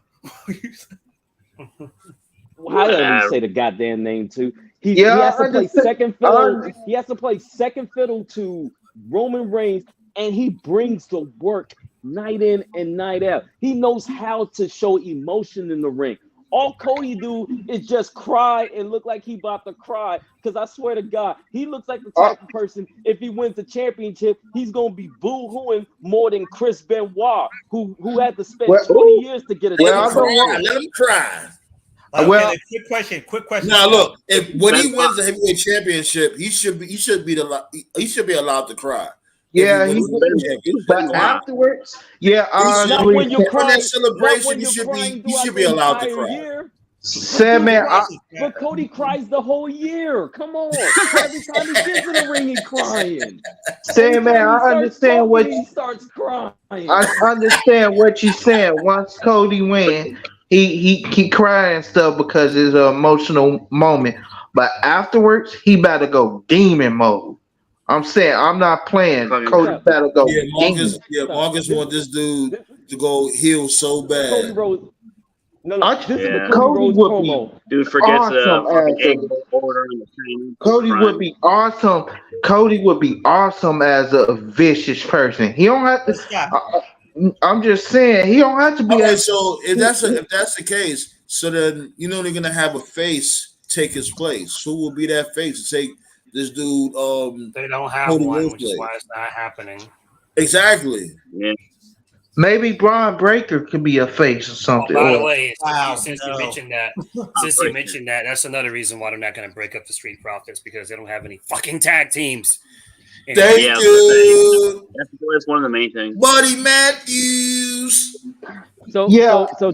How did I say the goddamn name too? He has to play second fiddle. He has to play second fiddle to Roman Reigns, and he brings the work night in and night out. He knows how to show emotion in the ring. All Cody do is just cry and look like he about to cry. Because I swear to God, he looks like the type of person, if he wins the championship, he's going to be boo-hooing more than Chris Benoit, who had to spend 20 years to get a championship. Let him cry. Okay, quick question. Now look, when he wins the heavyweight championship, he should be allowed to cry. Yeah, but afterwards, not when you cry. That celebration, he should be allowed to cry. Year. Sam, man, but Cody cries the whole year. Come on, every time he gets in the ring, he's crying. Sam, man, I understand what he starts crying. I understand what you're saying. Once Cody wins, he crying and stuff because it's an emotional moment. But afterwards, he better go demon mode. I'm saying I'm not playing. Cody better go. Marcus want this dude to go heel so bad. Cody Rhodes. Cody would be dude forgets awesome Cody would be awesome. Cody would be awesome as a vicious person. He don't have to. I'm just saying he don't have to be. Okay, so if that's the case, so then they're gonna have a face take his place. Who will be that face to take this dude? They don't have one, which is why it's not happening. Exactly. Yeah. Maybe Braun Breaker could be a face or something. By the way, since you mentioned that, that's another reason why they're not going to break up the Street Profits, because they don't have any fucking tag teams. Thank you. That's one of the main things. Buddy Matthews. So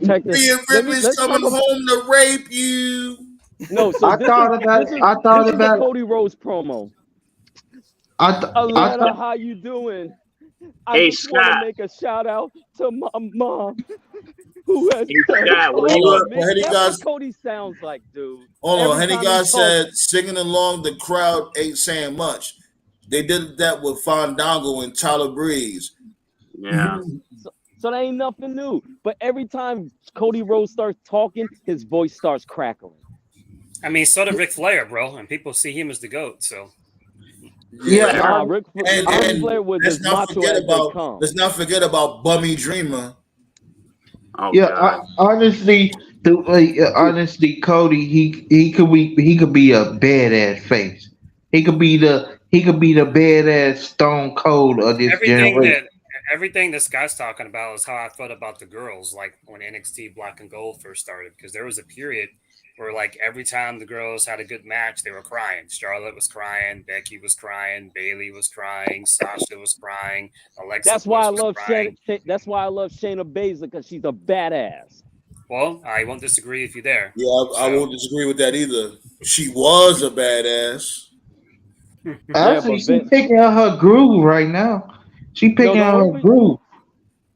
check this. Rhea Ripley's coming home to rape you. No, so I thought about the Cody Rhodes promo. Alana, how you doing? I just want to make a shout out to my mom, who has what Cody sounds like, dude. Hold on, Henny God said singing along, the crowd ain't saying much. They did that with Fandango and Tyler Breeze. Yeah. So that ain't nothing new. But every time Cody Rhodes starts talking, his voice starts crackling. I mean, so did Ric Flair, bro, and people see him as the GOAT. So Yeah, Ric and Flair was let's as not macho forget as they about come. let's not forget about Bummy Dreamer. Oh Yeah, God. honestly, honestly, Cody, he could be a badass face. He could be the badass Stone Cold of this everything generation. that everything this guy's talking about is how I felt about the girls, like when NXT Black and Gold first started, because there was a period where like every time the girls had a good match, they were crying. Charlotte was crying, Becky was crying, Bailey was crying, Sasha was crying, Alexa That's why I Bliss was love crying. That's why I love Shayna Baszler, because she's a badass. Well, I won't disagree with you there. Yeah, I won't disagree with that either. She was a badass. Actually, but she picking out her groove right now. She No, picking out her groove.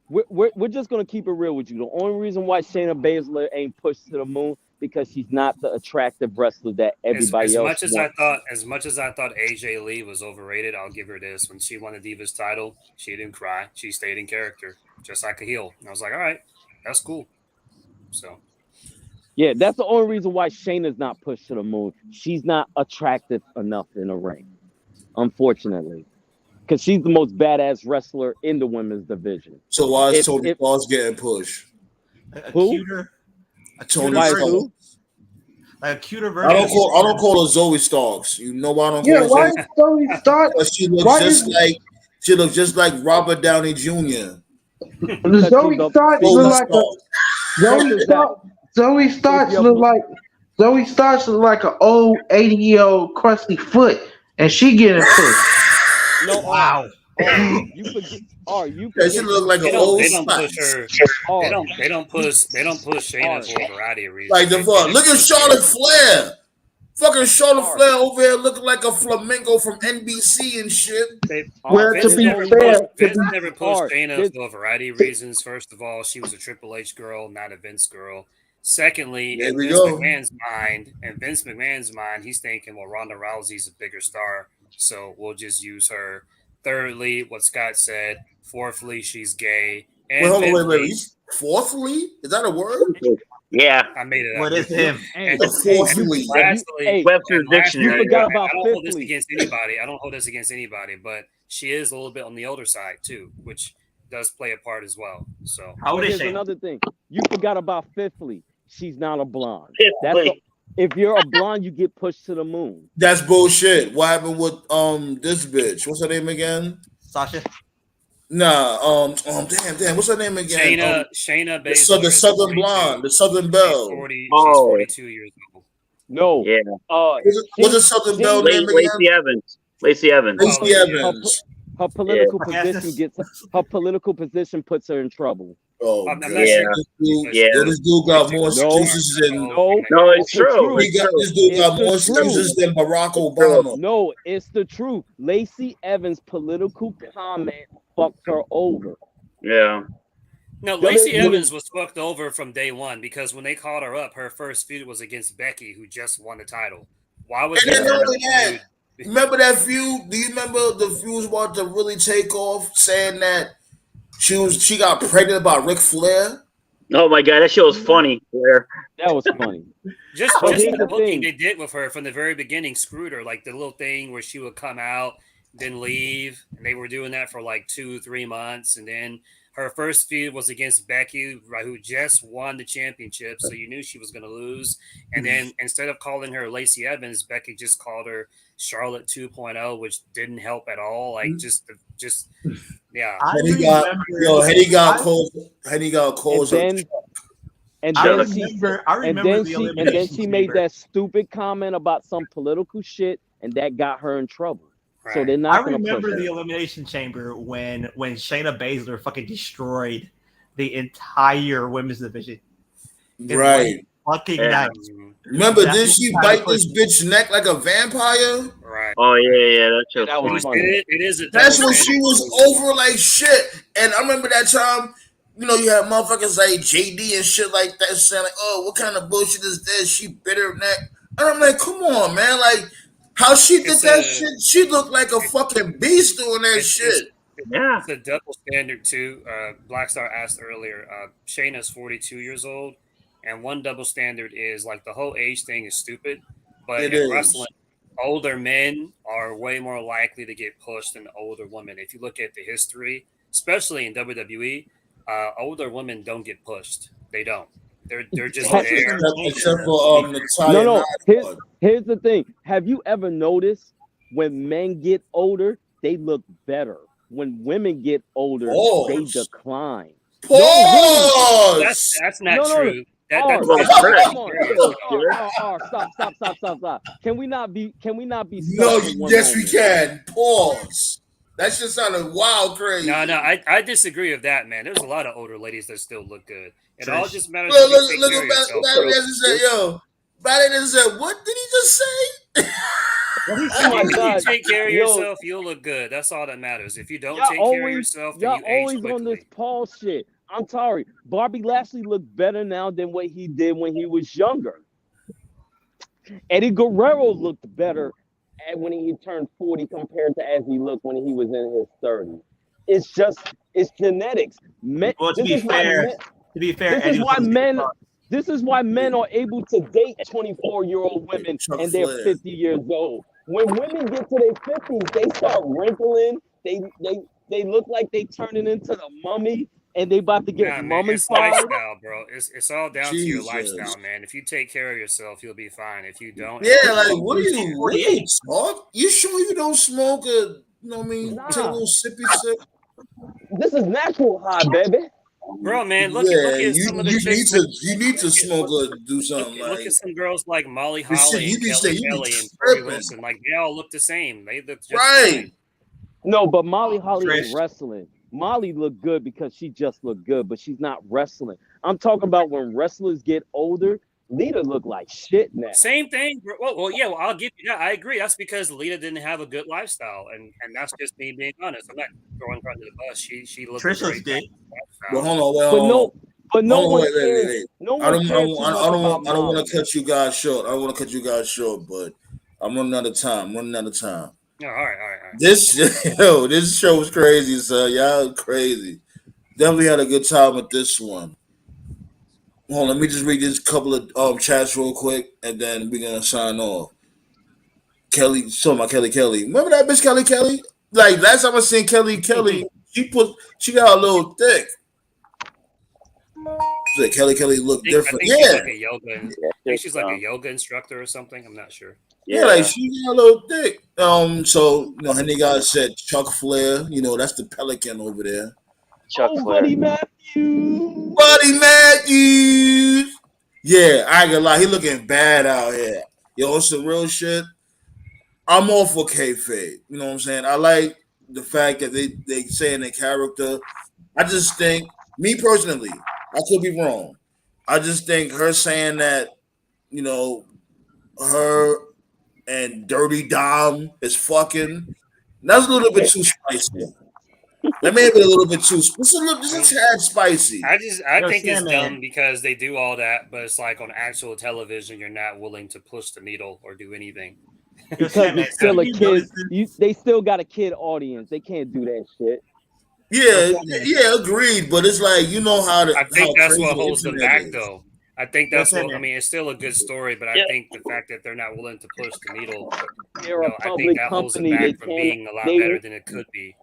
we're just gonna keep it real with you. The only reason why Shayna Baszler ain't pushed to the moon because she's not the attractive wrestler that everybody as else much as wants. as much as I thought AJ Lee was overrated, I'll give her this. When she won the Divas title, she didn't cry. She stayed in character, just like a heel. And I was like, all right, that's cool. So Yeah, that's the only reason why Shayna's not pushed to the moon. She's not attractive enough in the ring, unfortunately, because she's the most badass wrestler in the women's division. So why is Tony Cross getting pushed? A Who? cuter Tony Why is version. who? Like a cuter version. I don't call her Zoe Starks. You know why I don't call Yeah, her why Zoe? is Zoe Stark? Because Why she looks just like Robert Downey Jr. does Zoe Stark look like a Zoe Starks Zoe Starks look like an old 80-year-old crusty foot, and she getting pushed. No, Wow. you forget. You Yeah, she forget. look like they an don't old they don't push spice. her. They don't push Shayna for a variety of reasons. Like the fuck. Look at Charlotte Flair. Fucking Charlotte Hard. Flair over here looking like a flamingo from NBC and shit. Well, to be fair, Vince never pushed Shayna for a variety of reasons. First of all, she was a Triple H girl, not a Vince girl. Secondly, There in we Vince go. McMahon's mind, he's thinking, well, Ronda Rousey's a bigger star, so we'll just use her. Thirdly, what Scott said. Fourthly, she's gay. And Wait. Fourthly? Is that a word? Yeah. I made it up. What is him? And Fourthly. lastly, Webster's Dictionary. You forgot about I don't hold this fifthly. against anybody. I don't hold this against anybody, but she is a little bit on the older side too, which does play a part as well. So How old is Here's she? another thing. You forgot about fifthly. She's not a blonde. Fifthly. If you're a blonde, you get pushed to the moon. That's bullshit. What happened with this bitch? What's her name again? Sasha. Nah, damn, what's her name again? Shayna The Baszler, Southern Blonde, the Southern Belle. She's Oh. 42 years old. No. Yeah. What's the Southern Belle name again? Lacey Evans. Lacey Evans. Lacey Evans. Her political Yeah. position puts her in trouble. Oh, I'm not God. saying- This dude got more excuses than No, No, it's the true. truth. this dude It's got the more truth. excuses than Barack Obama. No, it's the truth. Lacey Evans' political comment fucked her over. Yeah. No, Lacey Evans was fucked over from day one because when they called her up, her first feud was against Becky, who just won the title. Why was And then there not only that, feud? remember that feud? Do you remember the feud was about to really take off, saying that she got pregnant by Ric Flair? Oh my God, that shit was funny. Blair. That was funny. Just But the here's the whole thing thing. they did with her from the very beginning screwed her. Like the little thing where she would come out, then leave. And they were doing that for like 2-3 months. And then her first feud was against Becky, right, who just won the championship. So you knew she was going to lose. And then instead of calling her Lacey Evans, Becky just called her Charlotte 2.0, which didn't help at all. Like just yeah. Henny got calls. And I then remember the elimination she made chamber. that stupid comment about some political shit, and that got her in trouble. So Right. they're I not going to push remember her. the elimination chamber when Shayna Baszler fucking destroyed the entire women's division. in Right. one fucking Yeah. night. Remember, That did was she kinda bite pussy. this bitch neck like a vampire? Right. Oh yeah, that shit That was was funny. funny. It is a That's double when she standard. was over like shit. And I remember that time, you know, you had motherfuckers like JD and shit like that saying like, oh, what kind of bullshit is this? She bit her neck. And I'm like, come on, man. Like, How she did that shit? She looked like a fucking beast doing that shit. It's a double standard too. Blackstar asked earlier. Shayna's 42 years old, and one double standard is like the whole age thing is stupid. But in wrestling, older men are way more likely to get pushed than older women. If you look at the history, especially in WWE, older women don't get pushed. They don't. They're just there. Except for Natalia. No. Here's the thing. Have you ever noticed when men get older, they look better? When women get older, they decline. Pause. That's not true. Stop. Can we not be? No, yes, we can. Pause. That shit sounded wild, crazy. No, I disagree with that, man. There's a lot of older ladies that still look good. It all just matters. Look at Badass said, what did he just say? If you take care of yourself, you'll look good. That's all that matters. If you don't take care of yourself, then you age always quickly. on this Paul shit. I'm sorry. Bobby Lashley looked better now than what he did when he was younger. Eddie Guerrero looked better when he turned 40 compared to as he looked when he was in his 30s. It's genetics. To be fair, this is why men are able to date 24-year-old women and they're 50 years old. When women get to their 50s, they start wrinkling. They look like they turning into the mummy. And they about to get mummified. It's lifestyle, bro. It's all down to your lifestyle, man. If you take care of yourself, you'll be fine. If you don't, what are you talk? You sure you don't smoke a? Take a little sippy sip. This is natural high, baby. Bro, man, look at some of the chicks. You need to smoke or do something. Look at some girls like Molly Holly and Kelly and Tori Wilson. Like they all look the same. They look just right. No, but Molly Holly is wrestling. Molly looked good because she just looked good, but she's not wrestling. I'm talking about when wrestlers get older, Lita look like shit now. Same thing. Well, I'll give you that. I agree. That's because Lita didn't have a good lifestyle, and that's just me being honest. I'm not throwing her under the bus. She looked Trish great. Well, hold on. I don't want to cut you guys short. But I'm running out of time. Oh, all right. This show was crazy, son. Y'all crazy. Definitely had a good time with this one. Hold on, let me just read this couple of chats real quick, and then we're gonna sign off. Kelly. Remember that bitch Kelly? Like last time I seen Kelly, she got a little thick. So Kelly looked different. I think she's like a yoga instructor or something. I'm not sure. Yeah, like she got a little thick. So her nigga said Chuck Flair. That's the Pelican over there. Chuck Flair. Buddy Matthews. Yeah, I ain't gonna lie, he looking bad out here. Yo, it's some real shit. I'm all for kayfabe. You know what I'm saying? I like the fact that they say in their character. I just think, me personally, I could be wrong. I just think her saying that, her and Dirty Dom is fucking. That's a little bit too spicy. That may have been a little bit too. Just a tad spicy. I think it's dumb because they do all that, but it's like on actual television, you're not willing to push the needle or do anything. Because it's still a kid. They still got a kid audience. They can't do that shit. Yeah, agreed. But it's like I think that's what holds them back, though. I think that's it's still a good story, but I think the fact that they're not willing to push the needle, I think that holds them back from being a lot better than it could be.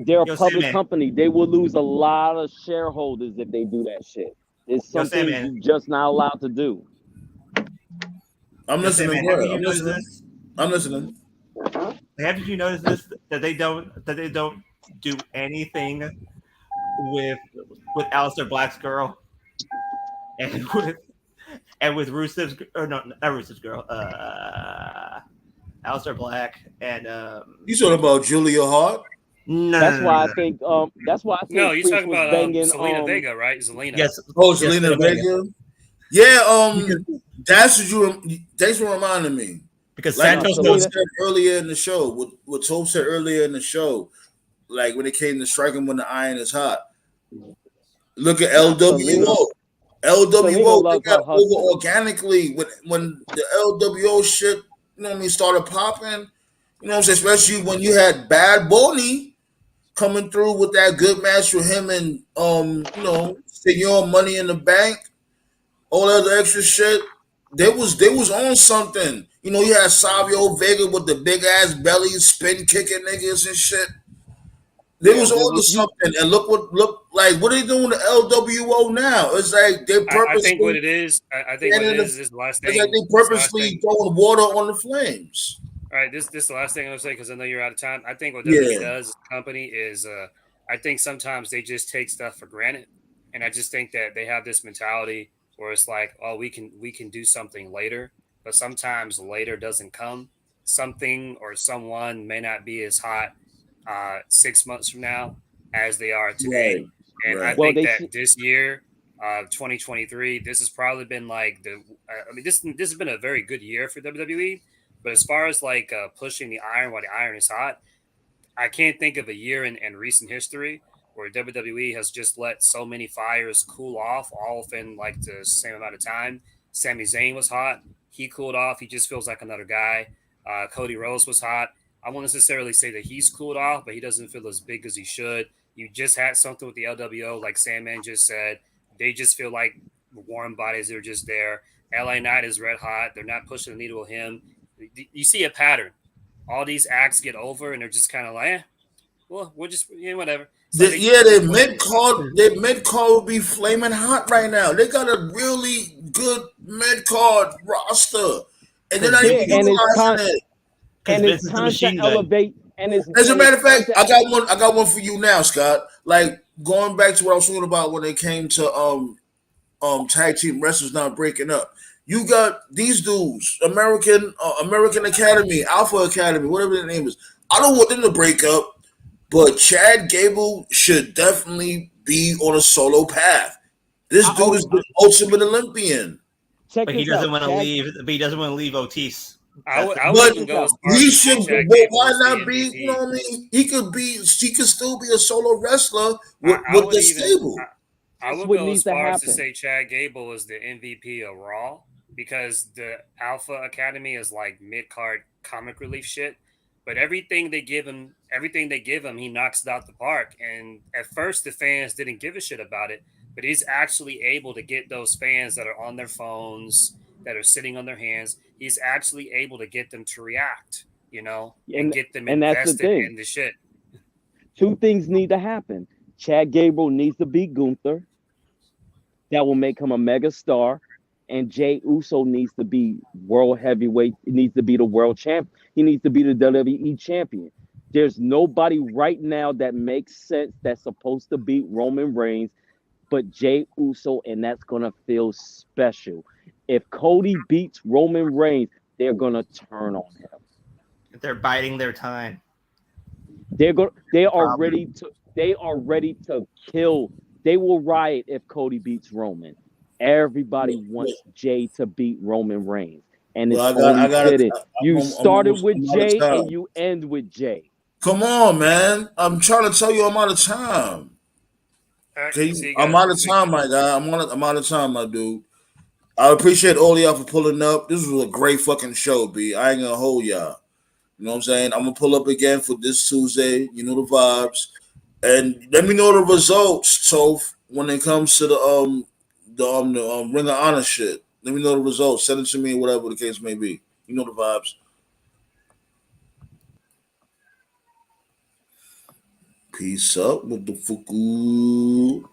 They're a public company. They will lose a lot of shareholders if they do that shit. It's something you're just not allowed to do. I'm listening. I'm listening. Haven't you noticed this? That they don't do anything with Aleister Black's girl and with Rusev's not Rusev's girl. Aleister Black and you talking about Julia Hart? No, that's why I think. That's why I think. No, you're talking about Zelina Vega, right? Zelina. Yes. Oh, Zelina Vega. Yeah. That's what you. Thanks for reminding me. Because Santos said earlier in the show. What Tope said earlier in the show, like when it came to striking when the iron is hot. Look at LWO. LWO they got over organically when the LWO shit you know what I mean, started popping. You know what I'm saying? Especially when you had Bad Bunny coming through with that good match with him and you know, Senor Money in the Bank, all that other extra shit. They was on something. You know, you had Savio Vega with the big ass belly spin kicking niggas and shit. They Yeah, was on to something, and look like what are they doing to LWO now? It's like they I think what purposely it is, I think what it is the last it's like thing. they This the last purposely thing. throwing water on the flames. All right, this is the last thing I'm gonna say because I know you're out of time. I think what WWE Yeah, does as a company is, I think sometimes they just take stuff for granted, and I just think that they have this mentality where it's like, oh, we can do something later, but sometimes later doesn't come. Something or someone may not be as hot 6 months from now as they are today, right, and I right. Well, think they that this year, 2023, this has probably been like the. I mean, this has been a very good year for WWE. But as far as like pushing the iron while the iron is hot, I can't think of a year in recent history where WWE has just let so many fires cool off all within like the same amount of time. Sami Zayn was hot. He cooled off. He just feels like another guy. Cody Rhodes was hot. I won't necessarily say that he's cooled off, but he doesn't feel as big as he should. You just had something with the LWO, like Sandman just said. They just feel like warm bodies. They're just there. LA Knight is red hot. They're not pushing the needle with him. You see a pattern. All these acts get over, and they're just kind of like, well, we'll just whatever. It's like Yeah, they they push mid card, they mid card will be flaming hot right now. They got a really good mid card roster, and they're Because not even yeah, Vince, utilizing it. and it's Vince is the time to machine gun. elevate, and As a it's matter of time fact, to I got one for you now, Scott. Like going back to what I was talking about when it came to tag team wrestlers not breaking up. You got these dudes, American Academy, Alpha Academy, whatever the name is. I don't want them to break up, but Chad Gable should definitely be on a solo path. This dude is the ultimate Olympian. check But he this doesn't out. want to Chad, leave. But he doesn't want to leave Otis. I That's would the I would But check even this go as out. far as he to say should. Chad Well, Gable why is the not be? You know MVP. what I mean? He could be. He could still be a solo wrestler I with would the even stable. I This would what go needs as to far as to happen. say Chad Gable is the MVP of Raw because the Alpha Academy is like mid card comic relief shit. But everything they give him, he knocks it out the park. And at first, the fans didn't give a shit about it, but he's actually able to get those fans that are on their phones, that are sitting on their hands. He's actually able to get them to react, and And get them and that's the invested thing. in the shit. Two things need to happen. Chad Gable needs to beat Gunther. That will make him a mega star. And Jay Uso needs to be world heavyweight. He needs to be the world champ. He needs to be the WWE champion. There's nobody right now that makes sense that's supposed to beat Roman Reigns but Jay Uso, and that's gonna feel special. If Cody beats Roman Reigns, they're gonna turn on him. they're biding their time. They The are problem. ready to kill. They will riot if Cody beats Roman. Everybody wants Jay to beat Roman Reigns, and Well, it's only I got fitting. to. You started with I'm out of Jay and time. you end with Jay. Come on, man. I'm trying to tell you, I'm out of time. All right, Okay, see you I'm guys out of next week. time, my guy. I'm out of time, my dude. I appreciate all y'all for pulling up. This was a great fucking show, B. I ain't gonna hold y'all. You know what I'm saying? I'm gonna pull up again for this Tuesday. You know the vibes, and let me know the results. So when it comes to the Ring of Honor shit, let me know the results. Send it to me, whatever the case may be. You know the vibes. Peace up with the fuku.